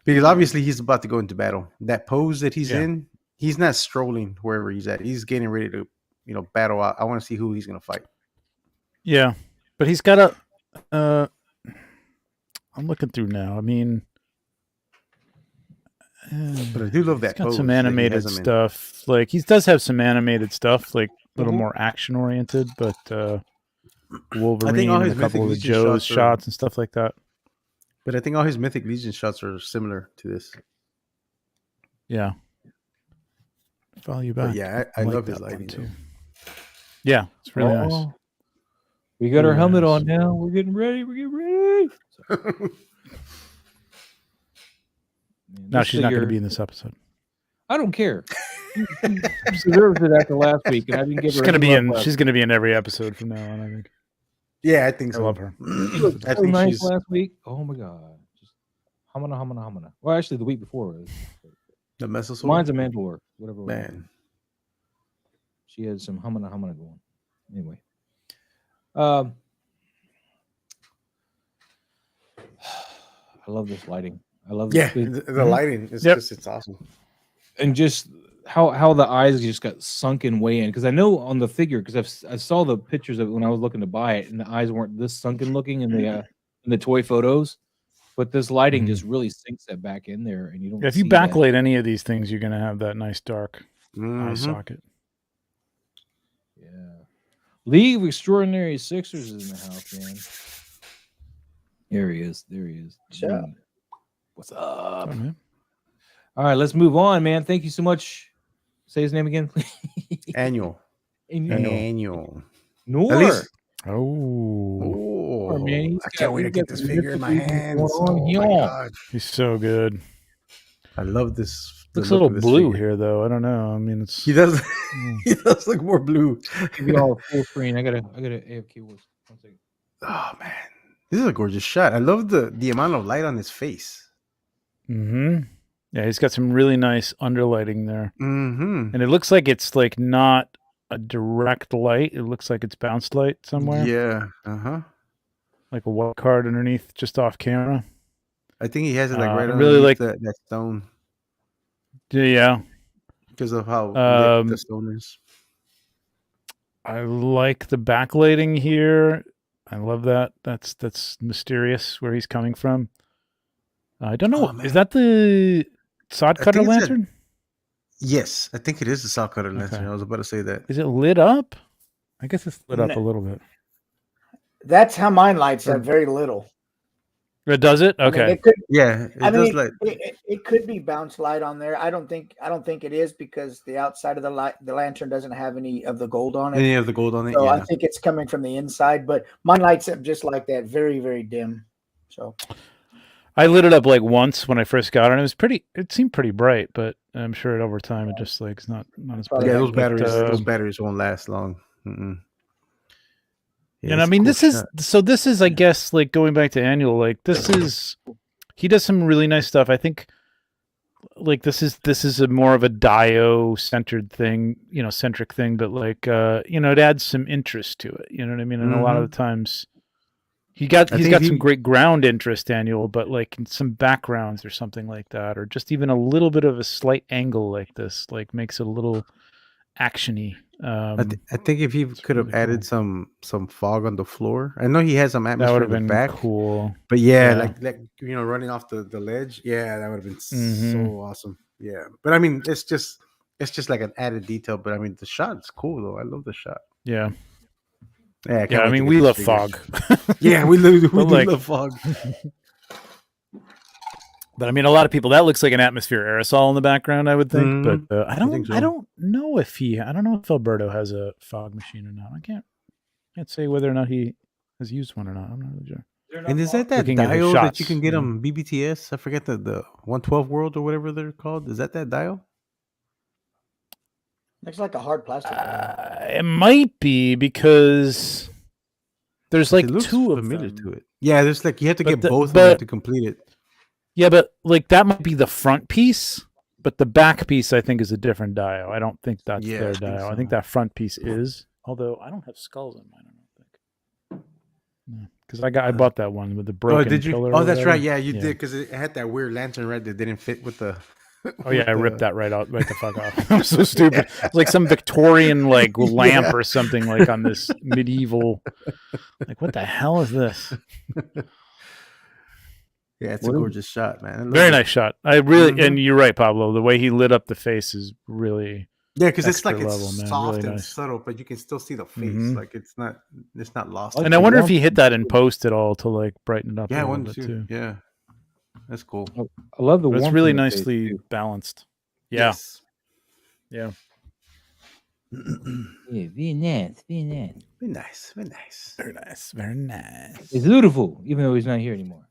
because obviously he's about to go into battle. That pose that he's in, he's not strolling wherever he's at. He's getting ready to, battle out. I want to see who he's going to fight. Yeah, but he's got a. I'm looking through now. I mean, but I do love that. He's got pose some animated stuff. Like, he does have some animated stuff, like a little more action oriented, but Wolverine and a couple of the Joe's shots and stuff like that. But I think all his Mythic Legion shots are similar to this. Yeah. Follow you back. But yeah, I love his lighting too. Yeah, it's really nice. We got our helmet on now. We're getting ready. No, she's not going to be in this episode. I don't care. She deserved it after last week, and I didn't give her. She's going to be in every episode from now on, I think. Yeah, I think so. I love her. I think nice she's last week. Oh my god, just hamana. Well, actually, the week before was the Mesosaur. Mine's a Mandalore, whatever. Man, she had some hamana going. Anyway, I love this lighting. I love this. The lighting is just, it's awesome. And just how the eyes just got sunken way in, because I know on the figure, because I saw the pictures of it when I was looking to buy it, and the eyes weren't this sunken looking in the toy photos, but this lighting just really sinks that back in there, and you don't. If you backlight any of these things, you're going to have that nice dark eye socket. Yeah, League of Extraordinary Sixers is in the house, man. There he is. Yeah. What's up? Oh, man. All right, let's move on, man. Thank you so much. Say his name again, please. Annual. Nor. Oh, man, I can't wait to get this figure in my hands. Oh my God. He's so good. I love this. Looks a little blue here, though. I don't know. I mean, it's he does. He does look more blue. Give you all full screen. I gotta AFK. 1 second. Oh man, this is a gorgeous shot. I love the amount of light on his face. Mm-hmm. Yeah, he's got some really nice underlighting there. Mm-hmm. And it looks like it's like not a direct light. It looks like it's bounced light somewhere. Yeah. Uh-huh. Like a white card underneath, just off camera. I think he has it like right really like that stone. Yeah. Because of how lit the stone is. I like the backlighting here. I love that. That's mysterious where he's coming from. I don't know. Is that the sod cutter lantern? Yes, I think it is the sod cutter lantern. I was about to say that. Is it lit up? I guess it's lit up a little bit. That's how mine lights up, very little. It does it? Okay. I mean, it could, it could be bounce light on there. I don't think it is, the outside of the lantern doesn't have any of the gold on it. Any of the gold on it? So I think it's coming from the inside, but mine lights up just like that, very, very dim. So I lit it up like once when I first got it. It seemed pretty bright, but I'm sure over time it just like it's not as bright. Yeah, those batteries won't last long. Yeah, and I mean, this is, I guess, like going back to Annual, like he does some really nice stuff. I think like this is a more of a Dio centered thing, centric thing, but like it adds some interest to it. You know what I mean? And a lot of the times he's got some great ground interest, Daniel, but like in some backgrounds or something like that, or just even a little bit of a slight angle like this, like makes it a little actiony. I think if he could have really added some fog on the floor. I know he has some that atmosphere would in have the been back, cool. but yeah, Yeah. like running off the ledge. Yeah, that would have been so awesome. Yeah, but I mean, it's just like an added detail. But I mean, the shot is cool though. I love the shot. Yeah. Yeah, I mean, we love fog. Yeah, we love fog. But I mean, a lot of people, that looks like an atmosphere aerosol in the background, I would think. Mhm. But I think so. don't know if Alberto has a fog machine or not. I can't say whether or not he has used one or not. I'm not really sure. And is that Looking at his dial that you shots, can get on BBTS? I forget the 112 World or whatever they're called. Is that dial? Looks like a hard plastic. It might be because there's like It looks two of familiar them. to it. Yeah, there's like you have to But get both of them to complete it. Yeah, but like that might be the front piece, but the back piece I think is a different dial. I don't think that's their dial. I think that front piece is. Although I don't have skulls in mine, I don't think. No, because I bought that one with the broken. Oh, did you? Pillar Oh, or that's whatever. right. Yeah, you did because it had that weird lantern right that didn't fit with the. Oh yeah, I ripped that right the fuck off. I'm so stupid. It's like some Victorian like lamp or something like on this medieval. Like what the hell is this? Yeah, it's a gorgeous shot, man. Very nice shot. I really and you're right, Pablo. The way he lit up the face is really because it's like level, it's man. soft really and nice. subtle, but you can still see the face. Like it's not lost. And I wonder if he hit that in post at all to like brighten it up. Yeah, a I little wonder bit too. Yeah, that's cool. I love the warmth. It's really in the face, nicely too. balanced. Yeah. Yes. Yeah. Yeah, very nice, very nice. Very nice, very nice. Very nice. Very nice. It's beautiful, even though he's not here anymore.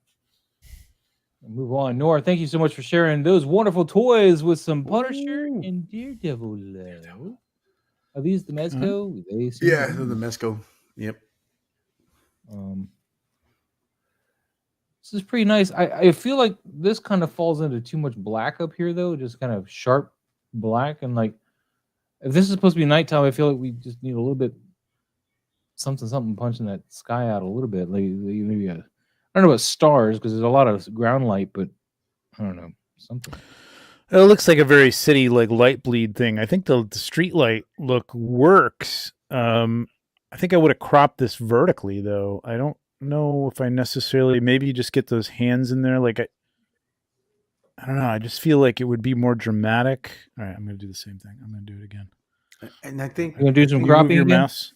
We'll move on. Nora, thank you so much for sharing those wonderful toys with some Punisher and Daredevil love. Are these the Mezco? Yeah, the Mezco. Yep. This is pretty nice. I feel like this kind of falls into too much black up here, though. Just kind of sharp black. And like, if this is supposed to be nighttime, I feel like we just need a little bit something punching that sky out a little bit. Like maybe I don't know about stars because there's a lot of ground light, but I don't know, something. It looks like a very city like light bleed thing. I think the street light look works. I think I would have cropped this vertically though. I don't know if I necessarily maybe just get those hands in there. Like I don't know. I just feel like it would be more dramatic. All right, I'm gonna do the same thing. I'm gonna do it again. And I think you're gonna do some Can you cropping move your again? mouse.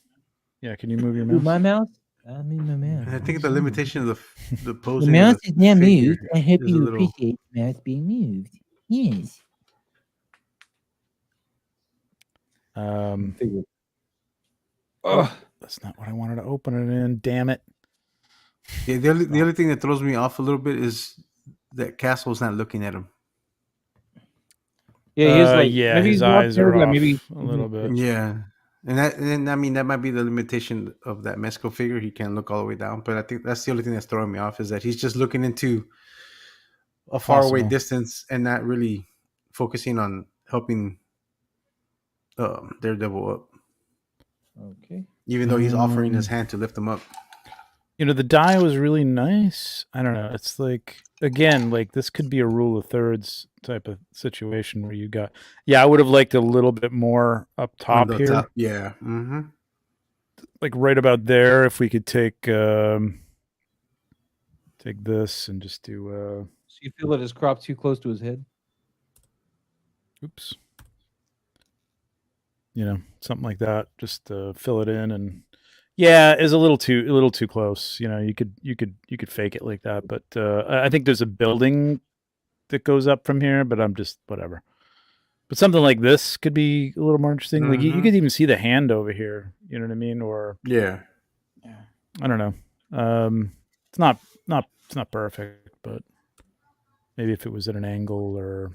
Yeah, can you move your mouse? Move my mouse? I mean my mouse. And I think the limitation of the The posing. mouse is now moved. I hope is a you little- appreciate the mouse being moved. Yes. That's not what I wanted to open it in. Damn it. Yeah, the only thing that throws me off a little bit is that Castle's not looking at him. Yeah, he's like maybe his eyes are off maybe a little bit. Yeah, and I mean that might be the limitation of that Mezco figure. He can't look all the way down, but I think that's the only thing that's throwing me off is that he's just looking into a faraway distance and not really focusing on helping Daredevil up. Okay. Even though he's offering his hand to lift him up. You know, the die was really nice. I don't know. It's like, again, like this could be a rule of thirds type of situation where you got, I would have liked a little bit more up top here. Top. Yeah. Mm-hmm. Like right about there, if we could take this and just do. So you feel that it's cropped too close to his head? Oops. You know, something like that. Just fill it in and. Yeah, is a little too close. You know, you could fake it like that, but I think there's a building that goes up from here, but I'm just whatever. But something like this could be a little more interesting. Like you could even see the hand over here. You know what I mean? Or yeah, I don't know. It's not perfect, but maybe if it was at an angle or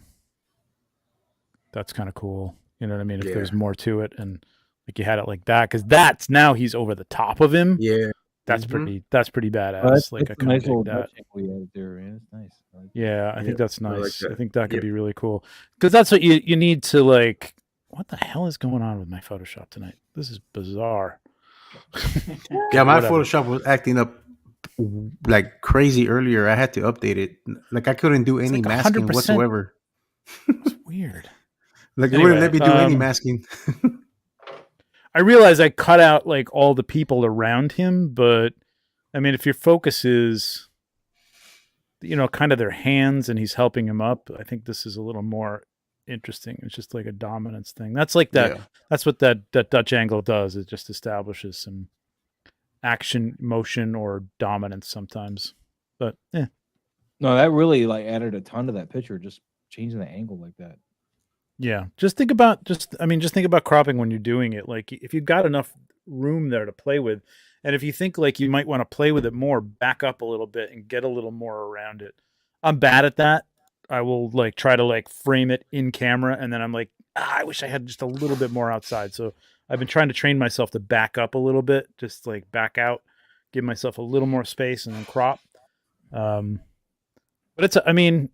that's kind of cool. You know what I mean? If there's more to it and. Like you had it like that, because that's now he's over the top of him. Yeah, That's pretty badass. Oh, that's, like that's I a kind nice of little dig that. Dutch angle you have there, man. It's nice. I like that. Yeah, I think that's I like nice. I that. think that could Yep. be really cool because that's what you need to like. What the hell is going on with my Photoshop tonight? This is bizarre. Yeah, my Whatever. Photoshop was acting up like crazy earlier. I had to update it. Like I couldn't do any like masking 100%. whatsoever. It's weird. Like it Anyway, wouldn't let me do any masking. I realize I cut out like all the people around him, but I mean, if your focus is, kind of their hands and he's helping him up, I think this is a little more interesting. It's just like a dominance thing. That's like that. Yeah. That's what that Dutch angle does. It just establishes some action, motion, or dominance sometimes. But yeah. No, that really like added a ton to that picture. Just changing the angle like that. Yeah. Just think about cropping when you're doing it. Like if you've got enough room there to play with, and if you think like you might want to play with it more, back up a little bit and get a little more around it. I'm bad at that. I will like try to like frame it in camera, and then I'm like, I wish I had just a little bit more outside. So I've been trying to train myself to back up a little bit, just like back out, give myself a little more space, and then crop. But it's, the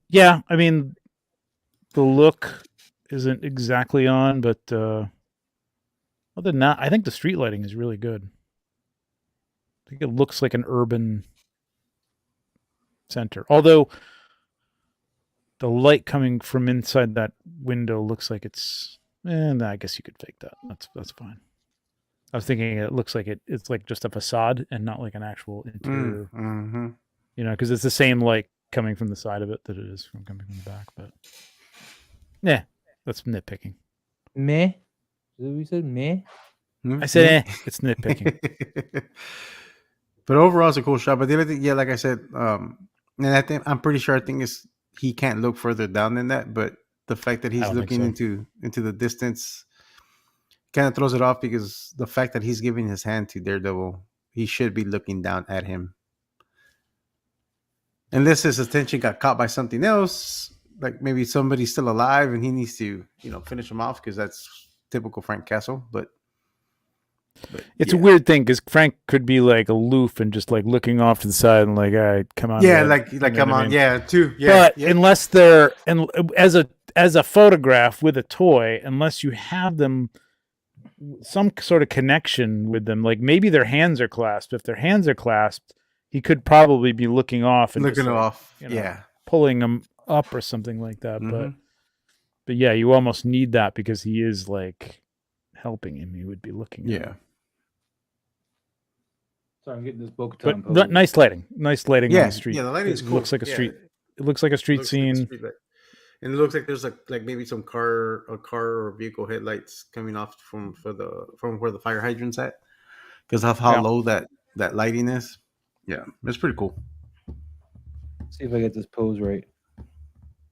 look isn't exactly on, but other than that, I think the street lighting is really good. I think it looks like an urban center, although the light coming from inside that window looks like it's. I guess you could fake that. That's fine. I was thinking it looks like it's like just a facade and not like an actual interior. Mm-hmm. Because it's the same light coming from the side of it that it is from coming from the back. But yeah, that's nitpicking. Meh. We said meh. I said it's nitpicking. But overall, it's a cool shot. But the other thing, like I said, and I'm pretty sure he can't look further down than that. But the fact that he's looking into the distance kind of throws it off, because the fact that he's giving his hand to Daredevil, he should be looking down at him. Unless his attention got caught by something else, like maybe somebody's still alive and he needs to, finish him off, because that's typical Frank Castle. But it's a weird thing, because Frank could be like aloof and just like looking off to the side and like, all right, come on. Yeah, like come on. Yeah, too. Yeah. But unless they're, and as a photograph with a toy, unless you have them some sort of connection with them, like maybe their hands are clasped. If their hands are clasped, he could probably be looking off and pulling them up or something like that. Mm-hmm. But yeah, you almost need that, because he is like helping him. He would be looking at him. Sorry, I'm getting this Bo-Katan pose. But nice lighting on the street. Yeah, the lighting is cool. Looks like a street. It looks like a street scene. And it looks like there's like maybe some car or vehicle headlights coming off from where the fire hydrant's at, because of how low that lighting is. Yeah, it's pretty cool. See if I get this pose right.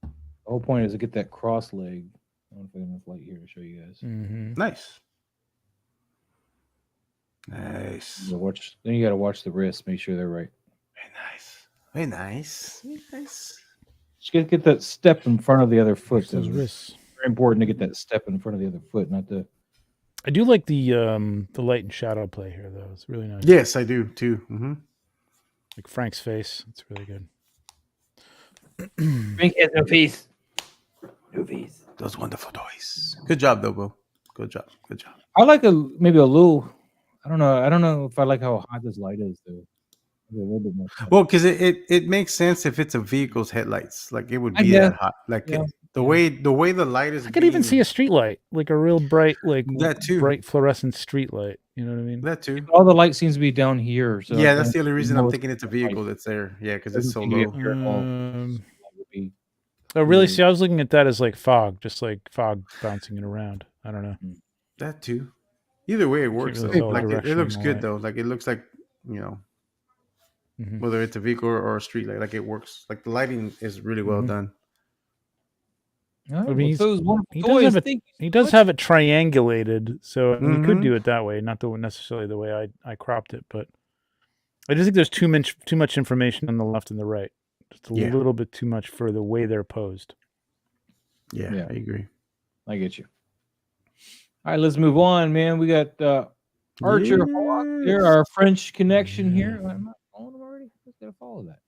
The whole point is to get that cross leg. I don't know if I have enough light here to show you guys. Mm-hmm. Nice. Then you got to watch the wrists, make sure they're right. Very nice. Just get that step in front of the other foot. Those wrists. Very important to get that step in front of the other foot, not the. I do like the light and shadow play here, though. It's really nice. Yes, I do too. Mm-hmm. Like Frank's face. It's really good. Frank has no face. No face. Those wonderful toys. Good job, though, Bo. Good job. I like maybe a little. I don't know if I like how hot this light is, though. Maybe a little bit more. Well, because it makes sense if it's a vehicle's headlights. Like it would be that hot. Like the way the light is. I could even see a street light, like a real bright, like that too. Bright fluorescent street light. You know what I mean? That too. All the light seems to be down here. So yeah, that's the only reason I'm thinking it's a vehicle that's there. Yeah, because it's so low. Oh, really? See, I was looking at that as like fog, just like fog bouncing it around. I don't know. That too. Either way, it works. Really though. Like it looks good though. Like it looks like whether it's a vehicle or a street light, like it works. Like the lighting is really well done. Right, I mean, he does have it triangulated, so he could do it that way, not necessarily the way I cropped it. But I just think there's too much information on the left and the right. Just a little bit too much for the way they're posed. Yeah, I agree. I get you. All right, let's move on, man. We got Archer There, our French connection here. I'm not following him already. Just gotta follow that,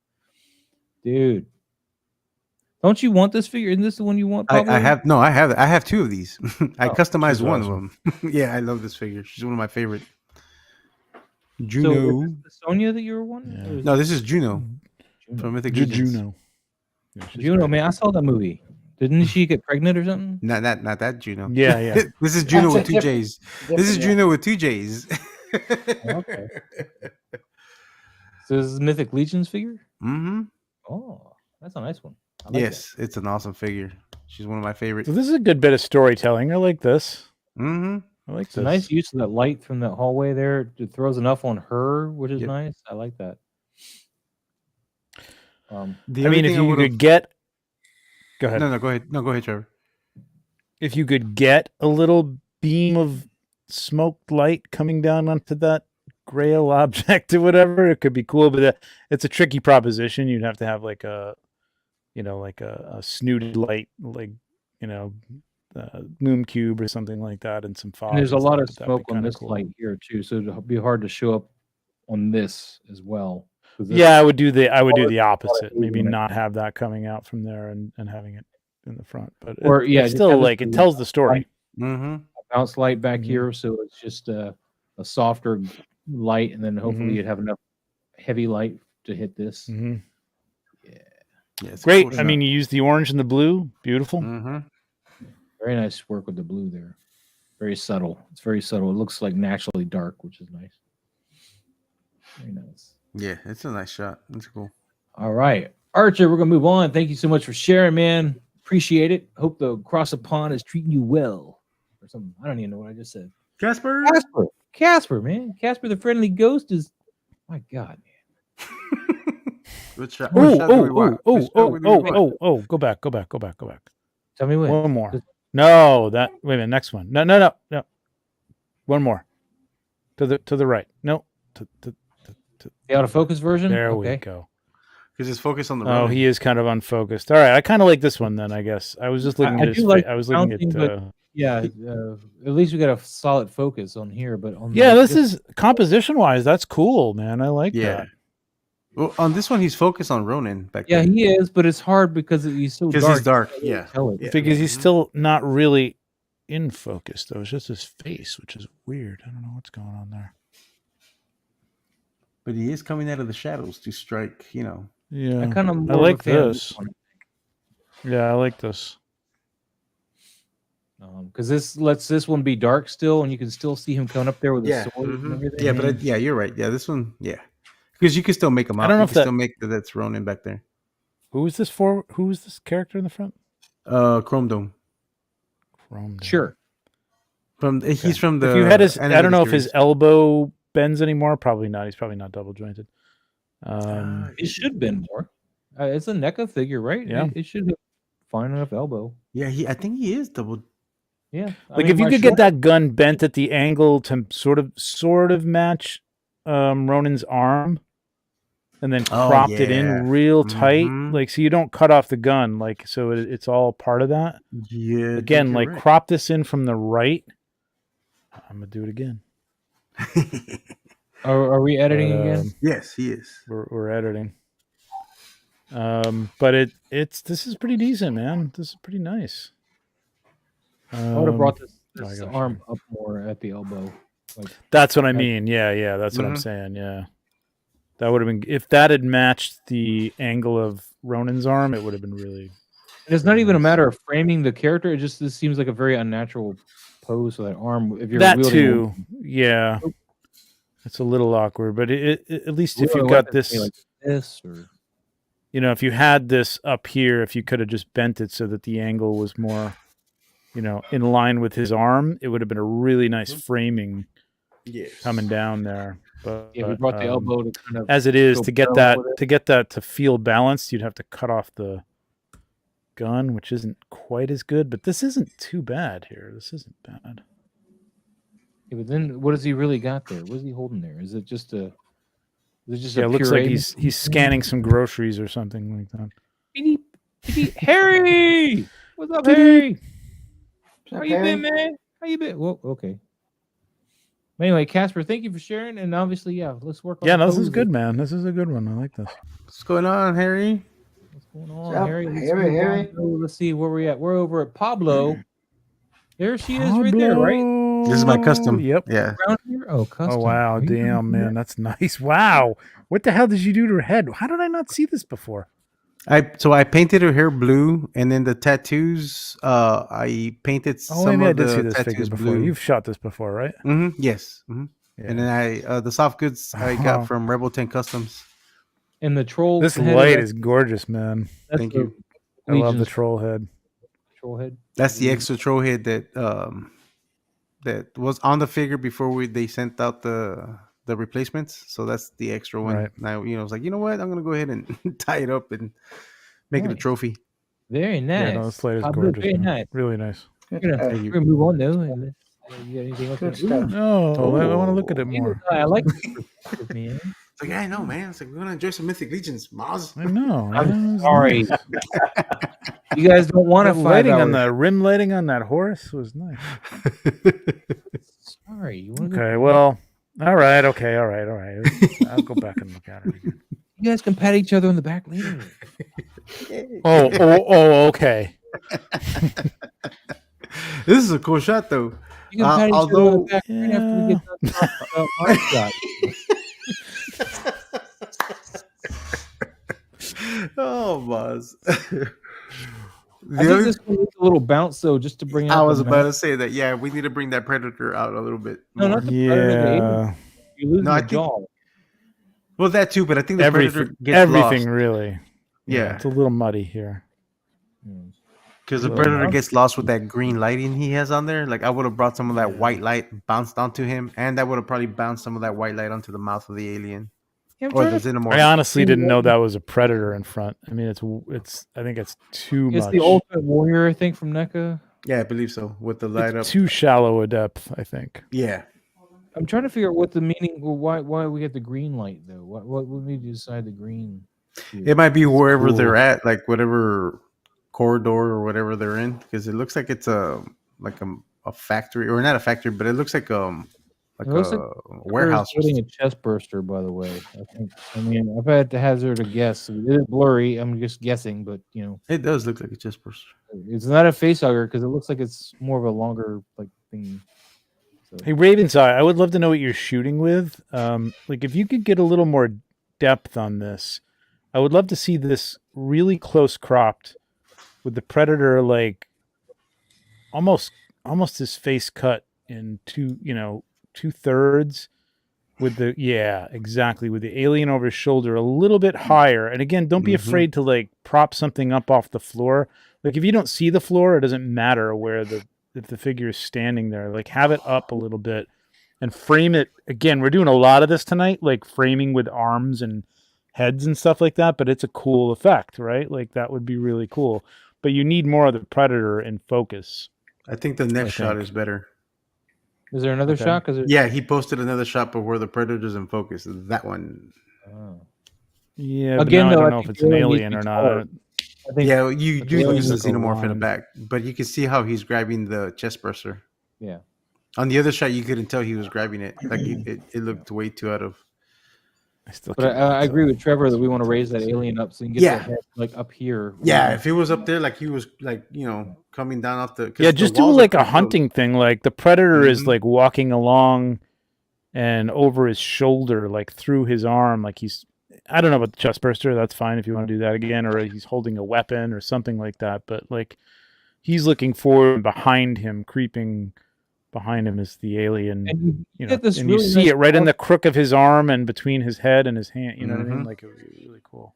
dude. Don't you want this figure? Isn't this the one you want? Pablo? I have two of these. I customized she's one awesome. of them. Yeah, I love this figure. She's one of my favorite. So Juno. is this the Sonya that you were wanting? Yeah. Or is No, this is Juno Juno? from Mythic Legions. Juno. Yeah, she's Juno, great. man, I saw that movie. Didn't she get pregnant or something? Not that Juno. Yeah, yeah. This is Juno with That's a two J's. This is yeah. Juno with two J's. Okay. So this is Mythic Legions figure? Mm-hmm. Oh, that's a nice one. I like Yes, it's an awesome figure. She's one of my favorites. So this is a good bit of storytelling. I like this. Mm-hmm. I like It's a this. nice use of that light from that hallway there. It throws enough on her, which is Yep. nice. I like that. I mean, if you would've- could get, go ahead. No, go ahead. No, go ahead, Trevor. If you could get a little beam of smoked light coming down onto that grail object or whatever, it could be cool. But it's a tricky proposition. You'd have to have like a, like a snooted light, like moon cube or something like that, and some fog. And there's a and lot stuff, of but that'd be smoke on kinda this cool. light here too, so it'll be hard to show up on this as well. 'Cause this- Yeah, I would do the there's opposite. haze Maybe in it. not have that coming out from there and having it in the front. But Or, yeah, it's just still have this like it be tells the story. Mm-hmm. bounce light back Mhm. here, so it's just a softer light, and then hopefully Mhm. you'd have enough heavy light to hit this. Mhm. Yeah, Yeah, it's a Great. cool I shot. mean, you use the orange and the blue. Beautiful. Mm-hmm. very nice work with the blue there. Very subtle. It's very subtle. It looks like naturally dark, which is nice. Very nice. Yeah, it's a nice shot. It's cool. All right, Archer, we're gonna move on. Thank you so much for sharing, man. Appreciate it. Hope the cross the pond is treating you well, or something. I don't even know what I just said. Casper. Casper, man. Casper, the friendly ghost is. My God, man. What shot? What shot do we want? What shot do we want? Oh, go back. Tell me when. One more. No, wait a minute, next one. No. One more. To the right. No. The autofocus version. There okay. we go. Because it's focused on the Oh, road. he is kind of unfocused. All right, I kind of like this one then, I guess. I was just looking I at his do like I was looking bouncing, at but Yeah, at least we got a solid focus on here, but on yeah, the- this is composition wise, that's cool, man. I like Yeah. that. Well, on this one, he's focused on Ronin back Yeah, there. he is, but it's hard because he's so Because dark. he's dark. You can't really Yeah. tell it. Yeah. Because he's Mhm. still not really in focus though. It's just his face, which is weird. I don't know what's going on there. But he is coming out of the shadows to strike, Yeah. I kind of I like this. Yeah, I like this. Because this lets this one be dark still, and you can still see him coming up there with his sword and Mhm. everything. Yeah, but you're right. Yeah, this one, yeah. Because you can still make him out. I don't know You if can that- still make that's Ronin back there. Who is this for? Who is this character in the front? Chrome Dome. Chrome Dome. Sure. He's from the. If you had his, I don't animated know if his series. elbow bends anymore. Probably not. He's probably not double jointed. It should bend more. It's a NECA figure, right? Yeah. It should have fine enough elbow. Yeah, I think he is double. Yeah. Like if you could get that gun bent at the angle to sort of match Ronin's arm, and then Oh, cropped it yeah. in real tight, Mhm. like so you don't cut off the gun, like so it's all part of that. Yeah. I Again, think like you're right. crop this in from the right. I'm gonna do it again. Are we editing But, again? Yes, he is. We're editing. But this is pretty decent, man. This is pretty nice. I would have brought this I got arm up more at the elbow. Like, That's what I mean. Yeah, that's what I'm Mhm. saying. Yeah, that would have been if that had matched the angle of Ronin's arm, it would have been really. and it's not even a matter of framing the character. It just this seems like a very unnatural pose for that arm. If you're That wielding too. Yeah, it's a little awkward, but at least if you wielding got weapons, this, like this, or if you had this up here, if you could have just bent it so that the angle was more, in line with his arm, it would have been a really nice framing Yes. coming down there. But if we brought the elbow to kind of as it is go to get parallel with it. to feel balanced, you'd have to cut off the gun, which isn't quite as good, but this isn't too bad here. This isn't bad. Yeah, but then what has he really got there? What is he holding there? Is it just a? Is it just Yeah, a it looks like puree he's scanning some groceries or something like that. Beep, beep. Harry, what's up, Harry? How you been, man? How you been? Well, okay. Anyway, Casper, thank you for sharing, and obviously, yeah, let's work on. Yeah, the no, this is poses. good, man. This is a good one. I like this. What's going on, Harry? What's going on, What's up, Harry? Harry? Let's see where we're at. We're over at Pablo. There she is, right there, right? This is my custom. Yep. Yeah. Around here. Oh, custom. Oh wow, Are you damn doing man, that's nice. Wow, what the hell did you do to her head? How did I not see this before? I painted her hair blue, and then the tattoos. I painted Oh, some maybe I of did see the this figure tattoos before. blue. You've shot this before, right? Yes. Yeah. And then I the soft goods I got from Rebel 10 Customs. that? And the troll. This head, light is gorgeous, man. that's Thank the you. I love the Legion's troll head. troll head. That's the extra troll head that was on the figure before they sent out the replacements. So that's the extra one. Right. Now I was like, you know what? I'm gonna go ahead and tie it up and make it a Nice. trophy. Very nice. Yeah, no, this light is Pablo, gorgeous. very Man. nice. Really nice. We're gonna move on though. And you got anything else? Good stuff. No, I want to look at it more. I like this perspective, man. It's like, yeah, I know, man. It's like we're gonna enjoy some Mythic Legions, Maz. I know. I'm it's sorry. nice. You guys don't want The a 5 lighting hour on the rim lighting on that horse was nice. Sorry. You want to Okay, well, all right. I'll go back and look at it again. You guys can pat each other on the back later. Oh, okay. This is a cool shot, though. You can pat each other on the back right after we Yeah. get done talking about my shot. Oh, Maz. I think this one needs a little bounce, though, just to bring out. I was the about mouth. to say that. Yeah, we need to bring that predator out a little bit. No, more. not the predator. The alien. Yeah. You're losing No, I the think- jaw. Well, that too, but I think the predator Everything, gets everything lost. really. Yeah, It's a little muddy here. because the Well, predator yeah. gets lost with that green lighting he has on there. Like I would have brought some of that white light bounced onto him, and that would have probably bounced some of that white light onto the mouth of the alien Yeah, I'm or trying the to- xenomorph. I honestly didn't know that was a predator in front. I mean, it's. I think it's too It's much. the Ultimate Warrior, I think, from NECA. Yeah, I believe so. With the light It's up. too shallow a depth. I think. Yeah, I'm trying to figure out what the meaning. Why we get the green light though? What made you decide the green? it might be wherever cool. they're at, like whatever corridor or whatever they're in, because it looks like it's a factory or not a factory, but it looks like It looks a like warehouse. or Holding a chest burster, by the way. I think. I mean, I've had to hazard a guess. It is blurry. I'm just guessing, but you know, It does look like a chest burster. it's not a face hugger because it looks like it's more of a longer like thing. So, Hey, Raven's Eye, I would love to know what you're shooting with. Like, if you could get a little more depth on this, I would love to see this really close cropped with the predator, like almost his face cut in two-thirds with the exactly, with the alien over his shoulder a little bit higher. And again, don't be Mhm. afraid to like prop something up off the floor. Like, if you don't see the floor, it doesn't matter if the figure is standing there. Like, have it up a little bit and frame it. Again, we're doing a lot of this tonight, like framing with arms and heads and stuff like that, but it's a cool effect, right? Like, that would be really cool. But you need more of the predator in focus. I think the next shot think. is better. is there another Okay. shot? Because Yeah, he posted another shot of where the predator's in focus. That one. Yeah, but Again, now I though, don't I know if think it's an the alien alien needs or to be not. taller. I think. Yeah, you the do alien lose the needs to go xenomorph in the line. back, but you can see how he's grabbing the chest burster. Yeah. On the other shot, you couldn't tell he was grabbing it. Like it looked way too out of. I still But can't I tell. agree with Trevor that we want to raise that alien up so you can get Yeah. the head like up here. Yeah, if it was up there, like he was like coming down off the. 'cause Yeah, the just do walls are like a pretty close. hunting thing. Like, the predator is Mhm. like walking along and over his shoulder, like through his arm, like he's. I don't know about the chest burster. That's fine if you want to do that again, or he's holding a weapon or something like that. But like, he's looking forward, and behind him, creeping behind him is the alien. And You know, get this and you really see nice it right in cross- the crook of his arm and between his head and his hand. You know what I mean? Mhm. Like, it would be really cool.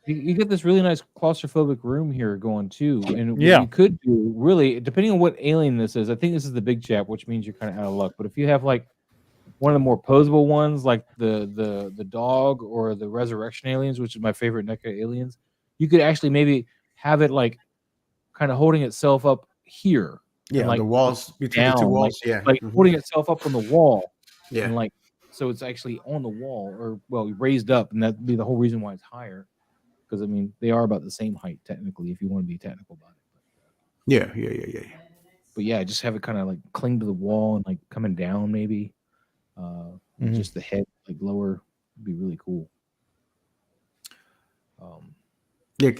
You get this really nice claustrophobic room here going too. And what Yeah. you could do, really, depending on what alien this is, I think this is the big chap, which means you're kind of out of luck. But if you have like one of the more posable ones, like the dog or the resurrection aliens, which is my favorite NECA aliens, you could actually maybe have it like kind of holding itself up here. Yeah, and, like, the walls between the two down, walls. Yeah, Like Mhm. holding itself up on the wall. yeah. And like so it's actually on the wall or raised up, and that'd be the whole reason why it's higher. Because I mean they are about the same height technically if you want to be technical about it. Yeah. But yeah, just have it kind of like cling to the wall and like coming down maybe. Just the head like lower would be really cool. Yeah,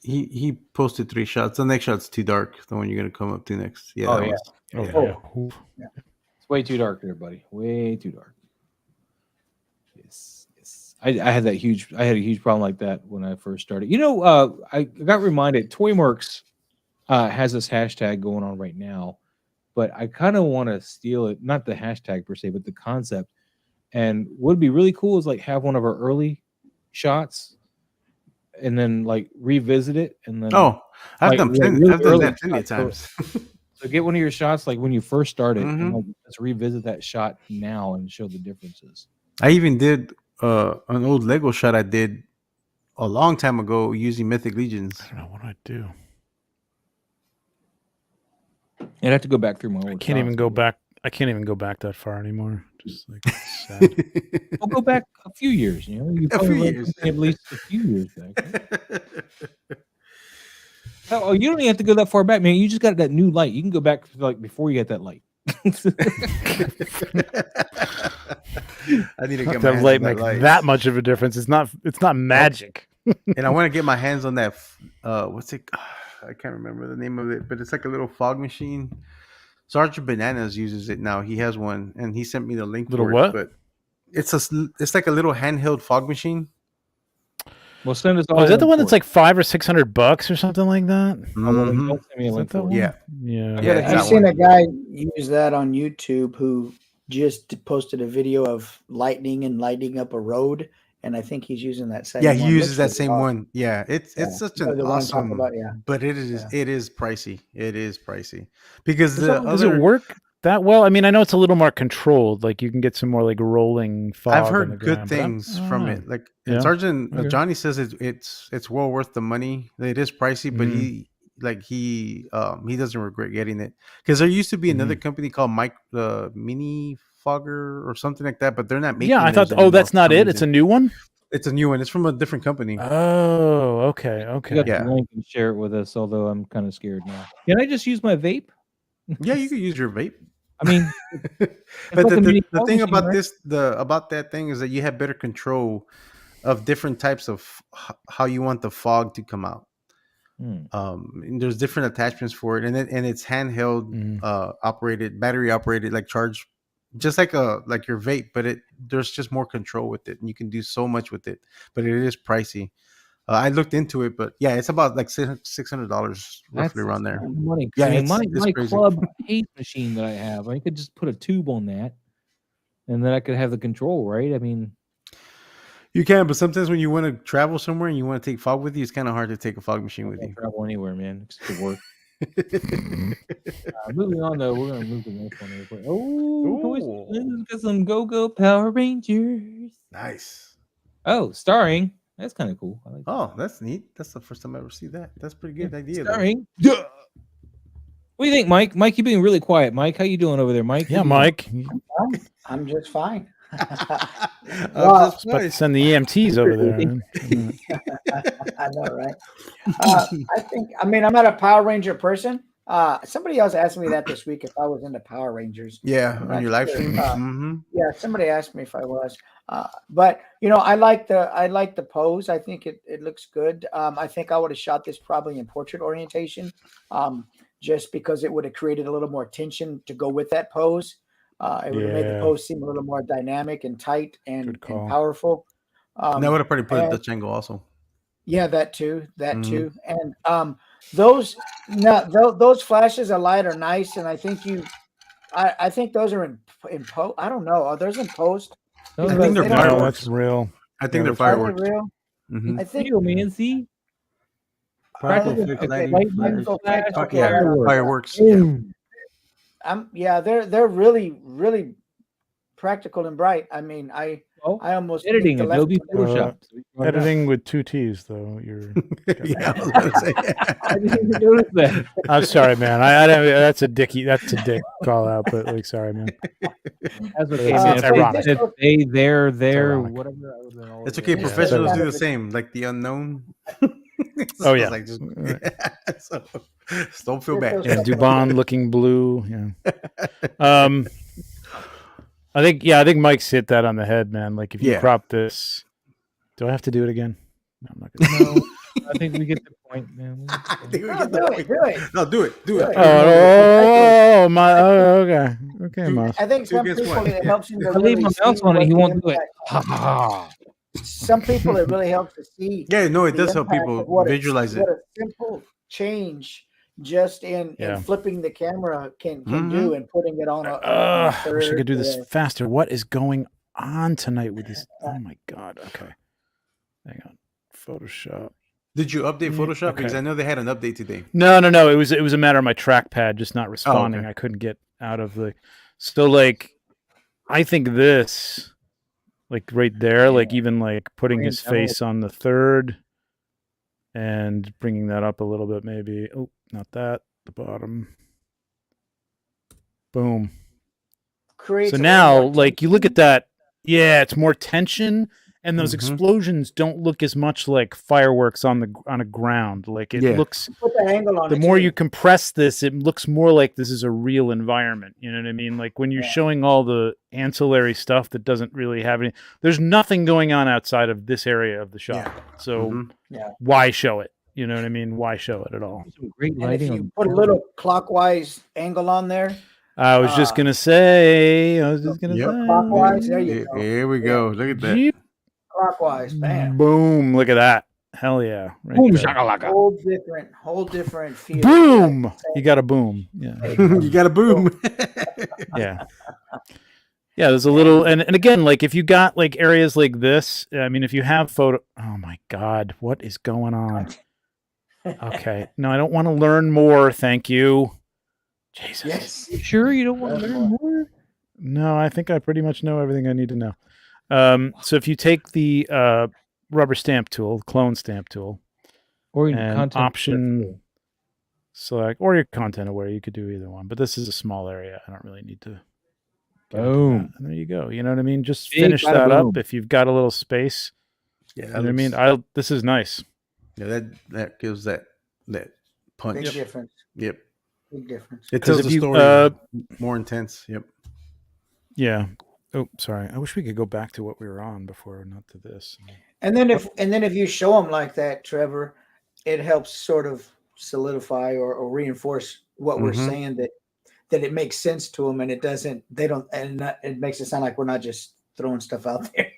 he posted 3 shots. The next shot's too dark. The one you're gonna come up to next. Yeah. Oh, that yeah. one's- It's way too dark there, buddy. Way too dark. Yes. I had a huge problem like that when I first started. I got reminded Toyworks has this hashtag going on right now, but I kind of want to steal it, not the hashtag per se, but the concept. And what would be really cool is like have one of our early shots and then like revisit it and then I've done that plenty of times. So get one of your shots like when you first started and like let's revisit that shot now and show the differences. I even did an old Lego shot I did a long time ago using Mythic Legions. I don't know what I do. I'd have to go back through my old I can't even go back that far anymore. Just like sad. We'll go back a few years, you know. You A few years. At least a few years back. Right? Oh, you don't even have to go that far back, man. You just got that new light. You can go back to like before you got that light. I need to get that light make that much of a difference. It's not magic. And I want to get my hands on that. What's it? I can't remember the name of it, but it's like a little fog machine. Sergeant Bananas uses it now. He has one, and he sent me the link little for what? it. But it's like a little handheld fog machine. Well, send us all. Oh, is that the one that's like $500 or $600 or something like that? Mm-hmm. Yeah. I've seen a guy use that on YouTube who just posted a video of lightning and lighting up a road, and I think he's using that same. Yeah, he uses that same one. Yeah, it's such an awesome. About, but it is pricey. It is pricey because does it work that well? I mean, I know it's a little more controlled. Like you can get some more like rolling fog. I've heard good things from it. Like Sergeant Johnny says, it's well worth the money. It is pricey, but he doesn't regret getting it because there used to be another company called Mini Fogger or something like that, but they're not making. Yeah, I thought. Oh, that's not it. It's a new one. It's a new one. It's from a different company. Oh, okay. Yeah, link and share it with us. Although I'm kind of scared now. Can I just use my vape? Yeah, you can use your vape. I mean, but the thing about about that thing is that you have better control of different types of how you want the fog to come out. And there's different attachments for it, and it's handheld, operated, battery operated, like charged, just like your vape. But there's just more control with it, and you can do so much with it. But it is pricey. I looked into it, but yeah, it's about like $600 roughly around there. Money. Yeah, I mean, my crazy. club tape machine that I have, I could just put a tube on that, and then I could have the control, right? I mean, you can, but sometimes when you want to travel somewhere and you want to take fog with you, it's kind of hard to take a fog machine with you. Travel anywhere, man, except to work. Moving on, though, we're gonna move to the next one real quick. Oh, let's get some Go Power Rangers. Nice. Oh, starring. That's kind of cool. I like that. That's neat. That's the first time I ever see that. That's a pretty good idea. Starring. Yeah. What do you think, Mike? Mike, you're being really quiet. Mike, how you doing over there, Mike? Yeah, Mike. I'm just fine. Well, about to send the EMTs over there. I know, right? I'm not a Power Ranger person. Somebody else asked me that this week if I was into Power Rangers. Yeah, on your live stream. Yeah, somebody asked me if I was. But I like the pose. I think it looks good. I think I would have shot this probably in portrait orientation, just because it would have created a little more tension to go with that pose. It would have made the pose seem a little more dynamic and tight and powerful. That would have probably put a Dutch angle also. Yeah, that too. And those flashes of light are nice, and I think those are in post. I don't know. Are those in post? I think they're fireworks. That's real. I think they're fireworks. Are they real? Mm-hmm. I think man. See, fireworks. Yeah. They're really, really practical and bright. I mean, I almost editing Adobe Photoshop. Editing with 2 T's though. You're yeah, I was gonna say. I didn't notice that. I'm sorry, man. That's a dick call out, but like, sorry, man. That's okay, man. It's ironic. They're whatever. It's okay. Professionals do the same, like the unknown. Oh yeah. Like so don't feel bad. And Dubon looking blue. Yeah. I think Mike's hit that on the head, man. Like if you crop this, do I have to do it again? No, I'm not gonna. No, I think we get the point, man. I think we No, get the do point. it, do it. No, do it. Do it. Oh my! Oh, okay, Moss. I think some Guess people what? it helps him to If I leave really my mouse see on it, what he the won't do it. impact- Ha ha ha. Some people it really helps to see. Yeah, no, it the does help impact people of what visualize it. What a simple change just in flipping the camera can do and putting it on a I wish I could do this third, faster. What is going on tonight with this? Oh my god! Okay, hang on. Photoshop. Did you update Photoshop? Okay. Because I know they had an update today. No. It was a matter of my trackpad just not responding. okay. I couldn't get out of the. So like, I think this, like right there, like even like putting his face on the third, and bringing that up a little bit, maybe. Oh, not that. The bottom. Boom. creates So a little now, more like you look at that, it's more tension, and those Mhm. explosions don't look as much like fireworks on a ground. Like it looks. put the angle on The it more too. you compress this, it looks more like this is a real environment. You know what I mean? Like when you're showing all the ancillary stuff that doesn't really have any. There's nothing going on outside of this area of the shot. So why show it? You know what I mean? Why show it at all? Some great And if lighting. you put a little clockwise angle on there, I was just gonna say. clockwise. There you go. Here we go. Look at that. Jeep. Clockwise, bam. Boom! Look at that. Hell yeah! Right Boom there. shakalaka. Whole different feel. Boom! You got a boom. Yeah. You got a boom. Yeah. Yeah, there's a little and again, like if you got like areas like this, I mean if you have oh my god, what is going on? Okay. No, I don't want to learn more, thank you. Jesus. Yes. You sure you don't want to learn more? No, I think I pretty much know everything I need to know. So if you take the rubber stamp tool, clone stamp tool, Or your and content option select, or your content aware, you could do either one. But this is a small area. I don't really need to. Boom. And there you go. You know what I mean? Just Big finish bada that boom. up if you've got a little space. Yeah, You know what I mean? This is nice. Yeah, that gives that punch. Big difference. Yep. Big difference. It 'Cause tells if the you, story more intense. Yep. Yeah. Oh, sorry. I wish we could go back to what we were on before, not to this. And then if you show them like that, Trevor, it helps sort of solidify or reinforce what we're saying that it makes sense to them and it makes it sound like we're not just throwing stuff out there.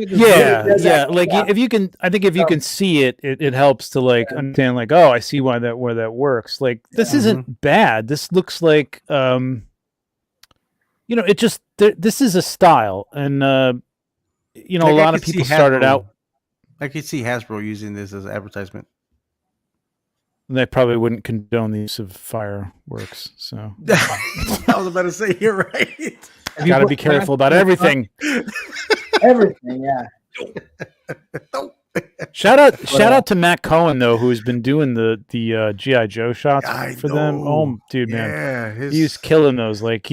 Yeah. Like if you can, I think if you can see it, it helps to like understand like, oh, I see where that works. Like this isn't bad. This looks like, it just, this is a style. And, a lot of people started out. I could see Hasbro using this as an advertisement. They probably wouldn't condone the use of fireworks. So I was about to say, you're right. got to be careful about everything. Everything, yeah. Shout out to Matt Cohen though, who's been doing the GI Joe shots for them. Oh, dude, man, he's killing those. Like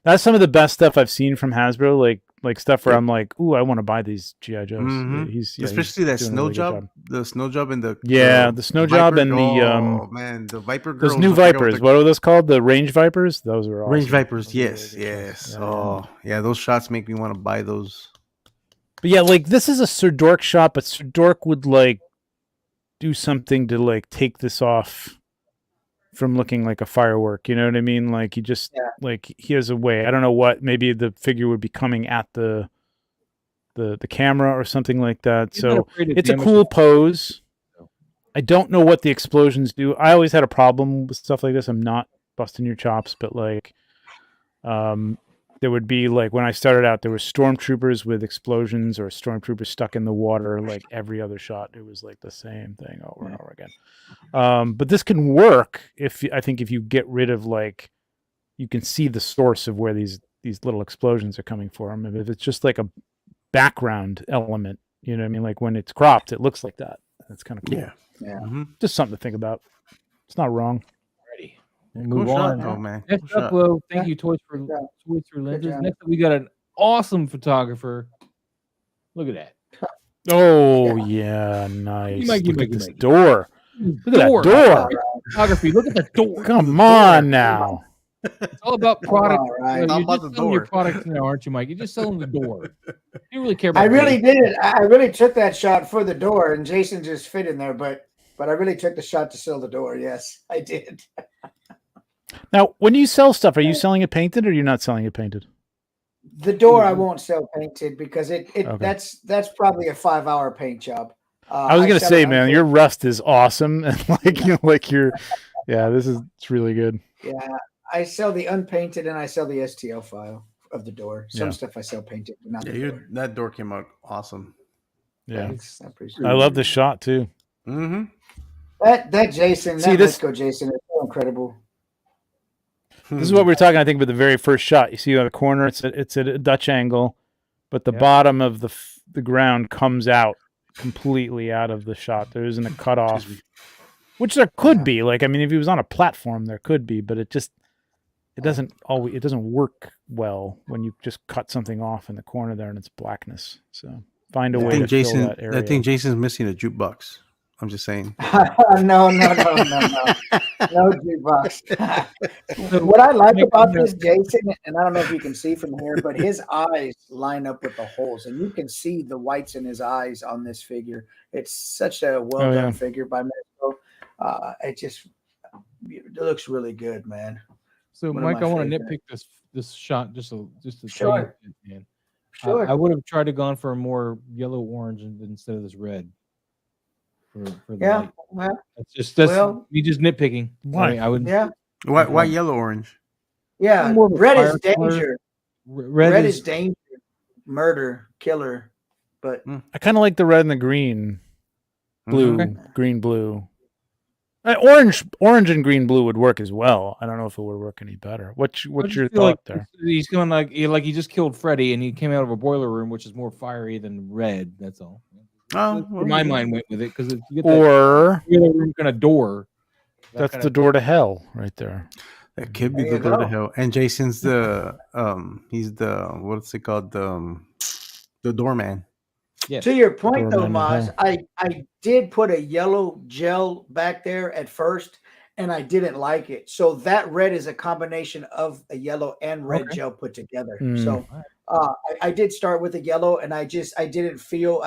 that's some of the best stuff I've seen from Hasbro. Like stuff where I'm like, ooh, I want to buy these GI Joes. Mm-hmm. Especially that snow job, the snow job and the the snow job and the Viper girls. Those new Vipers. What are those called? The Range Vipers. Those are awesome. Range Vipers. Yes. Oh, yeah. Those shots make me want to buy those. But yeah, like this is a Sir Dork shot, but Sir Dork would like do something to like take this off from looking like a firework. You know what I mean? Like he just like he has a way. I don't know what. Maybe the figure would be coming at the camera or something like that. So it's a cool pose. I don't know what the explosions do. I always had a problem with stuff like this. I'm not busting your chops, but like there would be like when I started out, there were stormtroopers with explosions or stormtroopers stuck in the water. Like every other shot, it was like the same thing over and over again. But this can work if you get rid of like, you can see the source of where these little explosions are coming from. If it's just like a background element, you know what I mean? Like when it's cropped, it looks like that. That's kind of cool. Yeah. Mm-hmm. Just something to think about. It's not wrong. Ready. Cool Move shot, on. though, man. Next up, thank you, Toys for Lenses. Next up, we got an awesome photographer. Look at that. Oh yeah, nice. Look at this door. Look at that door. Photography. Look at that door. Come on now. It's all about product. All right. You're All about just the selling your door. product now, aren't you, Mike? You're just selling the door. You don't really care about I really the did. I really took that shot for the door, and Jason just fit in there. But I really took the shot to sell the door. Yes, I did. Now, when you sell stuff, are you selling it painted or you're not selling it painted? The door I won't sell painted because Okay. that's probably a 5-hour paint job. I was gonna sell say, it man, unpainted. your rust is awesome, and it's really good. Yeah, I sell the unpainted and I sell the STL file of the door. Some Yeah. stuff I sell painted, but not Yeah, the door. that door came out awesome. Yeah, Thanks. I appreciate I it. love the shot too. Mm-hmm. That Jason, See, that this- Let's Go Jason is so incredible. This is what we were talking, I think, about the very first shot. You see on the corner, it's at a Dutch angle, but the Yeah. bottom of the ground comes out completely out of the shot. There isn't a cutoff, which there could be. Like, I mean, if he was on a platform, there could be, but it doesn't work well when you just cut something off in the corner there and it's blackness. So find a way to fill that area. I think Jason's missing a jukebox. I'm just saying. No jukebox. What I like about this Jason, and I don't know if you can see from here, but his eyes line up with the holes, and you can see the whites in his eyes on this figure. It's such a well done figure by Mexico. It looks really good, man. So, One of Mike, my I want to favorite. nitpick this shot just to Sure. man. Sure. I would have tried to gone for a more yellow orange instead of this red. For the Yeah. light. Well, That's well- me just nitpicking. Why? I would. yeah. Why yellow orange? Yeah. More of a Red is fire color. danger. Red Red is is danger, murder, killer. But I kind of like the red and the green, blue, Okay. green, blue. Orange and green blue would work as well. I don't know if it would work any better. What's I your just feel thought like there? He's going like he just killed Freddy and he came out of a boiler room, which is more fiery than red. That's all. Oh, Where my mind went with it because you get that Or boiler room kind of door. that's the door to hell right there. That could be There the you door to go. hell. And Jason's he's the what's it called, the doorman. Yes. to your point, though, Doorman to Maz, I did put a yellow gel back there at first, and I didn't like it. So that red is a combination of a yellow and red Okay. gel put together. Mm. So I did start with a yellow, and I didn't feel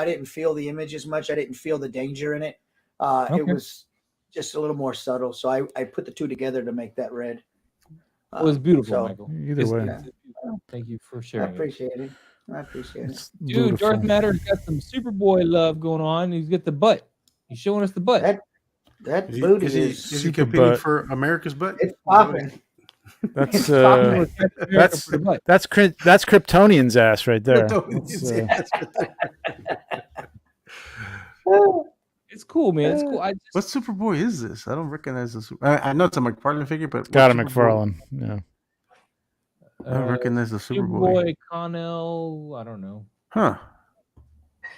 the image as much. I didn't feel the danger in it. Okay. It was just a little more subtle. So I put the two together to make that red. It was beautiful, so Michael. Either It's- way. it's- Thank you for I sharing. it. appreciate it. I appreciate it. It's Dude, beautiful. Darth Matter's got some Superboy love going on. He's got the butt. He's showing us the butt. That Is he, booty is he, is is he super competing butt. for America's butt? it's popping. That's It's popping. We're uh, Captain America that's for the butt. that's Kryptonian's ass right there. Kryptonian's That's, It's cool, man. It's cool. What Superboy is this? I don't recognize this. I know it's a McFarlane figure, but got a what Superboy- McFarlane. Yeah. I don't recognize the Superboy. Superboy, Connell. I don't know. Huh.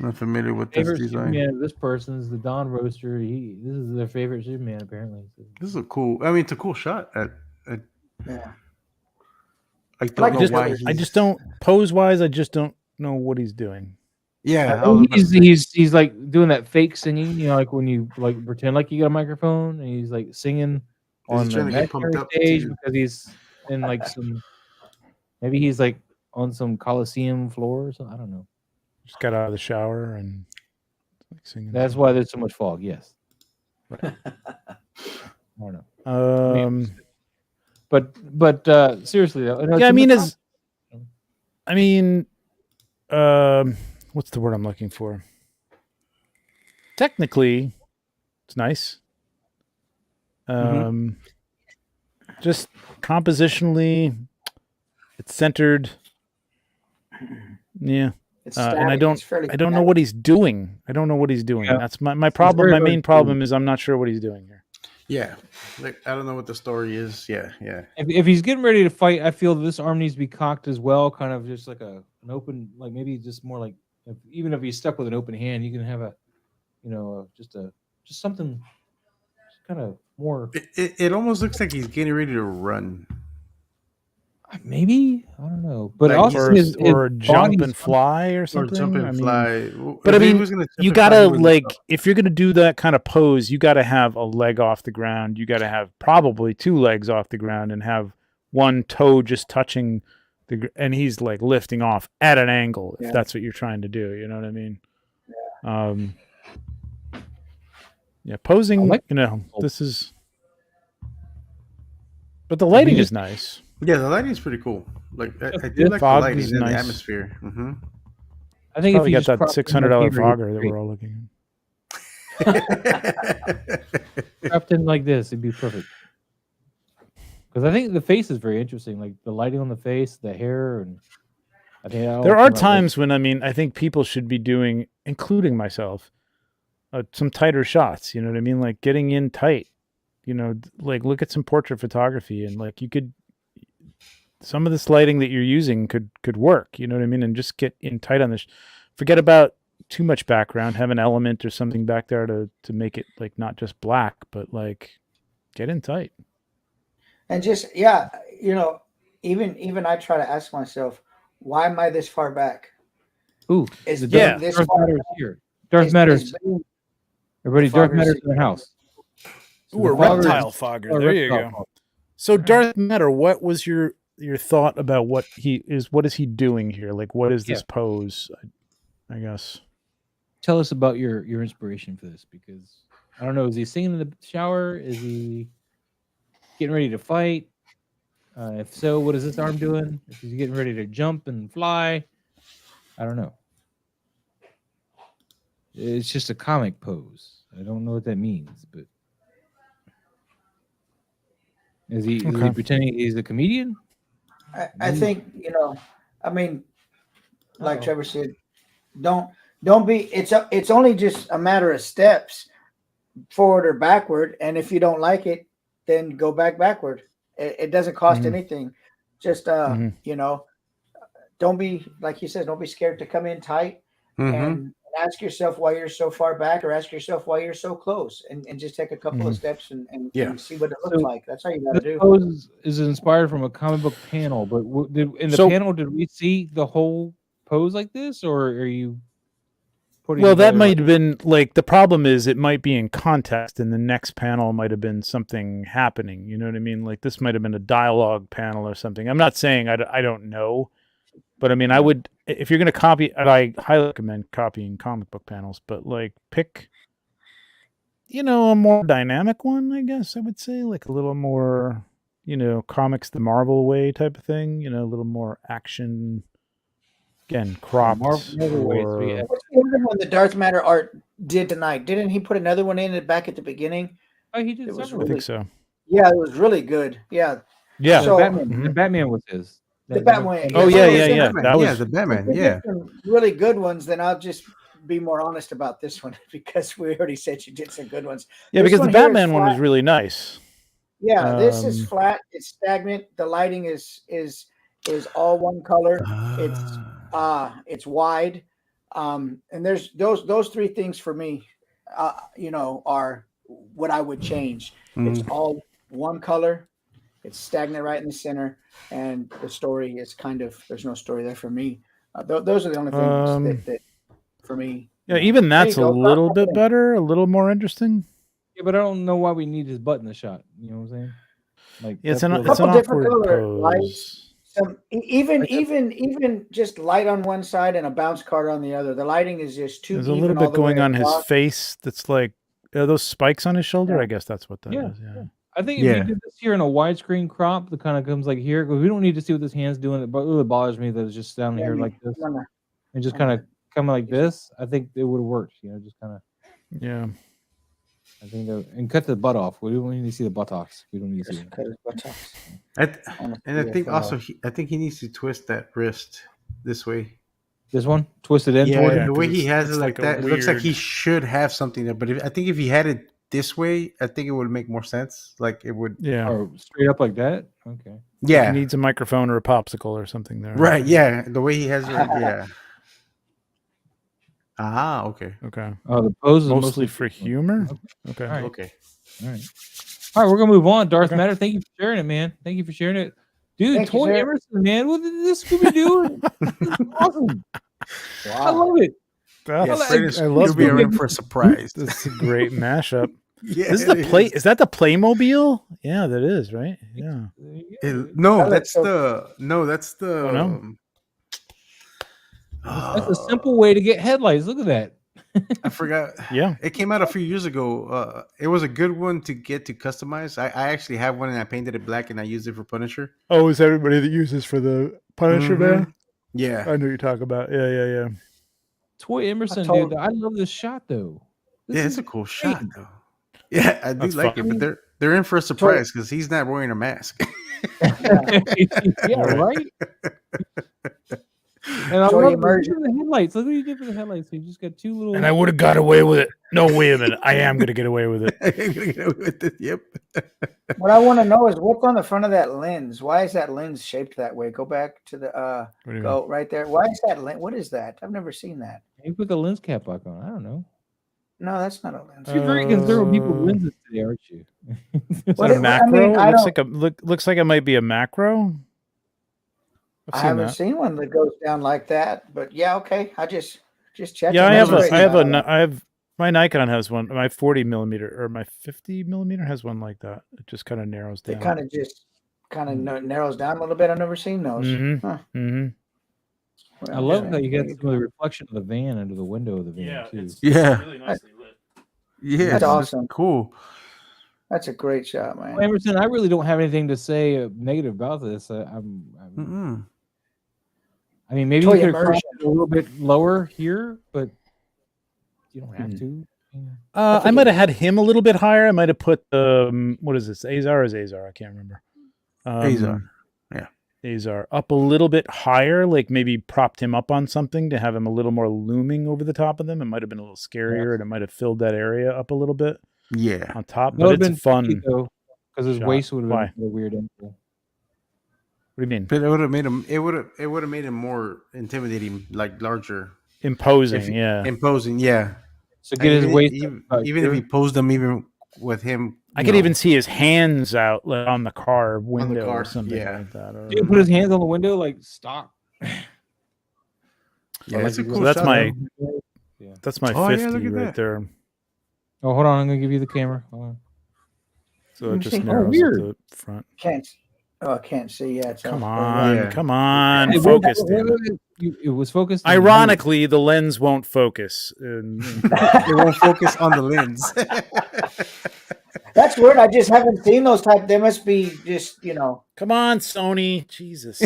Not familiar with this Favorite design. Superman of this person is the Don Roaster. This is their favorite Superman, apparently. This is a cool. I mean, it's a cool shot. Yeah. I don't know just- why. I just don't pose wise. I just don't know what he's doing. Yeah, I Oh, was about to say. he's like doing that fake singing, like when you like pretend like you got a microphone and he's like singing Is he on the trying to get pumped imaginary up stage to- because he's in like maybe he's like on some Coliseum floor or something. I don't know. Just got out of the shower and like singing. That's why there's so much fog. Yes. I don't know. But seriously though, no, Yeah, it's I mean, what's the word I'm looking for? Technically, it's nice. Just compositionally, it's centered. Yeah, It's and static. It's fairly I don't know static. what he's doing. I don't know what he's doing. Yeah. That's my problem. very, My very main problem is I'm not sure what he's doing here. Yeah, like I don't know what the story is. Yeah. if he's getting ready to fight, I feel this arm needs to be cocked as well, kind of just like an open, like maybe just more like even if he's stuck with an open hand, you can have a, just something, just kind of more. It almost looks like he's getting ready to run. Maybe I don't know, but Like, also Or jump body's- and fly or Or something. jump and I mean, fly. but If I he mean, was gonna jump you and fly, gotta he would've like stopped. if you're gonna do that kind of pose, you gotta have a leg off the ground. You gotta have probably two legs off the ground and have one toe just touching and he's like lifting off at an angle, if that's what you're trying to do. You know what I mean? Posing, this is, but the lighting is nice. Yeah, the lighting is pretty cool. Like I do like the lighting and the atmosphere. Mm-hmm. I think Probably if you got that $600 fogger that great. we're all looking at. Wrapped in like this, it'd be perfect. Because I think the face is very interesting, like the lighting on the face, the hair, and I think there are times when I think people should be doing, including myself, some tighter shots. You know what I mean? Like getting in tight. You know, like look at some portrait photography, and like you could, some of this lighting that you're using could work. You know what I mean? And just get in tight on this. Forget about too much background. Have an element or something back there to make it like not just black, but like get in tight. And just even I try to ask myself, why am I this far back? Ooh, this Darth Matter's here. Darth Matter's. Everybody, Darth Matter's in the house. Ooh, a reptile fogger. There you go. So Darth Matter, what was your thought about what is he doing here? Like, what is this pose? I guess. Tell us about your inspiration for this, because I don't know. Is he singing in the shower? Is he getting ready to fight? If so, what is this arm doing? If he's getting ready to jump and fly, I don't know. It's just a comic pose. I don't know what that means, but is he pretending he's a comedian? I think like Trevor said, don't be. It's only just a matter of steps, forward or backward, and if you don't like it, then go backward. It doesn't cost anything. Just don't be, like he says, don't be scared to come in tight and ask yourself why you're so far back, or ask yourself why you're so close, and just take a couple of steps and see what it looks like. That's how you got to do. Pose is inspired from a comic book panel, but panel did we see the whole pose like this, or are you? Well, that might have been like, the problem is it might be in context, and the next panel might have been something happening. You know what I mean? Like this might have been a dialogue panel or something. I'm not saying I don't know, but I mean, I would, if you're going to copy, I highly recommend copying comic book panels, but like pick, a more dynamic one, I guess I would say, like a little more, comics the Marvel way type of thing, a little more action. Again, cropped. What's the other one the Darth Matter art did tonight? Didn't he put another one in it back at the beginning? Oh, he did. I think so. Yeah, it was really good. Yeah. Yeah. So, the Batman was his. The Batman. Oh yeah. That was the Batman. Yeah. Really good ones. Then I'll just be more honest about this one, because we already said you did some good ones. Yeah, because the Batman one was really nice. Yeah, this is flat. It's stagnant. The lighting is all one color. It's wide, and there's those three things for me, are what I would change. It's all one color. It's stagnant right in the center, and the story is there's no story there for me. Those are the only things that for me. Yeah, even that's a little bit better, a little more interesting. Yeah, but I don't know why we need his butt in the shot. You know what I'm saying? Like, it's an awkward pose. Even just light on one side and a bounce card on the other. The lighting is just too. There's a little bit going on his face. That's like those spikes on his shoulder. Yeah. I guess that's what that is. Yeah. I think if you did this here in a widescreen crop, that kind of comes like here, because we don't need to see what this hand's doing. It really bothers me that it's just down here like this, and just kind of coming like this. I think it would have worked. Just kind of. Yeah. I think and cut the butt off. We don't need to see the buttocks. We don't need to see cut his buttocks. I think also he needs to twist that wrist this way. This one twisted in. Yeah, the way he has it like that, it looks like he should have something there. But I think if he had it this way, I think it would make more sense. Like it would. Yeah. Or straight up like that. Okay. Yeah. He needs a microphone or a popsicle or something there. Right. Yeah. The way he has it. Yeah. Okay. The pose is mostly for humor. Okay. All right. Okay. All right. We're gonna move on. Darth Matter, thank you for sharing it, man. Thank you for sharing it, dude. Thank Toy you, Emerson, man. What did this Scooby Doo? Awesome. Wow. I love it. I love You'll be in for a surprise. It's a great mashup. Yeah, This is the play. Is that the Playmobil? Yeah, that is right. Yeah. No, That that's looks so- that's the. Oh, no? That's a simple way to get headlights. Look at that. I forgot. Yeah. It came out a few years ago. It was a good one to get to customize. I actually have one and I painted it black and I used it for Punisher. Oh, is everybody that uses for the Punisher Mhm. Yeah. I know you're talking about. Yeah. Toy Emerson, told- dude. I love this shot though. This Yeah, is it's a cool great. shot though. Yeah, I do That's like fun. it, but they're in for a surprise because he's not wearing a mask. Yeah, right. And I Toy love immersion. the headlights. Look what you did for the headlights. You just got two little. And I would have got away with it. No, wait a minute. I am going to get away with it. Yep. What I want to know is what's on the front of that lens. Why is that lens shaped that way? Go back to the What do you mean? go right there. Why is that lens? What is that? I've never seen that. You put the lens cap back on. I don't know. No, that's not a lens. You're very concerned with people's lenses today, aren't you? Is What that a it- I macro? mean, I looks like it might be a macro. I I've seen haven't that. seen one that goes down like that, but yeah, okay. I just checking. Yeah, I That's have great. I have my Nikon has one. My 40 millimeter or my 50 millimeter has one like that. It just kind of narrows It down. kind of just narrows down a little bit. I've never seen those. Mhm. Huh. Mhm. I love how you got some of the reflection of the van under the window of the van too. Yeah. really nicely lit. Yeah, That's it's awesome. cool. That's a great shot, man. Well, Emerson, I really don't have anything to say negative about this. I mean, maybe Toy you could have immersion. cropped it a little bit lower here, but you don't have to. I might have had him a little bit higher. I might have put what is this? Azar is Azar? I can't remember. Azar. Yeah. Azar up a little bit higher, like maybe propped him up on something to have him a little more looming over the top of them. It might have been a little scarier, and it might have filled that area up a little bit Yeah. on top. That would But have been it's fun. though, because his shot. waist would have Why? been a weird angle. What do you mean? But it would have made him. It would have made him more intimidating, like larger, Imposing, yeah. imposing. Yeah. So get his Even- waist. Even, about even if he here. posed them, even with him, I you could know, even see his hands out like, on the car window car, or something yeah. like that. Or, He put his hands on the window like stop. Yeah, like it's a you cool go- that's shot, my- though. that's my Oh, yeah, 50 look at right that. there. Oh, hold on. I'm gonna give you the camera. Hold on. So it just Oh, narrows weird. at the front. Can't. Oh, I can't see. Yeah, it's Come off. on, Yeah. come on, Hey, focus. wait, damn it. It was focused. on you. Ironically, the lens won't focus. It won't focus on the lens. That's weird. I just haven't seen those type. They must be just Come on, Sony. Jesus.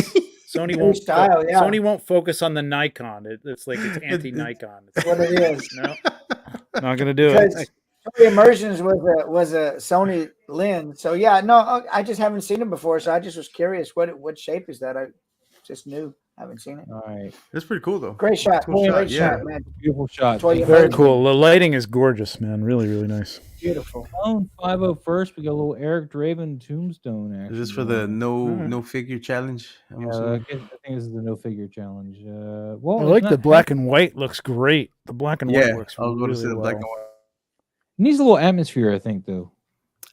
Sony New won't style, yeah. Sony won't focus on the Nikon. It's like it's anti-Nikon. It's what it is. no, not gonna do it. Because Toy Immersions was a Sony lens. So yeah, no, I just haven't seen it before. So I just was curious. What shape is that? I just knew. Haven't seen it. All right, It's pretty cool though. Great shot. Cool shot, Great yeah. shot, man. beautiful shot. Toy Very Immersion. cool. The lighting is gorgeous, man. Really, really nice. Beautiful. Oh, 501st. We got a little Eric Draven tombstone action. Is this for the no figure challenge? I'm I assuming. think this is the no figure challenge. Well, I it's like not- the black and white. Looks great. The black and white Yeah, looks I was going to say really the black well. and white. It needs a little atmosphere, I think, though.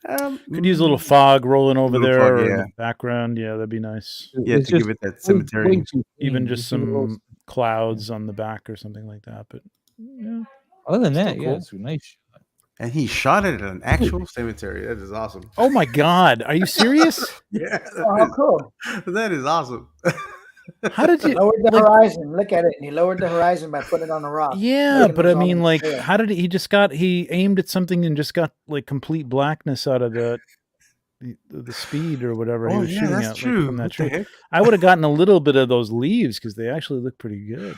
Could use a little fog rolling over Little there fog, or in yeah. the background. Yeah, that'd be nice. Yeah, It's to give just it that way cemetery. too Even clean. just a little- some clouds on the back or something like that. But yeah, Other than that, still yeah, cool. it's a nice shot. And he shot it at an actual cemetery. That is awesome. oh my God, are you serious? Yeah, Oh, how cool. that is awesome. How did you? Lowered the like- horizon. Look at it. And he lowered the horizon by putting it on the rock. Yeah, Making but it I all mean, like, clear. how did he aimed at something and just got like complete blackness out of the speed or whatever he Oh was yeah, shooting that's at like, true. from that What the tree. heck? I would have gotten a little bit of those leaves because they actually look pretty good.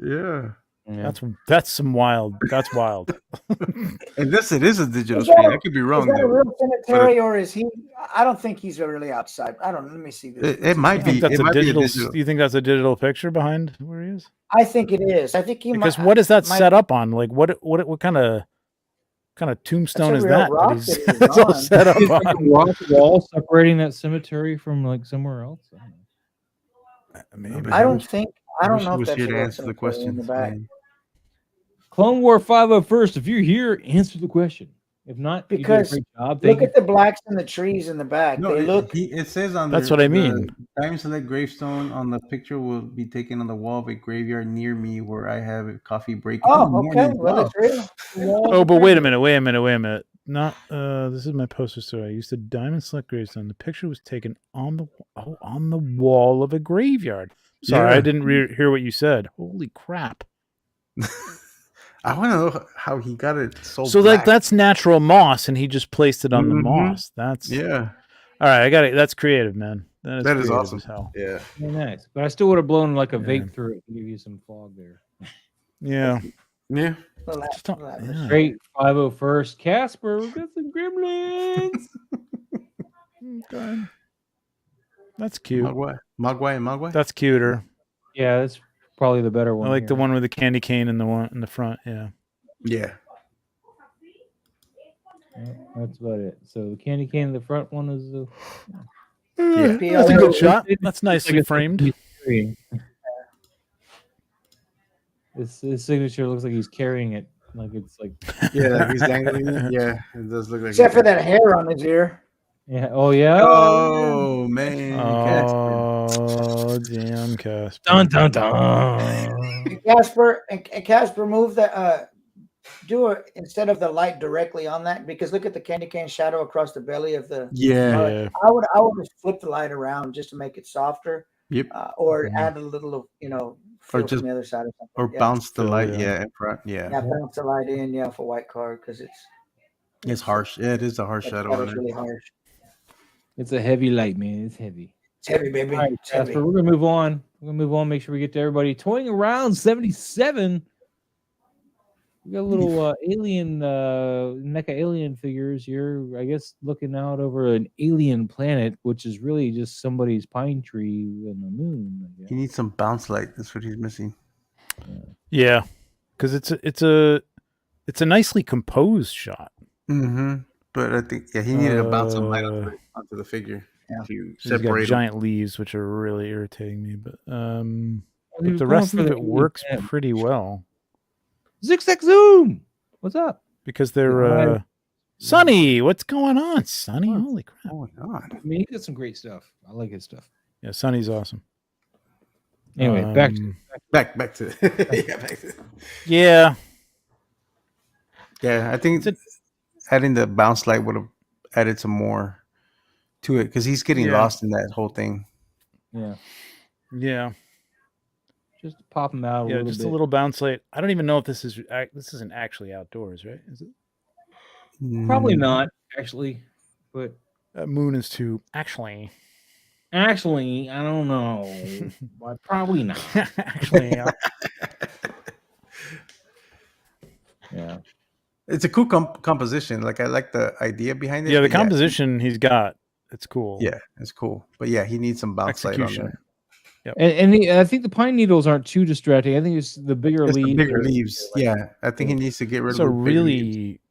Yeah. Yeah. That's some wild. That's wild. And this it is a digital Is that screen. a- I could be Is wrong. that a Though. real cemetery or is he? I don't think he's really outside. I don't know. Let me see this. It might You think be. that's It a might digital. be a digital. Do you think that's a digital picture behind where he is? I think it is. I think he Because might. what is that might- set up on? Like what kind of tombstone That's is a real that? rock He's, that he's that's all on. set up It's like a on. rock wall separating that cemetery from like somewhere else. I don't know. Maybe. I don't think. I don't wish know he if was that's here a to real answer the cemetery in the questions. back. man. Clone War 501st. If you're here, answer the question. If not, Because you did a great job. look Thank you. at the blacks and the trees in the back. No, They look. it says on That's there, what I the mean. Diamond Select gravestone on the picture will be taken on the wall of a graveyard near me where I have a coffee break in the Oh, morning. okay. Well, it's real. Oh, but wait a minute. Not this is my poster story. I used a Diamond Select gravestone. The picture was taken on the wall of a graveyard. Sorry, Yeah. I didn't hear what you said. Holy crap. I want to know how he got it so So black. like that's natural moss and he just placed it on the Mhm. moss. That's Yeah, all right, I got it. That's creative, man. That is that is creative awesome. as hell. Yeah. Very nice. But I still would have blown like a Yeah. vape through it to give you some fog there. Yeah. Yeah. Just don't- yeah. Great 501st. Casper, we got some gremlins. Okay. That's cute. Mogwai. That's cuter. Yeah, that's probably the better I one. like the here. one with the candy cane and the one in the front. Yeah. Yeah. Yeah, that's about it. So the candy cane in the front one is That's a good shot. That's nicely like framed. His signature looks like he's carrying it. Like it's like Yeah, he's dangling it. Yeah, it does look like. Except for that hair on his ear. yeah. Oh yeah. Oh man. Casper. Oh, damn, Casper. Dun dun dun. And Casper, move the do it instead of the light directly on that, because look at the candy cane shadow across the belly of the. Yeah. Yeah. I would just flip the light around just to make it softer. Yep. Or add a little of Or feel just- from the other side or something. Or yeah. bounce the Fill, light. yeah. Yeah, in front. Yeah. Yeah, bounce the light in. For white card because It's harsh. Yeah, it is a harsh that shadow on shadow's it. really harsh. It's a heavy light, man. It's heavy. It's heavy, baby. All right, It's heavy. Casper, we're gonna move on. Make sure we get to everybody. Toying around 77. We got a little alien NECA alien figures here. I guess looking out over an alien planet, which is really just somebody's pine tree and the moon. I guess. He needs some bounce light. That's what he's missing. Yeah. Because it's a nicely composed shot. Mm-hmm. But I think he needed a bounce of light onto the figure. Yeah. To He's got separate them. giant leaves, which are really irritating me, but He was the going rest for of the it works alien planet. pretty well Zigzag Zoom. What's up? because they're Sonny. What's going on, Sonny? Holy crap! Oh my god. I mean, he got some great stuff. I like his stuff. Yeah, Sonny's awesome. Anyway, back to Back to yeah, back to Yeah, yeah. I think adding the bounce light would have added some more to it because he's getting Yeah. lost in that whole thing. yeah, just pop him out a yeah. little Just bit. a little bounce light. I don't even know if this isn't actually outdoors, right? Is it? Probably Mm, not actually, but That moon is too. Actually, actually, I don't know. But probably not. actually, Yeah. It's a cool composition. Like I like the idea behind it. yeah. The but composition he's got, it's cool. Yeah, it's cool. But yeah, he needs some bounce light on Execution. there. And I think the pine needles aren't too distracting. I think it's the bigger It's the leaves. bigger are- leaves. Yeah, I think he needs to get rid It's of a the bigger leaves. really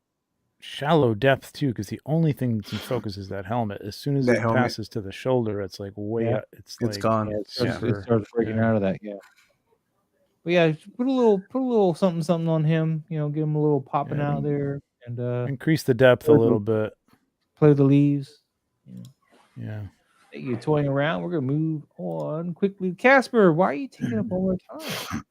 shallow depth too, because the only thing that's in focus is that helmet. As soon as That it helmet. passes to the shoulder, it's like way Yeah. up. It's like gone. Yeah, it starts, super- it starts breaking yeah. out of that. Yeah. But yeah, put a little something on him. Get him a little popping Yeah. out there, and Increase the depth a little bit. play the leaves. Yeah. Hey, you toying around. We're gonna move on quickly. Casper, why are you taking up all our time?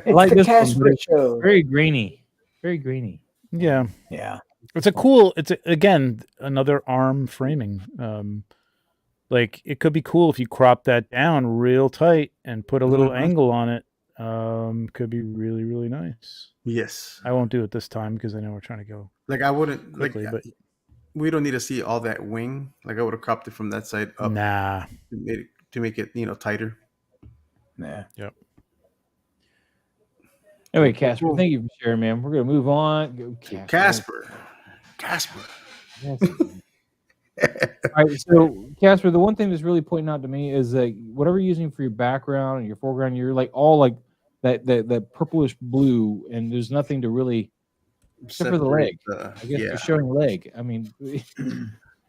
It's like the this one, Casper but it's show. Very grainy. Very grainy. Yeah. Yeah. It's a cool. Again another arm framing. Like it could be cool if you crop that down real tight and put a little Mhm. angle on it. Could be really really nice. Yes. I won't do it this time because I know we're trying to go Like I wouldn't quickly, like. but We don't need to see all that wing. Like I would have cropped it from that side up nah. to make it tighter. Yeah. Anyway, Casper, thank you for sharing, man. We're gonna move on. Go, Casper. Yes. All right, so Casper, the one thing that's really pointing out to me is that whatever you're using for your background and your foreground, you're like all like that purplish blue, and there's nothing to really except for the leg. I guess yeah. they're showing leg. I mean,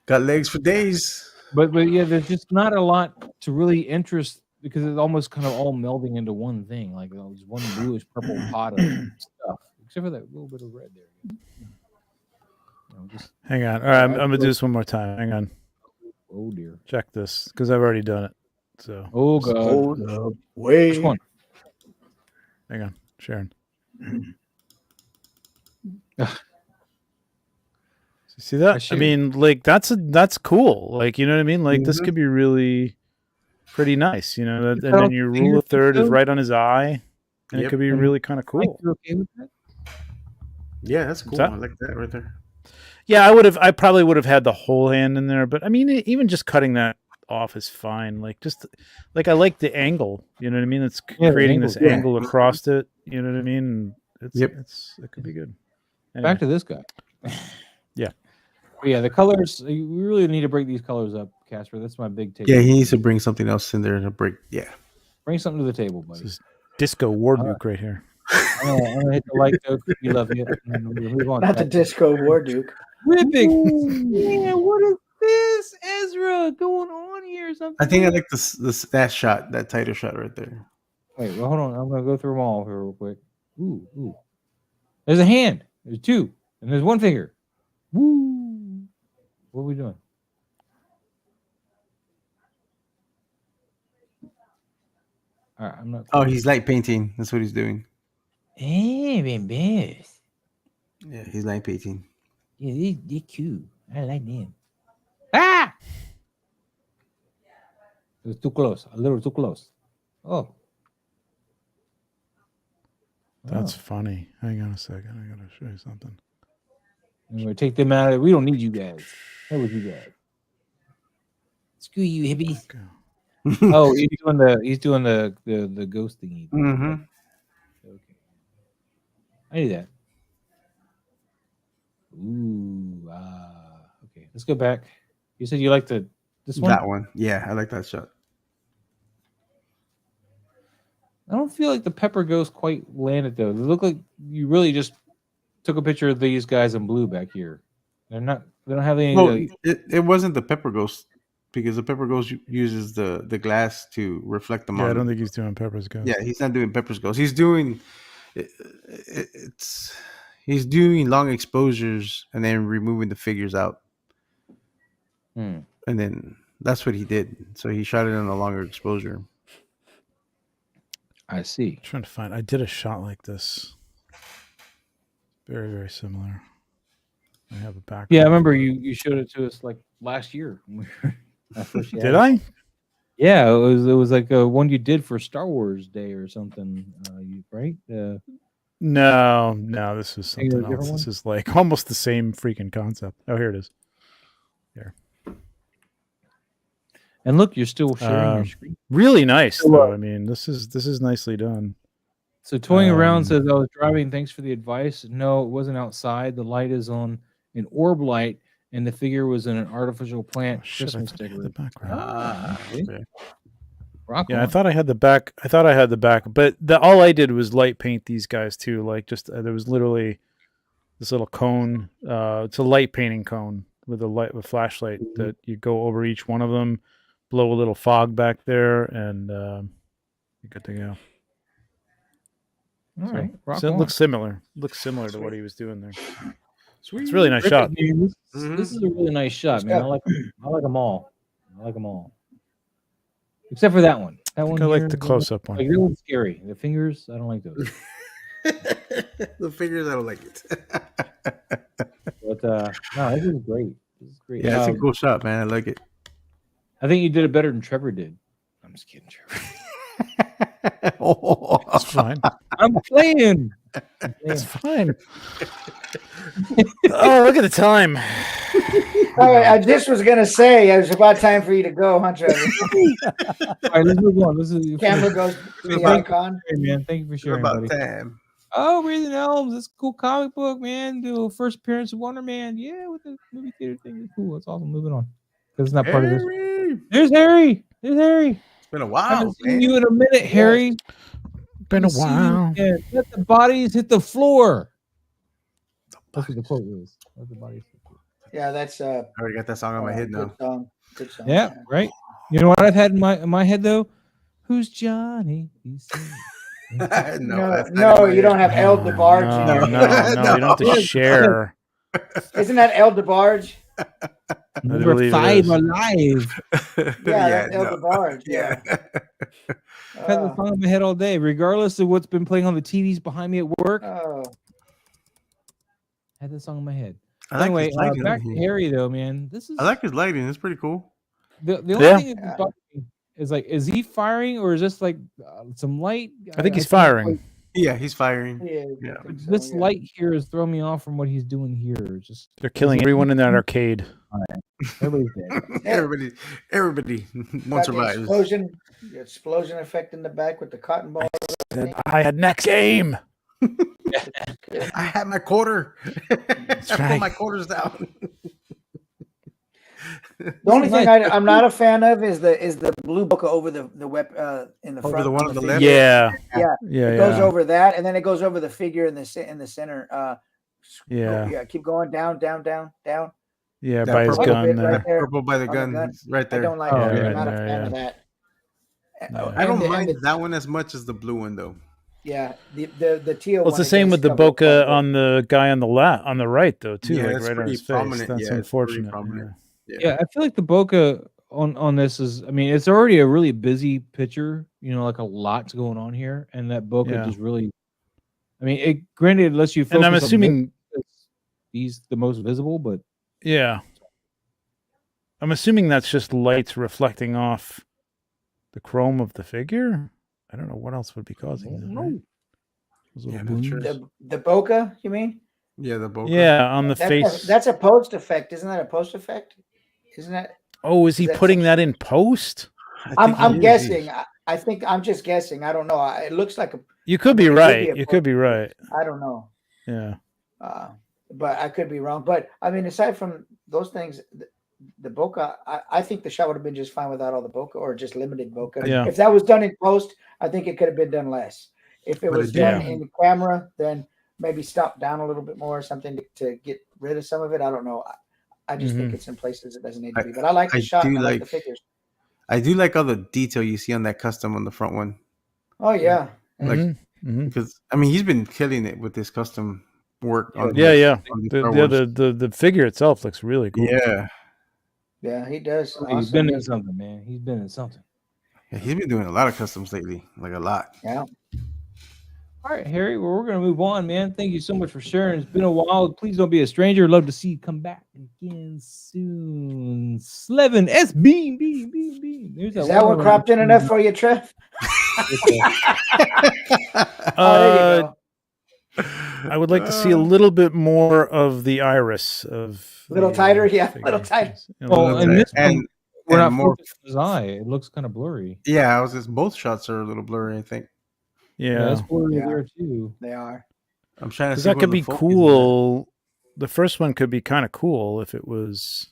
Got legs for days. but yeah, there's just not a lot to really interest because it's almost kind of all melding into one thing, like there's one bluish purple pot of stuff. except for that little bit of red there. No, just Hang on. All right, I'm gonna do this one more time. Hang on. oh dear. Check this because I've already done it. So Oh god. Hold up. Wait. Which one? hang on, Sharon. See that? I mean, like that's cool. Like, you know what I mean? Like this could be really pretty nice. You know, and then your rule of third is right on his eye, and it could be really kind of cool. You okay with that? Yeah, that's cool. I like that right there. Yeah, I probably would have had the whole hand in there, but I mean, even just cutting that off is fine. Like, just like I like the angle. You know what I mean? It's creating this angle across it. You know what I mean? It could be good. Anyway. Back to this guy. Yeah. But yeah, the colors. We really need to break these colors up, Casper. That's my big take. Yeah, he needs to bring something else in there to break. Yeah. Bring something to the table, buddy. This is Disco Warduke right here. I'm gonna hit the like, Doke. We love you. And we'll move on. Not the Disco Warduke. Ribbing. Yeah, what is this, Ezra, going on here? Something. I think I like that shot, that tighter shot right there. Wait, well, hold on. I'm gonna go through them all here real quick. Ooh. There's a hand. There's two, and there's one finger. Woo. What are we doing? All right, I'm not. Oh, he's light painting. That's what he's doing. Hey, baby. Yeah, he's light painting. Yeah, they're cute. I like them. Ah! It was too close. A little too close. Oh. That's funny. Hang on a second. I gotta show you something. I'm gonna take them out of it. We don't need you guys. What was you guys? Screw you, hippies. Okay. Oh, he's doing the ghost thingy. Mm-hmm. Okay. I knew that. Ooh, okay. Let's go back. You said you like this one? That one. Yeah, I like that shot. I don't feel like the pepper ghost quite landed though. They look like you really just took a picture of these guys in blue back here. They don't have any. Well, it wasn't the pepper ghost because the pepper ghost uses the glass to reflect the Yeah, I don't think he's doing Pepper's Ghost. Yeah, he's not doing Pepper's Ghost. He's doing he's doing long exposures and then removing the figures out. And then that's what he did. So he shot it on a longer exposure. I see. I'm trying to find. I did a shot like this. Very, very similar. I have a back. Yeah, I remember you showed it to us like last year. Did I? Yeah, it was like one you did for Star Wars Day or something, right? No, this was something else. One? This is like almost the same freaking concept. Oh, here it is. Here. And look, you're still sharing your screen. Really nice, though. I mean, this is nicely done. So Toying Around says, I was driving. Thanks for the advice. No, it wasn't outside. The light is on an orb light, and the figure was in an artificial plant Christmas decoration. Okay. Rock Yeah, on. I thought I had the back. But all I did was light paint these guys too. Like just there was literally this little cone. It's a light painting cone with a flashlight that you go over each one of them, blow a little fog back there, and you're good to go. All right. So it looks similar. Looks similar to what he was doing there. Sweet. It's a really nice shot. This is a really nice shot, man. I like them all. I like them all. Except for that one. That one. I like the close-up one. Like, that one's scary. The fingers, I don't like those. The fingers, I don't like it. But no, this is great. This is great. Yeah, it's a cool shot, man. I like it. I think you did it better than Trevor did. I'm just kidding, Trevor. It's fine. I'm playing. It's fine. Oh, look at the time. All right, I just was gonna say it was about time for you to go, huh, Trevor? All right, let's move on. This is Camera goes to the icon. Hey, man, thank you for sharing, About buddy. time. Oh, Breathing Elms. That's a cool comic book, man. Do a first appearance of Wonder Man. Yeah, with the movie theater thing. It's cool. It's awesome. Moving on. Because it's not part of this. There's Harry. There's Harry. It's been a I while, haven't seen man. you in a minute, Harry. Been a while. Let the bodies hit the floor. That's what the quote is. Let the bodies hit the floor. Yeah, that's I already got that song on my head now. Good song. Good song. Yeah, right. You know what I've had in my head though? Who's Johnny? He said. No, that's not no, in my you don't hair. have El DeBarge in No, your no, hair. no, you don't have to share. Isn't that El DeBarge? Number believe it 5 is. alive. Yeah, that's El no. DeBarge. Yeah. I've had the song in my head all day, regardless of what's been playing on the TVs behind me at work. Oh. I had this song in my head. I like Anyway, his lighting. back to Harry though, man. This is I like his lighting. It's pretty cool. the only Yeah. thing that's bothering me is like, is he firing or is this like some light? I think he's can't firing. quite- Yeah, he's firing. Yeah. Yeah. This light here is throwing me off from what he's doing here. It's just They're killing everyone in that arcade. everybody's dead. Everybody won't survive. The explosion effect in the back with the cotton ball. I had next aim. I had my quarter. I right. put my quarters down. The only thing I'm not a fan of is the blue bokeh over the web in the Over front. the one on the left? Yeah. Yeah. Yeah. It goes over that, and then it goes over the figure in the center. Yeah. Keep going down. Yeah, That by his purple gun bit there. right there. Purple by the On the gun, gun. right I there. don't like Oh, that. yeah, I'm not a yeah, fan yeah. of that. No. I don't And mind the- that one as much as the blue one, though. Yeah, the teal. Well, it's one the same with against the cover quite a bokeh bit. on the guy on the on the right, though, too, Yeah, like it's right on pretty his face. prominent. That's Yeah, it's pretty unfortunate. prominent. Yeah, I feel like the bokeh on this is, I mean, it's already a really busy picture, like a lot's going on here, and that bokeh Yeah. just really, I mean, it granted lets you focus And I'm on assuming, he's the most visible, but yeah, I'm assuming that's just lights reflecting off the chrome of the figure. I don't know what else would be causing that. Right? Those little Yeah, that's true. booms. The bokeh, you mean? Yeah, the bokeh. Yeah, on the face. That's a post effect, isn't that a post effect? Isn't that? Oh, is he that putting some- that in post? I'm guessing. I think I'm just guessing. I don't know. It looks like a. You could be it could right. be a You could be post- right. I don't know. Yeah. But I could be wrong. But I mean, aside from those things, the bokeh, I think the shot would have been just fine without all the bokeh or just limited bokeh. Yeah. If that was done in post, I think it could have been done less. If it But was it done didn't. in the camera, then maybe stop down a little bit more or something to get rid of some of it. I don't know. I just think it's in places it doesn't need to be. But I like the I shot. do And I like the like- figures. I do like all the detail you see on that custom on the front one. Oh yeah. Like, Mhm. because I mean, he's been killing it with this custom work. On Yeah, this- yeah. on these The, Star yeah, Wars. the figure itself looks really cool. Yeah. Yeah, he does. he's Awesome. been in something, man. He's been in something. Yeah, he's been doing a lot of customs lately, like a lot. Yeah. All right, Harry. Well, we're gonna move on, man. Thank you so much for sharing. It's been a while. Please don't be a stranger. Love to see you come back again soon. Slevin S Beam. There's Is that one cropped in enough for you, Trev? There you go. I would like to see a little bit more of the iris of Little the, tighter, yeah, figure. little tighter. You know, Oh, and this one, and we're not more. focused on his eye. It looks kind of blurry. Yeah, I was just both shots are a little blurry. I think yeah, that's blurry Yeah. there too. They are. I'm trying to. because See that where could the be focus is at. cool. The first one could be kind of cool if it was.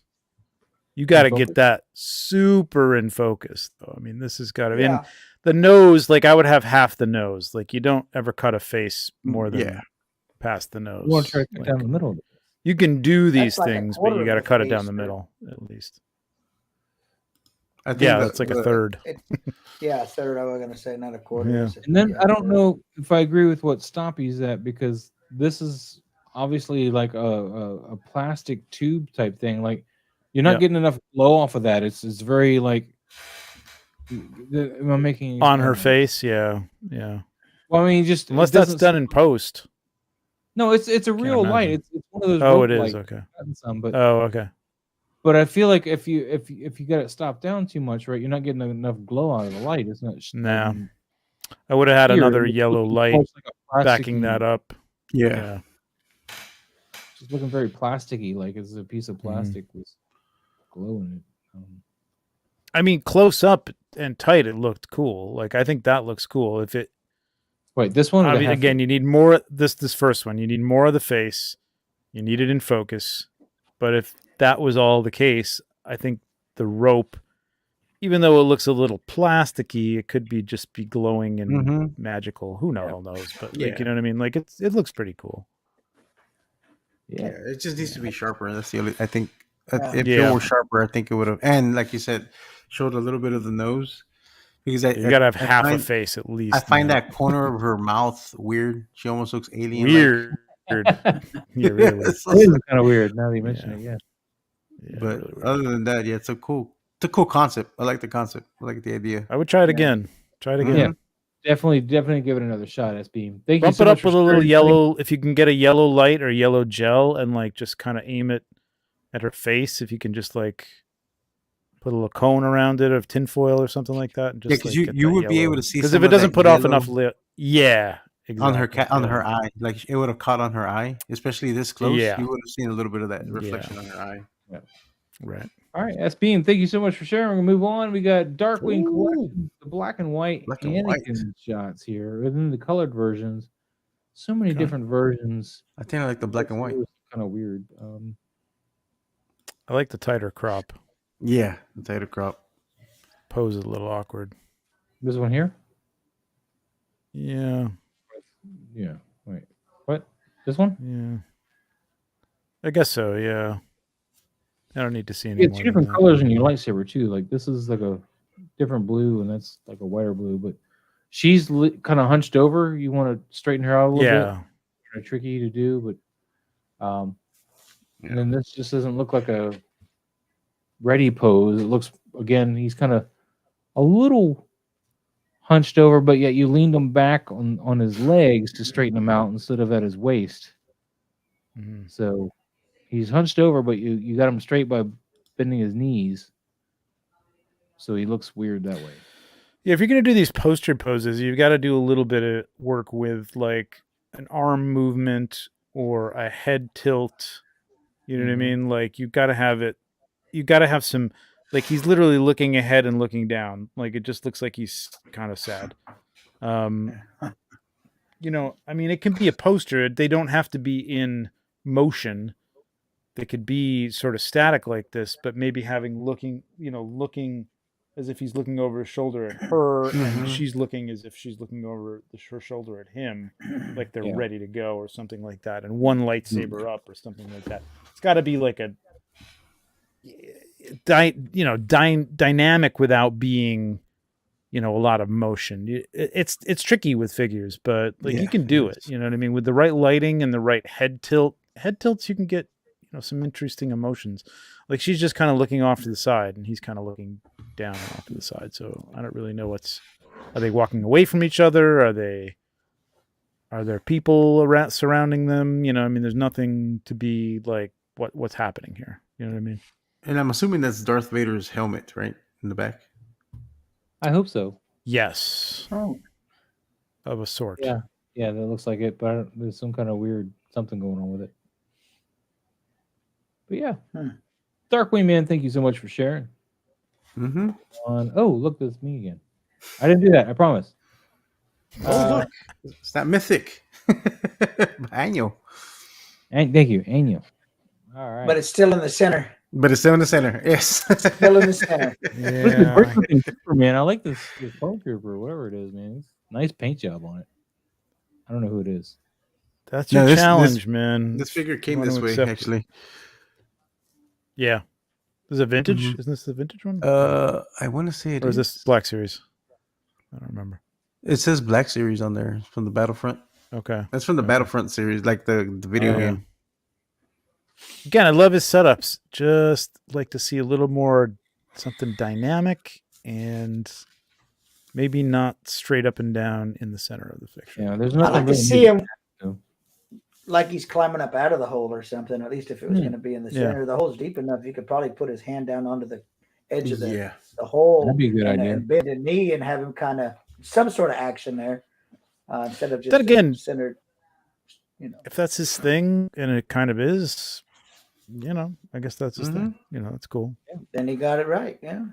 You got to In get focus? that super in focus, though. I mean, this has got to. Yeah. And the nose, like I would have half the nose. Like you don't ever cut a face more than Yeah. past the nose. You want to try to cut Like, down the middle of it. you can do these That's like a things, but quarter you of got to the cut it down face, the right? middle at least. I think Yeah, the- that's like the- a third. Yeah, a third. I was gonna say not a quarter. Yeah. It's a- And then yeah, I don't third. know if I agree with what Stompy's at, because this is obviously like a plastic tube type thing. Like you're not Yeah. getting enough glow off of that. It's very like. Am I making any On her sense? face, yeah. Well, I mean, just Unless it that's doesn't done seem- in post. No, it's a real light. imagine. It's one of those. Oh, rope it is lights. okay. Gotten some, but Oh, okay. but I feel like if you got it stopped down too much, right, you're not getting enough glow out of the light. It's not. Nah. I would have had here, another it's yellow looking light almost like a backing plasticky- that up. yeah. It's looking very plasticky, like it's a piece Mm-hmm. of plastic with glow in it. I mean, close up and tight, it looked cool. Like I think that looks cool. If it Wait, this one. Or I the mean, half- again, you need more. This first one, you need more of the face. You need it in focus. But if that was all the case, I think the rope, even though it looks a little plasticky, it could be just be glowing and Mhm. magical. Who knows? But like, Yeah. you know what I mean? Like it looks pretty cool. Yeah, it just needs to be sharper. That's the only. I think Yeah. if Yeah. it were sharper, I think it would have. And like you said, showed a little bit of the nose, Because You gotta have half a find, face at least. I find man. that corner of her mouth weird. She almost looks alien. Weird. Yeah, really weird. So It is kind of weird now that you mention Yeah. it. Yeah. Yeah, but really weird. other than that, yeah, it's a cool concept. I like the concept. I like the idea. I would try it again. Try it again. Mhm. Yeah. Definitely give it another shot, S-Beam. Thank you Bump so it much up for with a little sharing. yellow. If you can get a yellow light or yellow gel and like just kind of aim it at her face, if you can just like put a little cone around it of tinfoil or something like that. And just, Yeah, because you would be able to see because some if it of doesn't that put off yellow enough lit, yeah, exactly. on her eye. Like it would have caught on her eye, especially this close. Yeah. You would have seen a little bit of that Yeah. reflection on her eye. Right. All right, S-Beam, thank you so much for sharing. We're gonna move on. We got Darkwing Collection, the black and white Black and white. Anakin shots here, within the colored versions. So many Okay. different versions. I think I like the black and white. Kind of weird. I like the tighter crop. Yeah, the tighter crop. Pose is a little awkward. This one here. Yeah. Yeah. Wait. What? This one? Yeah. I guess so. Yeah. I don't need to see any Yeah, more two than different that. colors in your lightsaber too. Like this is like a different blue, and that's like a whiter blue. But she's kind of hunched over. You want to straighten her out a little bit. Yeah. Kind of tricky to do, but Yeah. and then this just doesn't look like a ready pose. It looks again. He's kind of a little hunched over, but yet you leaned him back on his legs to straighten him out instead of at his waist. Mhm. So he's hunched over, but you got him straight by bending his knees. So he looks weird that way. Yeah, if you're going to do these poster poses, you've got to do a little bit of work with like an arm movement or a head tilt. You know what I mean? Like you got to have it. You got to have some. Like he's literally looking ahead and looking down. Like it just looks like he's kind of sad. You know, I mean, it can be a poster. They don't have to be in motion. They could be sort of static like this, but maybe looking as if he's looking over his shoulder at her, and she's looking as if she's looking over her shoulder at him, like they're ready to go or something like that, and one lightsaber up or something like that. It's got to be like a dynamic without being, a lot of motion. It's tricky with figures, but like you can do it. You know what I mean? With the right lighting and the right head tilts, you can get some interesting emotions. Like she's just kind of looking off to the side, and he's kind of looking down off to the side. So I don't really know are they walking away from each other? Are there people around surrounding them? I mean, there's nothing to be like what's happening here. You know what I mean? And I'm assuming that's Darth Vader's helmet, right? In the back. I hope so. Yes. Oh. Of a sort. Yeah, that looks like it. But there's some kind of weird something going on with it. But yeah, Darkwing Man, thank you so much for sharing. Mm-hmm. Oh, look, that's me again. I didn't do that. I promise. Look, it's that mythic. Annual. And thank you, Anya. All right. But it's still in the center. But it's still in the center. Yes. Still in the center. This is great looking trooper, man. I like this Clone Trooper or whatever it is, man. It's nice paint job on it. I don't know who it is. That's your challenge, man. This figure came You this want to way, accept actually. Yeah. Is it vintage? Isn't this the vintage one? I want to say it or is this Black Series? I don't remember. It says Black Series on there from the Battlefront. Okay. That's from the Battlefront series, like the video game. Again, I love his setups. Just like to see a little more something dynamic and maybe not straight up and down in the center of the picture. Yeah, there's I nothing. like to really see new. him like he's climbing up out of the hole or something. At least if it was going to be in the center, the hole's deep enough, you could probably put his hand down onto the edge of the hole. That'd be a good idea. And bend a knee and have him kind of some sort of action there instead of just Then again, centered. If that's his thing, and it kind of is, I guess that's his thing. That's cool. Yeah. Then he got it right. Yeah.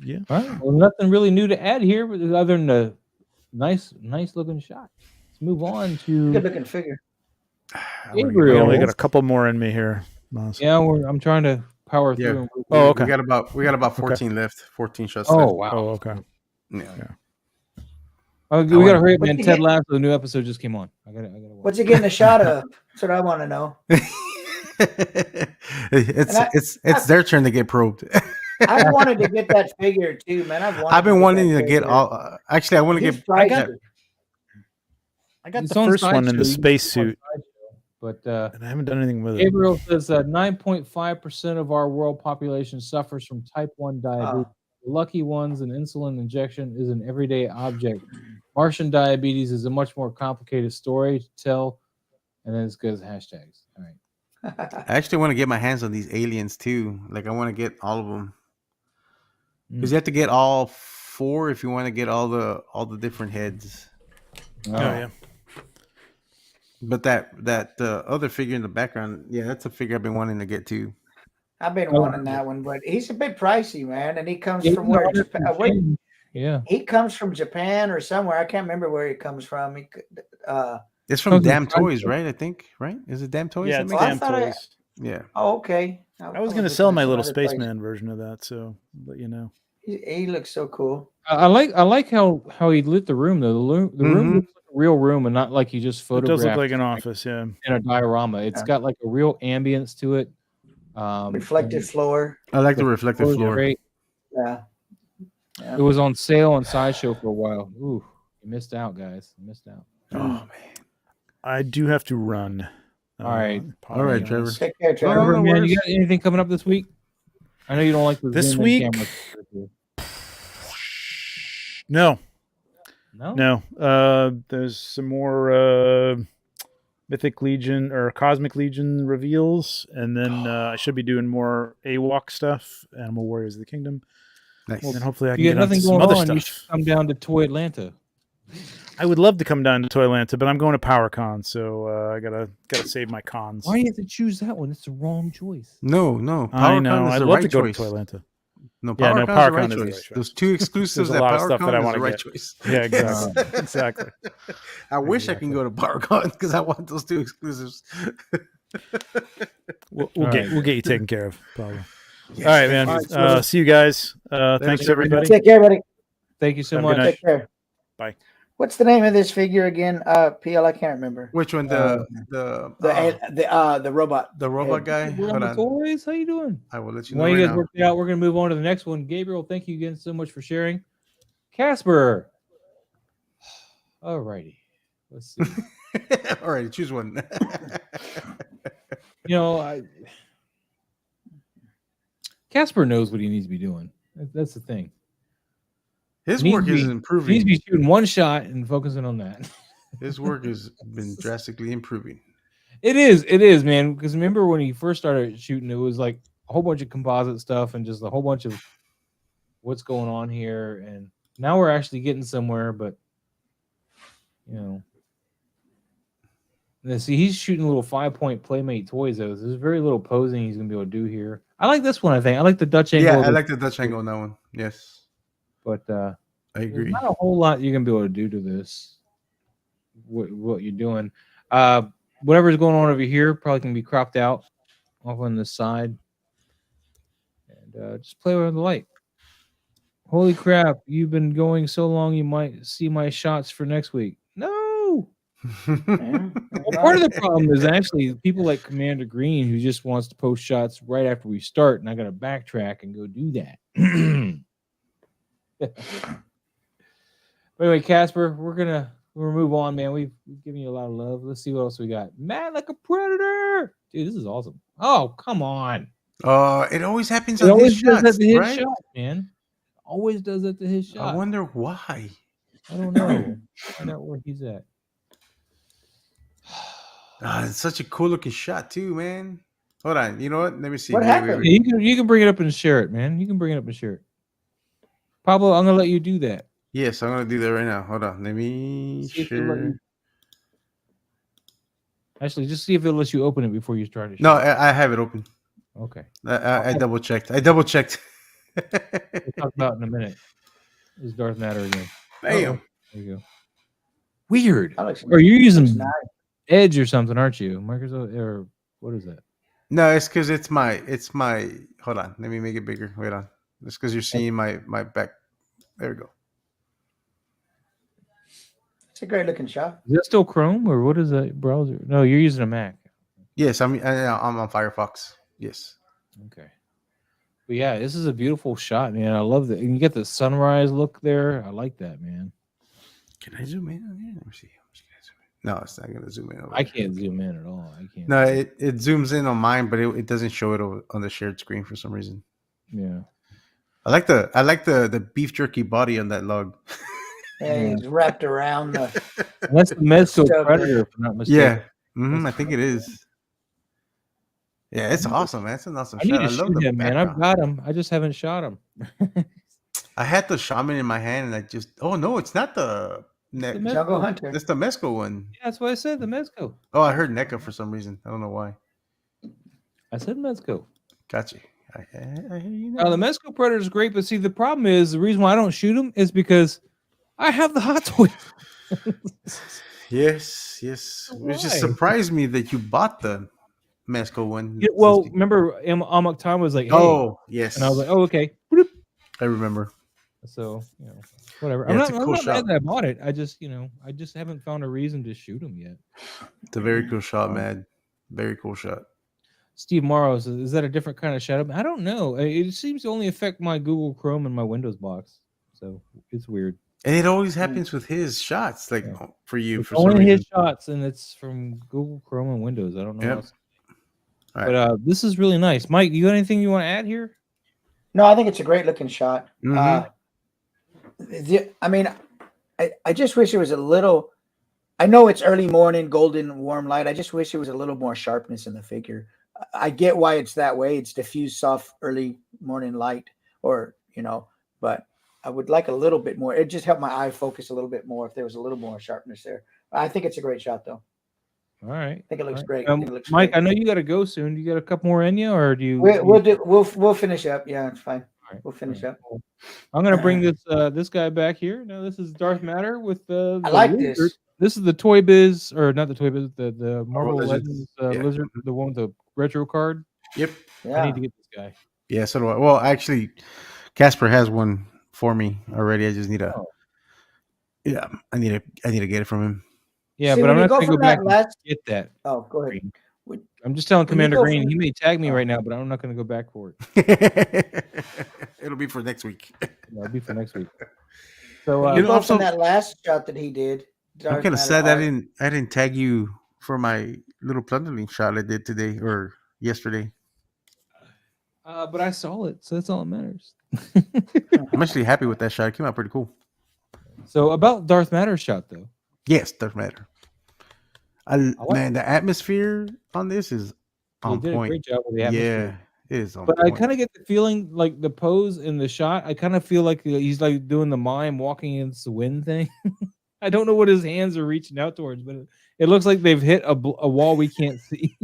Yeah. All right. Well, nothing really new to add here, but other than the nice looking shot. Let's move on to Good looking figure. We only got a couple more in me here, Miles. Yeah, I'm trying to power through. Yeah. Oh, okay. We got about 14 left. 14 shots Oh, left. wow. Oh, okay. Yeah. Oh, we gotta hurry up, man. Ted Lasso, the new episode just came on. I gotta watch. What's he getting a shot of? That's what I want to know. It's their turn to get probed. I wanted to get that figure too, man. I've been wanting to get figure. all. Actually, I want to He's get. pricey. I got It's the on first one in the Sideshow. You can see it on spacesuit, Sideshow, but and I haven't done anything with it. Gabriel says 9.5% of our world population suffers from type 1 diabetes. The lucky ones, an insulin injection is an everyday object. Martian diabetes is a much more complicated story to tell, and then it's good as hashtags. All right. I actually want to get my hands on these aliens too. Like I want to get all of them because you have to get all 4 if you want to get all the different heads. Oh yeah. But that other figure in the background, yeah, that's a figure I've been wanting to get too. I've been wanting that one, but he's a bit pricey, man. And he comes Yeah, from where? he's Japan, from where? Japan. Yeah. He comes from Japan or somewhere. I can't remember where he comes from. It's from Comes in Damn Toys, Sideshow. right? I think, right? Is it Damn Toys? Yeah, that it's makes I it? damn thought I- toys. Yeah. Oh, okay. I was going to sell my little spaceman version of that, so I'll let you know. He looks so cool. I like how he lit the room though. The room looks like a real room and not like he just It photographed. does look like an office, yeah. In a diorama. It's Yeah. got like a real ambience to it. Reflective floor. I like the reflective floor is floor. great. Yeah. It was on sale on Sideshow for a while. Ooh, you missed out, guys. You missed out. Oh man. I do have to run. All right. All right, Trevor. Take care, Oh, Trevor. no Man, worries. you got anything coming up this week? I know you don't like the This zoom-in week? camera. No. No? There's some more Mythic Legion or Cosmic Legion reveals, and then I should be doing more AWOC stuff, Animal Warriors of the Kingdom. Nice. And then hopefully I can You get got on to nothing some going other on. You stuff. should come down to Toy Atlanta. I would love to come down to Toylanta, but I'm going to PowerCon, so I gotta save my cons. Why do you have to choose that one? It's the wrong choice. No. I know. PowerCon is I'd the love right to go choice. to Toylanta. No, Yeah, no, PowerCon is the PowerCon right is the right choice. choice. Those 2 exclusives There's at a lot of stuff that I PowerCon is wanna the right get. choice. Yeah, exactly. Exactly. I wish I can go to PowerCon because I want those 2 exclusives. We'll All get right. we'll get you taken care of, probably. Yes, All right, thank man. you. All right, Trevor. See you guys. Thanks, Trevor. everybody. Take care, buddy. Thank you so Have a good much. night. Take care. Bye. What's the name of this figure again? PL, I can't remember. Which one? The robot. The robot guy? We're Hold on the on. toys. How you doing? I will let you know While right you guys now. work it out, we're going to move on to the next one. Gabriel, thank you again so much for sharing. Casper. All righty. Let's see. All right, choose one. You know, Casper knows what he needs to be doing. That's the thing. His He needs work to is be- He improving. needs to be shooting one shot and focusing on that. His work has been drastically improving. It is, man. Because remember when he first started shooting, it was like a whole bunch of composite stuff and just a whole bunch of what's going on here. And now we're actually getting somewhere, but you know. Now, see, he's shooting little 5-point Playmate toys, though. There's very little posing he's gonna be able to do here. I like this one, I think. I like the Dutch angle. Yeah, of I it, like the Dutch angle on that one. Yes, but I there's agree. not a whole lot you're gonna be able to do to this. What you're doing. Whatever's going on over here probably can be cropped out off on the side. And just play with the light. Holy crap, you've been going so long you might see my shots for next week. No. Well, part of the problem is actually people like Commander Green who just wants to post shots right after we start, and I got to backtrack and go do that. But anyway, Casper, we'll move on, man. We've given you a lot of love. Let's see what else we got. Mad like a predator, dude. This is awesome. Oh, come on! It always happens It on always his does that shots, to his right? shot, man. Always does that to his shot. I wonder why. I don't know. Find out where he's at. It's such a cool looking shot too, man. Hold on. You know what? Let me see. What happened? Yeah, you can bring it up and share it, man. You can bring it up and share it. Pablo, I'm gonna let you do that. Yes, I'm gonna do that right now. Hold on. Let me See if it'll let share. you- Actually, just see if it lets you open it before you start it. No, I have it open. Okay. I double checked. I double checked. We'll talk about it in a minute. Is Darth Matter again? Bam. There you go. Weird. That looks Or you're using nice. Edge or something, aren't you? Microsoft or what is that? No, it's because it's my. Hold on. Let me make it bigger. Wait on. It's because you're seeing my back. There we go. It's a great looking shot. Is that still Chrome or what is that browser? No, you're using a Mac. Yes, I'm on Firefox. Yes. Okay. But But yeah, this is a beautiful shot, man. I love that. And you get the sunrise look there. I like that, man. Can I zoom in on here? Let me see. No, it's not gonna zoom in. Over I there. can't zoom in at all. I can't. No, zoom. it zooms in on mine, but it doesn't show it on the shared screen for some reason. Yeah. I like the beef jerky body on that log. Yeah, he's wrapped around the. And that's the Mezco Stub Predator, there. if I'm not mistaken. Yeah, I think it is. Yeah, it's awesome, man. It's an awesome I need shot. to I love shoot the him, man. I've background. got him. I just haven't shot him. I had the shaman in my hand, and I just no, it's not the the ne- Jungle Mezco. Hunter. It's the Mesco one. Yeah, that's what I said. The Mezco. Oh, I heard NECA for some reason. I don't know why. I said Mezco. Gotcha. I hear you Now the now. Mezco Predator is great, but see, the problem is the reason why I don't shoot him is because I have the hot toy. Yes. It just Why? surprised me that you bought the Mesco one. Yeah, well, remember, Amok Tom was like, "Hey," Oh, yes. and I was like, "Oh, okay." Bloop. I remember. So whatever. Yeah, I'm it's not, a I'm cool not shot. mad that I bought it. I just, I just haven't found a reason to shoot him yet. It's a very cool shot, man. Very cool shot. Steve Morrow says, "Is that a different kind of shadow?" I don't know. It seems to only affect my Google Chrome and my Windows box, so it's weird. And it always happens with his shots, like Yeah. for you, It's for some only reason. his shots, and it's from Google Chrome and Windows. I don't know. Yep. Else. All But this is really nice. Mike, you got anything you want to add here? No, I think it's a great looking shot. Mhm. I mean, I just wish it was a little. I know it's early morning, golden warm light. I just wish it was a little more sharpness in the figure. I get why it's that way. It's diffused, soft, early morning light, or but I would like a little bit more. It just helped my eye focus a little bit more if there was a little more sharpness there. I think it's a great shot, though. All right. I think it looks All great. right. I think it looks Mike, great. I know you got to go soon. Do you got a couple more in you, or do you? We'll finish up. Yeah, it's fine. All right. We'll finish up. Cool. I'm gonna bring this guy back here. Now this is Darth Matter with the I like lizard. this. This is the Toy Biz, or not the Toy Biz, the Marvel Legends. Legends Yeah. lizard, the one with the retro card. Yep. I Yeah. need to get this guy. Yeah, so do I. Well, actually, Casper has one for me already. I just need to. Oh. Yeah, I need to get it from him. Yeah, See, but when I'm you not go gonna go from back that and last. get that. Oh, go ahead. Green. When- I'm just telling when you Commander go Green. from- He may tag me Oh. right now, but I'm not gonna go back for it. It'll be for next week. That'll be for next week. So When You you know, go also- from that last shot that he did. I'm Darth kind of Matter sad art, I didn't tag you for my little plundering shot I did today or yesterday. but I saw it, so that's all that matters. I'm actually happy with that shot. It came out pretty cool. So about Darth Matter shot though. Yes, doesn't matter. like- Man, the atmosphere on this is You on did a point. great job with the atmosphere. Yeah, it is on But point. I kind of get the feeling like the pose in the shot. I kind of feel like he's like doing the mime walking against the wind thing. I don't know what his hands are reaching out towards, but it looks like they've hit a wall we can't see.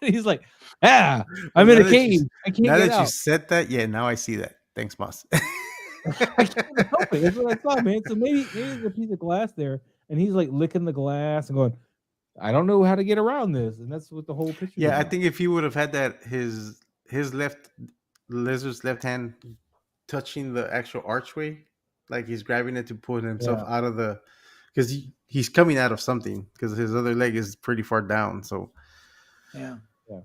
He's like, I'm in Now a that you- cave. I can't now get that you out. said that, yeah, now I see that. Thanks, boss. I can't help it. That's what I thought, man. So maybe there's a piece of glass there, and he's like licking the glass and going, I don't know how to get around this, and that's what the whole picture. Yeah, I think if he would have had that his lizard's left hand touching the actual archway, like he's grabbing it to pull himself out of the, because he's coming out of something because his other leg is pretty far down. So Yeah.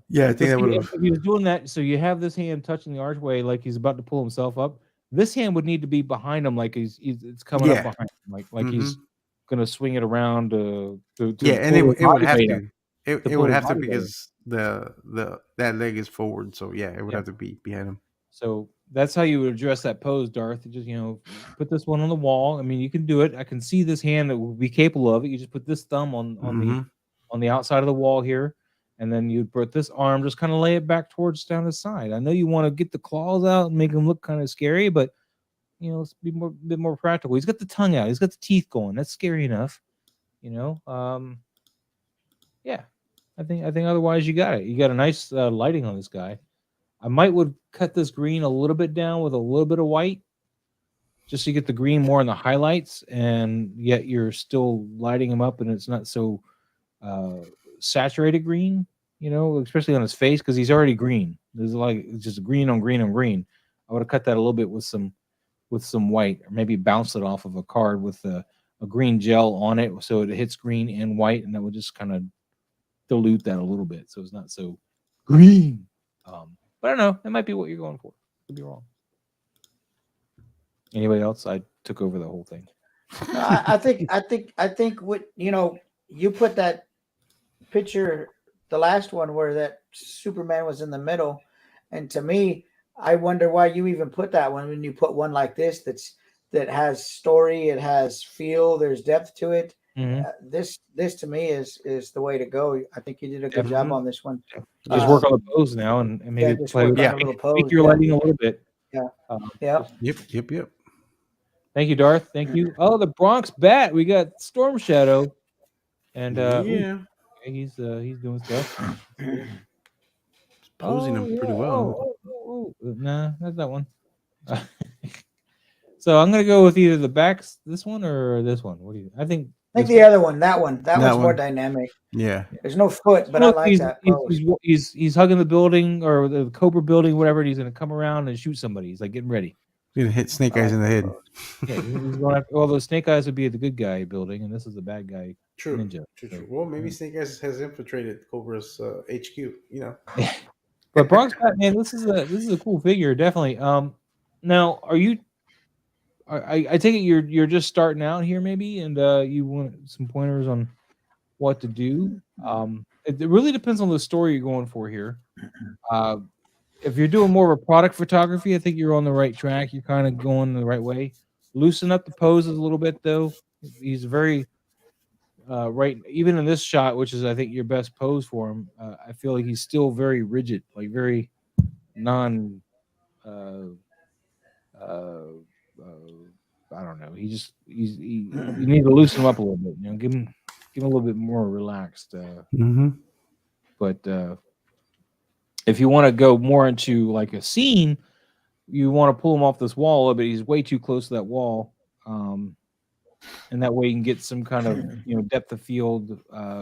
yeah, I think that would if have. he was doing that, so you have this hand touching the archway like he's about to pull himself up. This hand would need to be behind him, like it's coming up behind him, like he's gonna swing it around to Yeah, and pull it his would body have weight to. up. It pull would his have to body weight up. because that leg is forward. So yeah, it would have to be behind him. So that's how you would address that pose, Darth. You just put this one on the wall. I mean, you can do it. I can see this hand that will be capable of it. You just put this thumb on the outside of the wall here, and then you'd put this arm, just kind of lay it back towards down the side. I know you want to get the claws out and make them look kind of scary, but let's be a bit more practical. He's got the tongue out. He's got the teeth going. That's scary enough. Yeah. I think otherwise you got it. You got a nice lighting on this guy. I would cut this green a little bit down with a little bit of white, just so you get the green more in the highlights, and yet you're still lighting him up, and it's not so saturated green. Especially on his face because he's already green. There's just green on green on green. I would have cut that a little bit with some white, or maybe bounce it off of a card with a green gel on it, so it hits green and white, and that would just kind of dilute that a little bit, so it's not so green. But But I don't know. That might be what you're going for. Could be wrong. Anybody else? I took over the whole thing. No, I think what you put that picture, the last one where that Superman was in the middle, and to me, I wonder why you even put that one when you put one like this that has story, it has feel, there's depth to it. This to me is the way to go. I think you did a good job on this one. Just work on the pose now and maybe play with a little pose. Tweak your lighting a little bit. Yeah. Yep. Yep. Thank you, Darth. Thank you. Oh, the Bronx Bat. We got Storm Shadow, and he's doing stuff. Posing him pretty well. Nah, not that one. So I'm gonna go with either the backs, this one or this one. What do you? I think the other one. That one's more dynamic. Yeah. There's no foot, but I like that pose. He's hugging the building or the Cobra building, whatever. And he's gonna come around and shoot somebody. He's like getting ready. He's gonna hit Snake Eyes in the head. Yeah, he's going after, although Snake Eyes would be the good guy building, and this is the bad guy. True. Ninja. True. Well, maybe Snake Eyes has infiltrated Cobra's HQ. You know. But Bronx Batman, this is a cool figure, definitely. Now, are you? I take it you're just starting out here, maybe, and you want some pointers on what to do. It really depends on the story you're going for here. If you're doing more of a product photography, I think you're on the right track. You're kind of going the right way. Loosen up the poses a little bit, though. He's very right. Even in this shot, which is I think your best pose for him, I feel like he's still very rigid, like very non. I don't know. You need to loosen him up a little bit. You know, give him a little bit more relaxed. But if you want to go more into like a scene, you want to pull him off this wall a little bit. He's way too close to that wall, and that way you can get some kind of depth of field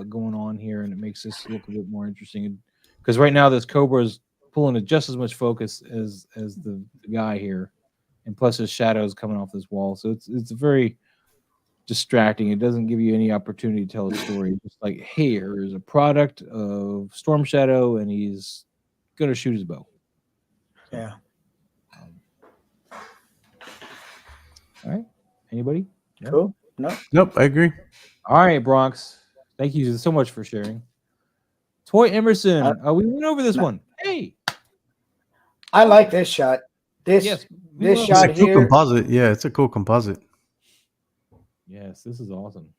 going on here, and it makes this look a bit more interesting. Because right now this Cobra is pulling just as much focus as the guy here. And plus his shadows coming off this wall. So it's very distracting. It doesn't give you any opportunity to tell a story. It's like, hey, here's a product of Storm Shadow, and he's going to shoot his bow. Yeah. All right. Anybody? Cool. No. Nope, I agree. All right, Bronx. Thank you so much for sharing. Toy Emerson. We went over this one. Hey. I like this shot. This shot it's a cool composite. Yeah, it's a cool composite. Yes, this is awesome.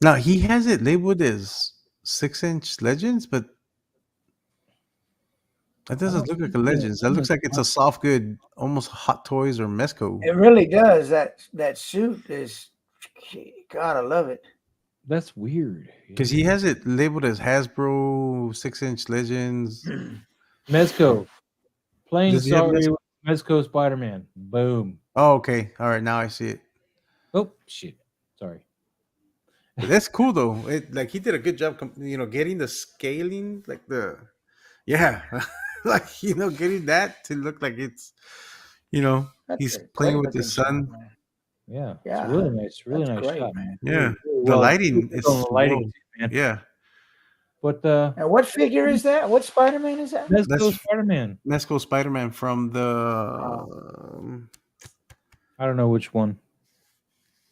Now he has it labeled as 6-inch Legends, but that doesn't look like a Legends. That looks like it's a soft good, almost Hot Toys or Mezco. It really does. That suit is, God, I love it. That's weird. Because he has it labeled as Hasbro 6-inch Legends. Mezco. Playing sorry. Mezco Spider-Man. Boom. Oh, okay. All right. Now I see it. Oh, shit. Sorry. That's cool, though. He did a good job, getting the scaling, getting that to look like it's, he's playing with the sun. Yeah. It's really nice. Really nice great, shot, man. Yeah. The lighting is the lighting, man. Yeah. But and what figure is that? What Spider-Man is that? Mezco Spider-Man. Mezco Spider-Man from the I don't know which one.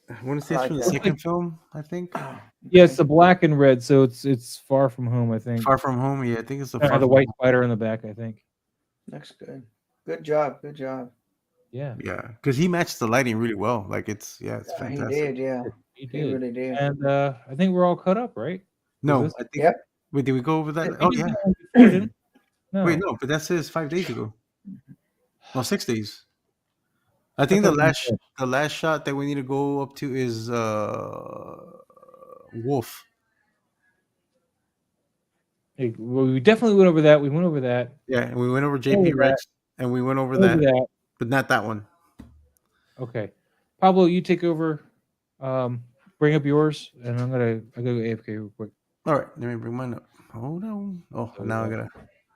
I want to say it's from the second film, I think. Yeah, it's the black and red, so it's Far From Home, I think. Far From Home, yeah, I think it's the white spider in the back, I think. Looks good. Good job. Yeah. Yeah, because he matched the lighting really well. It's fantastic. He did, yeah. He really did. And I think we're all caught up, right? No, I think. Yep. Wait, did we go over that? Oh yeah. No. Wait, no, but that says 5 days ago. No, 6 days. I think the last shot that we need to go up to is Wolf. Hey, well, we definitely went over that. We went over that. Yeah, and we went over JP Rex, and we went over that, but not that one. Okay, Pablo, you take over. Bring up yours, and I go AFK real quick. All right, let me bring mine up. Hold on. Oh, now I gotta.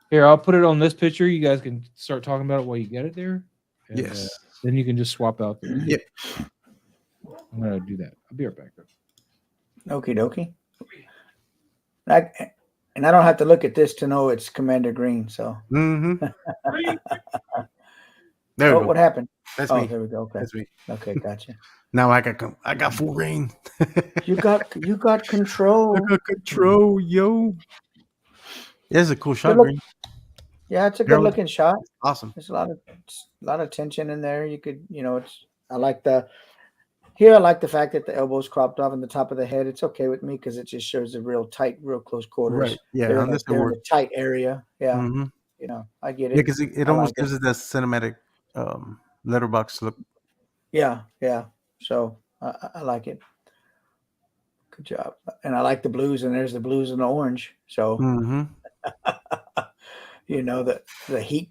Here, I'll put it on this picture. You guys can start talking about it while you get it there. And, yes. Then you can just swap out. Yep. I'm gonna do that. I'll be right back. Okie dokie. And I don't have to look at this to know it's Commander Green. So, Mm-hmm. There we go. what happened? That's Oh, me. there we go. Okay, That's me. okay, gotcha. Now I got full reign. You got I control. got control, yo. Yeah, it's a cool shot, look- Green. Yeah, it's a good Harold, looking shot. awesome. There's a lot of tension in there. You could, I like the fact that the elbows cropped off and the top of the head. It's okay with me because it just shows the real tight, real close quarters. Right. Yeah, They're, on in, this a, they're in award. a tight area. Yeah. Mm-hmm. I get it. Yeah, because it I almost like gives it that cinematic letterbox look. Yeah. So I like it. Good job. And I like the blues, and there's the blues and the orange. So, Mm-hmm. the heat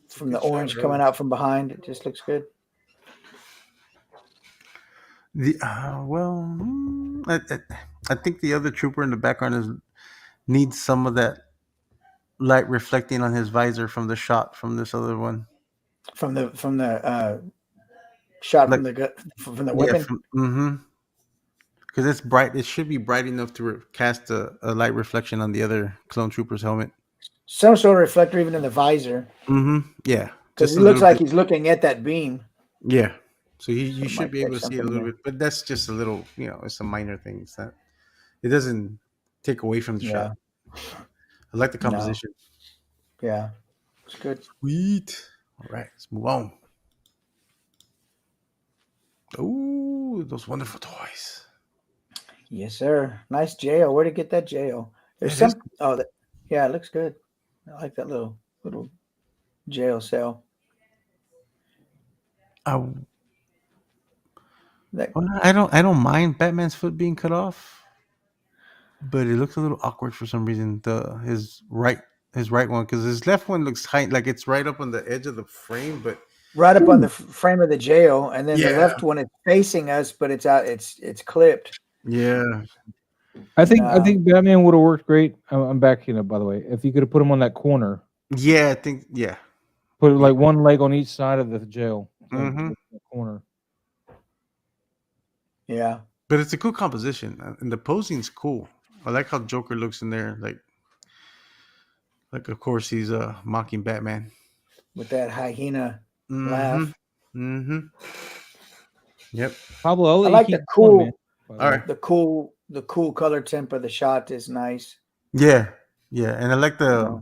from the Good shot, orange bro. coming out from behind, it just looks good. I think the other trooper in the background needs some of that light reflecting on his visor from the shot from this other one. From the shot Like- from the weapon. Because it's bright. It should be bright enough to cast a light reflection on the other clone trooper's helmet. Some sort of reflector even in the visor. Yeah. Because Just it a looks little like bit. he's looking at that beam. Yeah. So you So it should might be able catch to see it a something little there. bit, but that's just a little. It's a minor thing. It's not. It doesn't take away from the Yeah. shot. I like the No. composition. Yeah. It's good. Sweet. All right, let's move on. Oh, those wonderful toys. Yes, sir. Nice jail. Where'd you get that jail? There's It is- some. Oh, yeah, it looks good. I like that little jail cell. That, I don't mind Batman's foot being cut off, but it looks a little awkward for some reason. His right one, because his left one looks high, like it's right up on the edge of the frame, but right up on the frame of the jail, and then the Yeah. left one is facing us, but it's out. It's clipped. yeah, I think Batman would have worked great. I'm backing up, by the way. If you could have put him on that corner, I think put like one leg on each side of the jail, Mhm. the corner. Yeah. but it's a cool composition, and the posing's cool. I like how Joker looks in there, like of course he's mocking Batman. With that hyena laugh. Mm-hmm. Yep. Pablo, I'll I let like you the keep going, cool, man, by the All way. right. the cool color temp of the shot is nice. Yeah, and I like Yeah.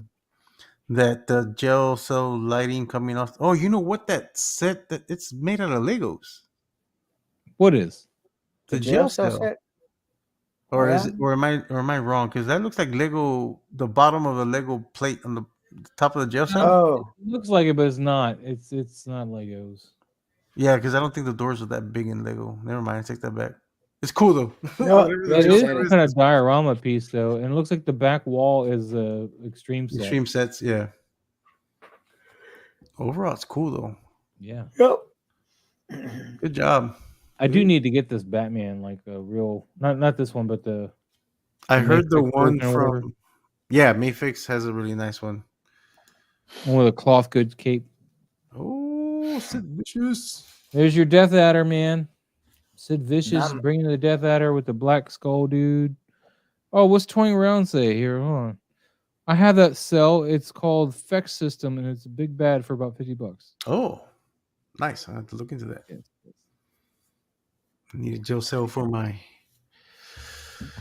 the gel cell lighting coming off. Oh, you know what? That it's made out of Legos. What is? The jail gel cell cell. set. Or Oh, is yeah? it? Or am I wrong? Because that looks like Lego. The bottom of the Lego plate on the top of the jail cell. Oh, It looks like it, but it's not. It's not Legos. Yeah, because I don't think the doors are that big in Lego. Never mind, I take that back. It's cool though. No, Whatever the yeah, It jail is said cell some it. kind of diorama piece though, and it looks like the back wall is extreme set. Extreme sets, yeah. Overall, it's cool though. Yeah, Yep. Good job. I do need to get this Batman, like a real, not this one, but the I the heard the Matrix one version or whatever. from. Yeah, Mayfix has a really nice one. one with a cloth goods cape. Oh, Sid Vicious. There's your Death Adder, man. Sid Vicious Not- bringing the Death Adder with the black skull, dude. Oh, what's toying around say here? Hold on. I have that cell. It's called Fex System, and it's a big bad for about $50. Oh, nice. I have to look into that. I need a jail cell for my.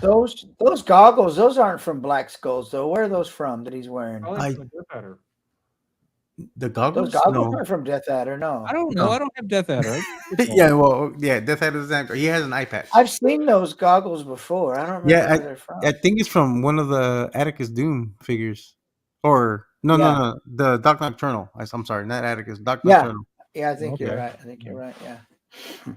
Those goggles, those aren't from Black Skulls though. Where are those from that he's wearing? The goggles? Those goggles No. aren't from Death Adder. No, I don't know. No. I don't have Death Adder. Yeah, well, yeah, Death Adder design. He has an eye patch. I've seen those goggles before. I don't remember Yeah, where they're from. I think it's from one of the Atticus Doom figures. Or, no, the Doc Nocturnal. I'm sorry, not Atticus, Doc Yeah. Nocturnal. Yeah, I think you're Okay. right. I think you're right. Yeah.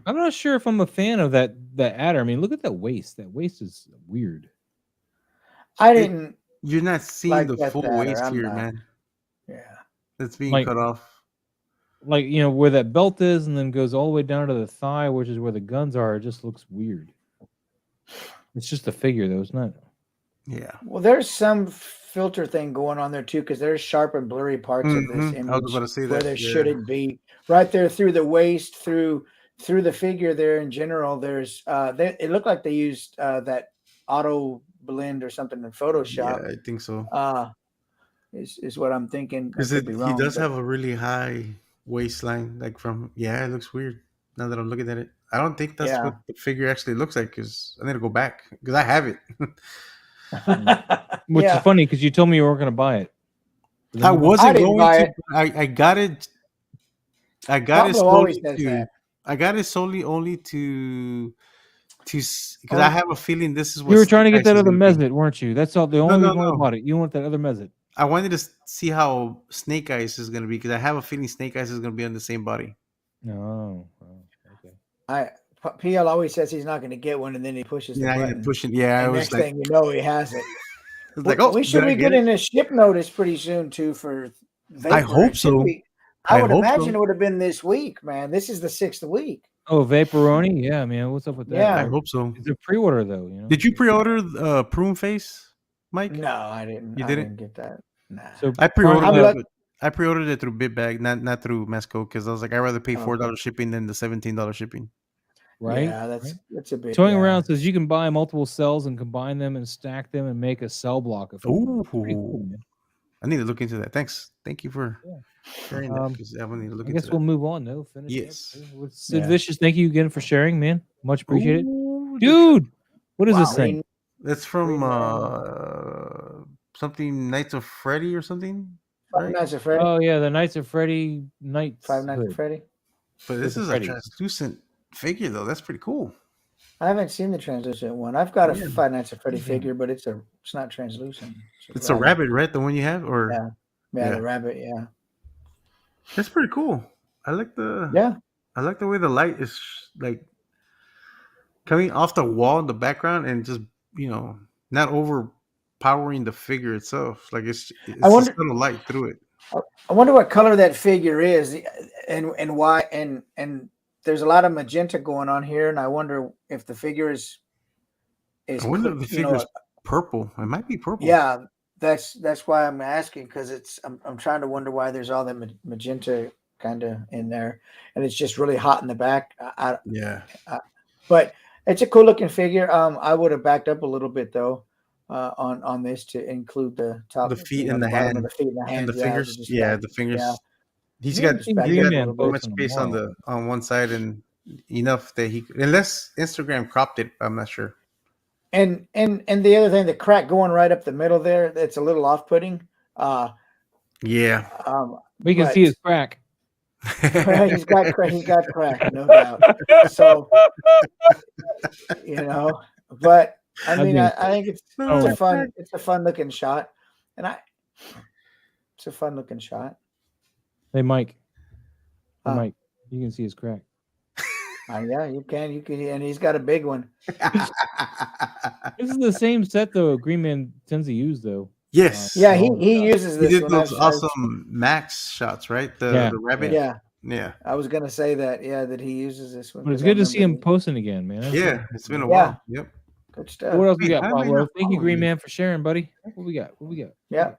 I'm not sure if I'm a fan of that Adder. I mean, look at that waist. That waist is weird. I didn't. You're not seeing Like the Death full Adder, waist I'm here, not. man. Yeah. It's being Like- cut off. Like, where that belt is and then goes all the way down to the thigh, which is where the guns are. It just looks weird. It's just a figure, though. It's not. Yeah. Well, there's some filter thing going on there too, because there's sharp and blurry parts of this Mhm. image I was about to say where that, there yeah. shouldn't be. Right there through the waist, through the figure there in general. There's it looked like they used that auto blend or something in Yeah, Photoshop. I think so. Is what I'm thinking. I Because could be he wrong. does But have a really high waistline. Like it looks weird now that I'm looking at it. I don't think that's yeah. what the figure actually looks like. Because I need to go back because I have it. Which is Yeah. funny because you told me you weren't going to buy it. But then I you bought it. wasn't didn't going buy to. it. I got it. I got it Pablo always solely does to. that. I got it solely only to because I Oh, have a feeling this is You what were trying to Snake get Eyes that is other going to be. Mezzet, weren't you? That's all. The No, only no, reason why I no. bought it. You want that other Mezzet. I wanted to see how Snake Eyes is going to be because I have a feeling Snake Eyes is going to be on the same body. No. Oh, okay. PL always says he's not going to get one, and then he pushes the Yeah, I button. pushing. Yeah, I And was next like, thing you know, he has it. it's like, oh, We did should I be get getting it? a ship notice pretty soon too for Vapor. I hope It should so. be. I would hope imagine so. it would have been this week, man. This is the 6th week. Oh, Vaporoni? Yeah, man. What's up with that? Yeah. I hope so. It's a pre-order though. You know. Did you pre-order Prune Face, Mike? No, I didn't. You I didn't? didn't get that. Nah. So I pre-ordered I'm it. look- but I pre-ordered it through BitBag, not through Masco, because I was like, I'd rather pay $4 shipping than the $17 shipping. right. Yeah, that's a bit. Towing yeah. around says you can buy multiple cells and combine them and stack them and make a cell block. Of Ooh, pretty cool, man. I need to look into that. Thank you for Yeah. sharing that because I need to look I into guess we'll that. move on though. Finish Yes. up with Sid Yeah. Vicious. Thank you again for sharing, man. Much appreciated. Ooh, Dude, what is Wow, this thing? That's from Green something Nights of Freddy or something, Five right? Nights at Freddy. Oh yeah, the Knights of Freddy Nights. Five Nights at Freddy. But this the is Freddy's. a translucent figure though. That's pretty cool. I haven't seen the translucent one. I've got a Yeah. Five Nights at Freddy Yeah. figure, but it's not translucent. It's a rabbit, right? The one you have, or Yeah. Yeah, Yeah. the rabbit. Yeah. that's pretty cool. I like the way the light is like coming off the wall in the background and just not overpowering the figure itself. Like it's wonder- just little light through it. I wonder what color that figure is, and why. And there's a lot of magenta going on here, and I wonder if the figure is. I wonder if the figure is purple. It might be purple. Yeah, that's why I'm asking, because I'm trying to wonder why there's all that magenta kind of in there, and it's just really hot in the back. But it's a cool looking figure. I would have backed up a little bit though, on this to include the top, The feet and the the bottom hand of the feet and the hand, and the fingers. just Yeah, back- the fingers. yeah. He's Yeah, got I've seen so Green Man much posting them space on tomorrow. on one side and enough that he unless Instagram cropped it. I'm not sure. And the other thing, the crack going right up the middle there, that's a little off-putting. Yeah. We can but- see his crack. he's got crack, no doubt. So but I mean, I think it's a fun looking shot, and it's a fun looking shot. Hey, Mike. Huh. Mike, you can see his crack. Yeah, you can, and he's got a big one. This is the same set though. Green Man tends to use though. Yes. Yeah, he uses He this did one. those awesome Max shots, right? The rabbit. Yeah, Yeah. I was gonna say that. Yeah, that he uses this one. But it's 'cause I good to see him remember posting again, man. That's Yeah. good. It's been a Yeah. while. Yep. Good stuff. What else we Wait, got, how am I Pablo? not Thank you, following Green you? Man, for sharing, buddy. What we got? Yeah.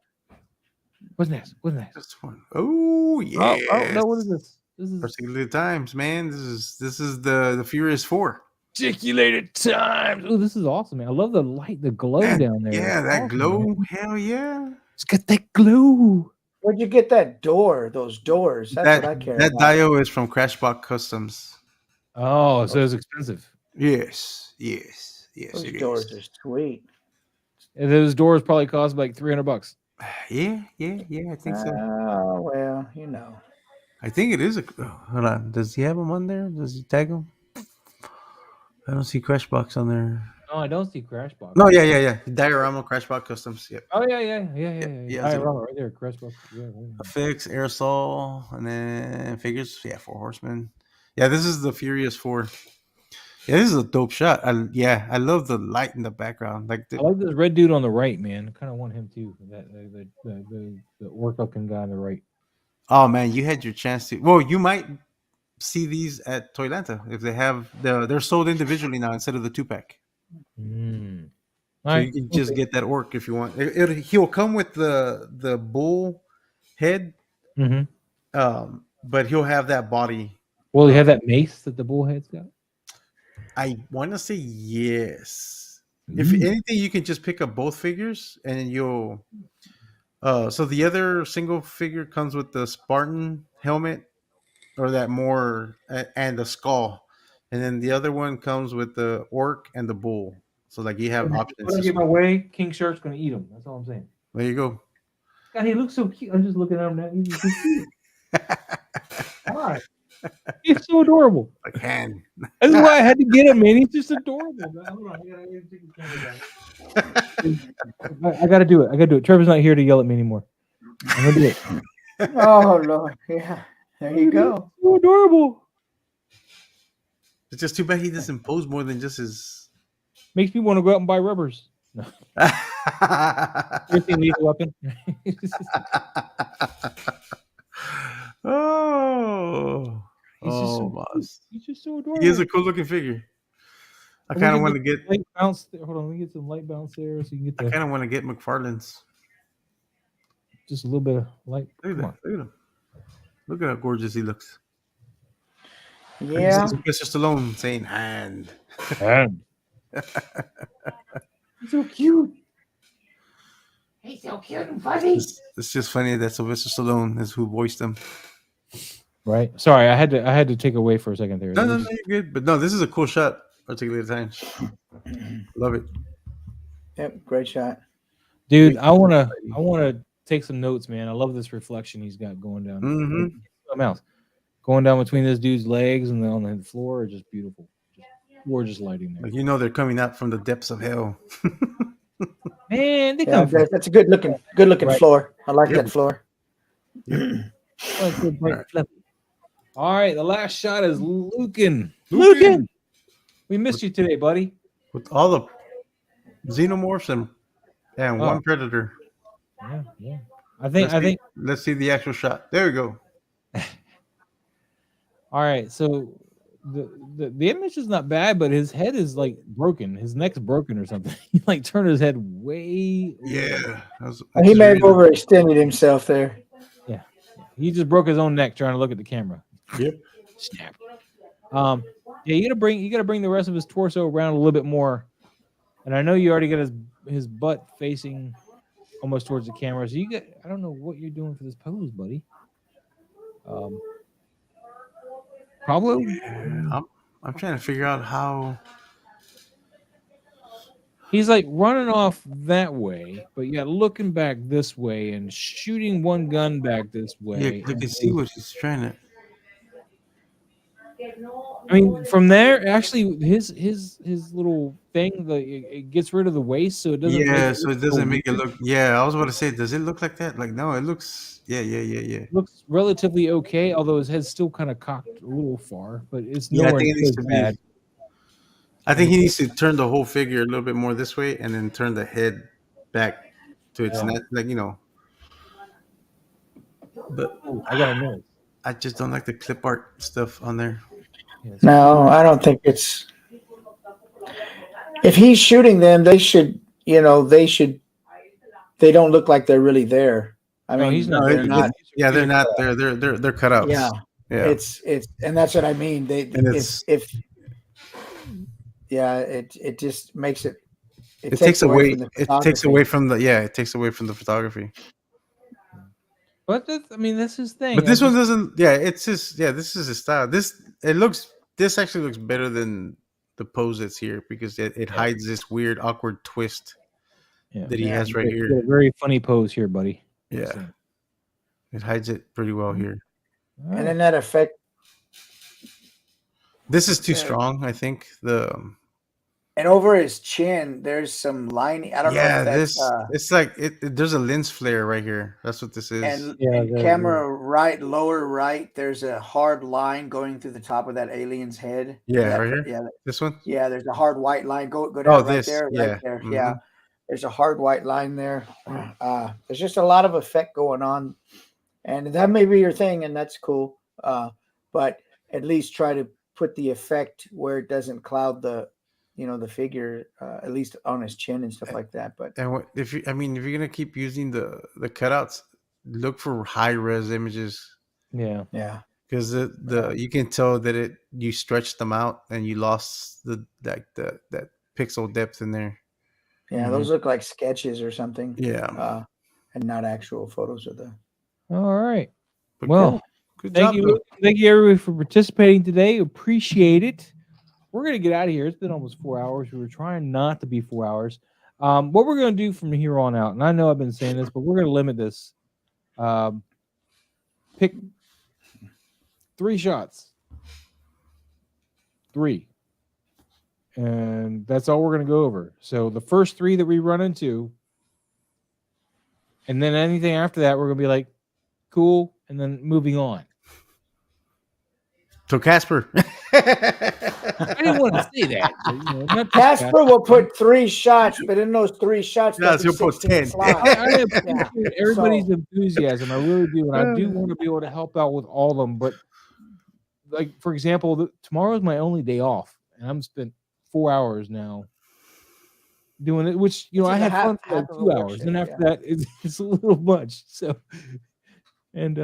What's next? This one. Oh yeah. Oh no! What is this? This is Articulated Times, man. This is the Furious 4. articulated times. Oh, this is awesome, man. I love the light, the glow down there. Yeah, It's that awesome, glow. man. Hell yeah. It's got that glow. Where'd you get that door? Those doors. That's what I care That about. Dio is from Crashbox Customs. Oh, so it's expensive. Yes. Those it doors is. are sweet. And those doors probably cost like $300. Yeah, I think so. Oh well, I think it is hold on. Does he have them on there? Does he tag them? I don't see Crashbox on there. No, I don't see Crashbox. No, yeah. Diorama Crashbox Customs. Yep. Oh yeah. Yeah, All right, right there, Crashbox. Yeah. Affix, Aerosol, and then figures. Yeah, 4 Horsemen. Yeah, this is the Furious 4. Yeah, this is a dope shot. I love the light in the background. Like I like this red dude on the right, man. I kind of want him too. The orc-looking guy on the right. oh man, you had your chance to. Well, you might see these at Toylanta if they have they're sold individually now instead of the 2-pack. Mm. So you can just get that orc if you want. He'll come with the bull head, but he'll have that body. Will he have that mace that the bullhead's got? I want to say yes. If Mm. anything, you can just pick up both figures, and you'll. So the other single figure comes with the Spartan helmet, or that more, and the skull, and then the other one comes with the orc and the bull. So like you have When options. I get my way, King Shark's gonna eat him. That's all I'm saying. There you go. God, he looks so cute. I'm just looking at him now. He's so cute. God, he's so adorable. Like hand. That's why I had to get him, man. He's just adorable. Man. Hold on, I gotta take the camera down. I gotta do it. I gotta do it. Trevor's not here to yell at me anymore. I'm gonna do it. Oh Lord, yeah. There you go. So adorable. It's just too bad he doesn't pose more than just his. Makes me want to go out and buy rubbers. No. Everything Lethal Weapon. Oh, He's just so boss. He's just so adorable. He is a cool looking figure. I kind of want to get. light bounce. Hold on, let me get some light bounce there, so you can get I the kind of want to get McFarlane's. just a little bit of light. Look at Come that. on. Look at him. Look at how gorgeous he looks. Yeah. This is Mr. Stallone saying hand. He's so cute. He's so cute and fuzzy. It's just funny that Sylvester Stallone is who voiced him. Right. Sorry, I had to take away for a second there. No, you're good. But no, this is a cool shot. Particularly the time. Love it. Yep. Great shot. Dude, I wanna take some notes, man. I love this reflection he's got going down. Mm-hmm. Something else. Going down between this dude's legs and then on the floor are just beautiful. Just gorgeous lighting there. Like you know they're coming out from the depths of hell. Man, they Yeah, come from that's a good looking Right. floor. I like Yep. that floor. Oh, good, bright, fluffy. All right, the last shot is Lucan. Lucan! We missed you today, buddy. With all the xenomorphs and Oh. one predator. Yeah. I think Let's see the actual shot. There we go. all right, so the image is not bad, but his head is like broken. His neck's broken or something. He like turned his head way. Yeah. He may have overextended himself there. He just broke his own neck trying to look at the camera. Yep. Snap. Yeah, you gotta bring the rest of his torso around a little bit more. And I know you already got his butt facing almost towards the camera. So I don't know what you're doing for this pose, buddy. Pablo? I'm trying to figure out how. He's like running off that way, but yeah, looking back this way and shooting one gun back this way. Yeah, you can see what he's trying to. I mean, from there, actually, his little thing, it gets rid of the waist, so it doesn't. Yeah, so it doesn't make it look. Yeah, I was about to say, does it look like that? Like, no, it looks. Yeah. Looks relatively okay, although his head's still kind of cocked a little far, but it's Yeah, I nowhere think it needs near to bad. be. I think he needs to turn the whole figure a little bit more this way, and then turn the head back to its net, like But I got a note. I just don't like the clip art stuff on there. No, I don't think it's. If he's shooting them, they should. They don't look like they're really there. I mean, he's not. No, they're not. Yeah, they're not. They're cutouts. Yeah, Yeah. It's, and that's what I mean. It just makes it. It takes away. from the It takes photography. away from the. Yeah, it takes away from the photography. But that's his thing. But this one doesn't. Yeah, it's his. Yeah, this is his style. This actually looks better than the pose that's here because it hides this weird, awkward twist that he has right here. A very funny pose here, buddy. Yeah, it hides it pretty well here. And then that effect. This is too strong, I think. And over his chin, there's some lining. I don't know if that's it's like there's a lens flare right here. That's what this is. and camera right, lower right, there's a hard line going through the top of that alien's head. Yeah, right here. Yeah, this one. yeah. There's a hard white line. Go down right this. there, Yeah. right there. Mhm. Yeah, there's a hard white line there. There's just a lot of effect going on, and that may be your thing, and that's cool. But at least try to put the effect where it doesn't cloud the figure, at least on his chin and stuff like that. But And if you're gonna keep using the cutouts, look for high res images. Yeah. Because you can tell that you stretched them out and you lost that pixel depth in there. Yeah, those look like sketches or something. Yeah. And not actual photos of the. All right. But Well, cool. Good thank job, you. though. Thank you, everybody, for participating today. Appreciate it. We're going to get out of here. It's been almost 4 hours. We were trying not to be 4 hours. What we're going to do from here on out, and I know I've been saying this, but we're going to limit this. Pick 3 shots. 3. And that's all we're going to go over. So the first 3 that we run into, and then anything after that, we're going to be like, cool, and then moving on. So Casper. I didn't want to say that. But, not just Casper will put 3 shots, but in those 3 shots, No, there'll be he'll put 16 10. slots. I appreciate everybody's So- enthusiasm. I really do, and I do want to be able to help out with all of them. But, like, for example, tomorrow is my only day off, and I'm spent 4 hours now doing it. Which I had fun for like 2 hours, and after that, it's a little much. So, and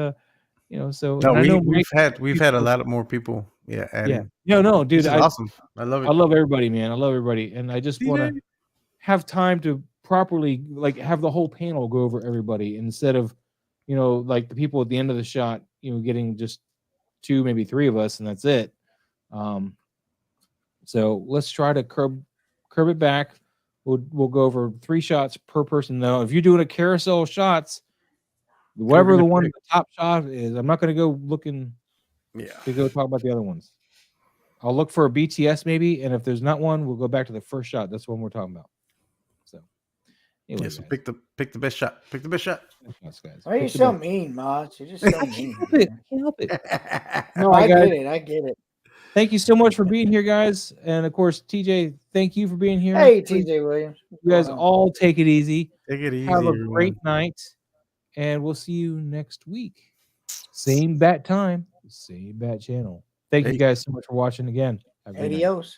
so No, and I know we've had a lot of more people. Yeah. Adding. Yeah. No, dude, This is awesome. I love it. I love everybody, man. I love everybody, and I just want to have time to properly have the whole panel go over everybody instead of like the people at the end of the shot getting just 2, maybe 3 of us, and that's it. So let's try to curb it back. We'll go over 3 shots per person. Though, if you're doing a carousel of shots, whatever the one the top shot is, I'm not going to go looking. Yeah. To go talk about the other ones. I'll look for a BTS maybe, and if there's not one, we'll go back to the first shot. That's what we're talking about. So, anyway, so pick the best shot. Pick the best shot. Guys. Why are you so mean, Moz? You're just so mean. I can't help it. No, I get it. I get it. Thank you so much for being here, guys, and of course, TJ. Thank you for being here. Hey, TJ Williams. You guys all take it easy. Take it easy. Have a everyone. great night, and we'll see you next week. Same bat time, same bat channel. Thank you guys so much for watching again. Have a great night. Adios.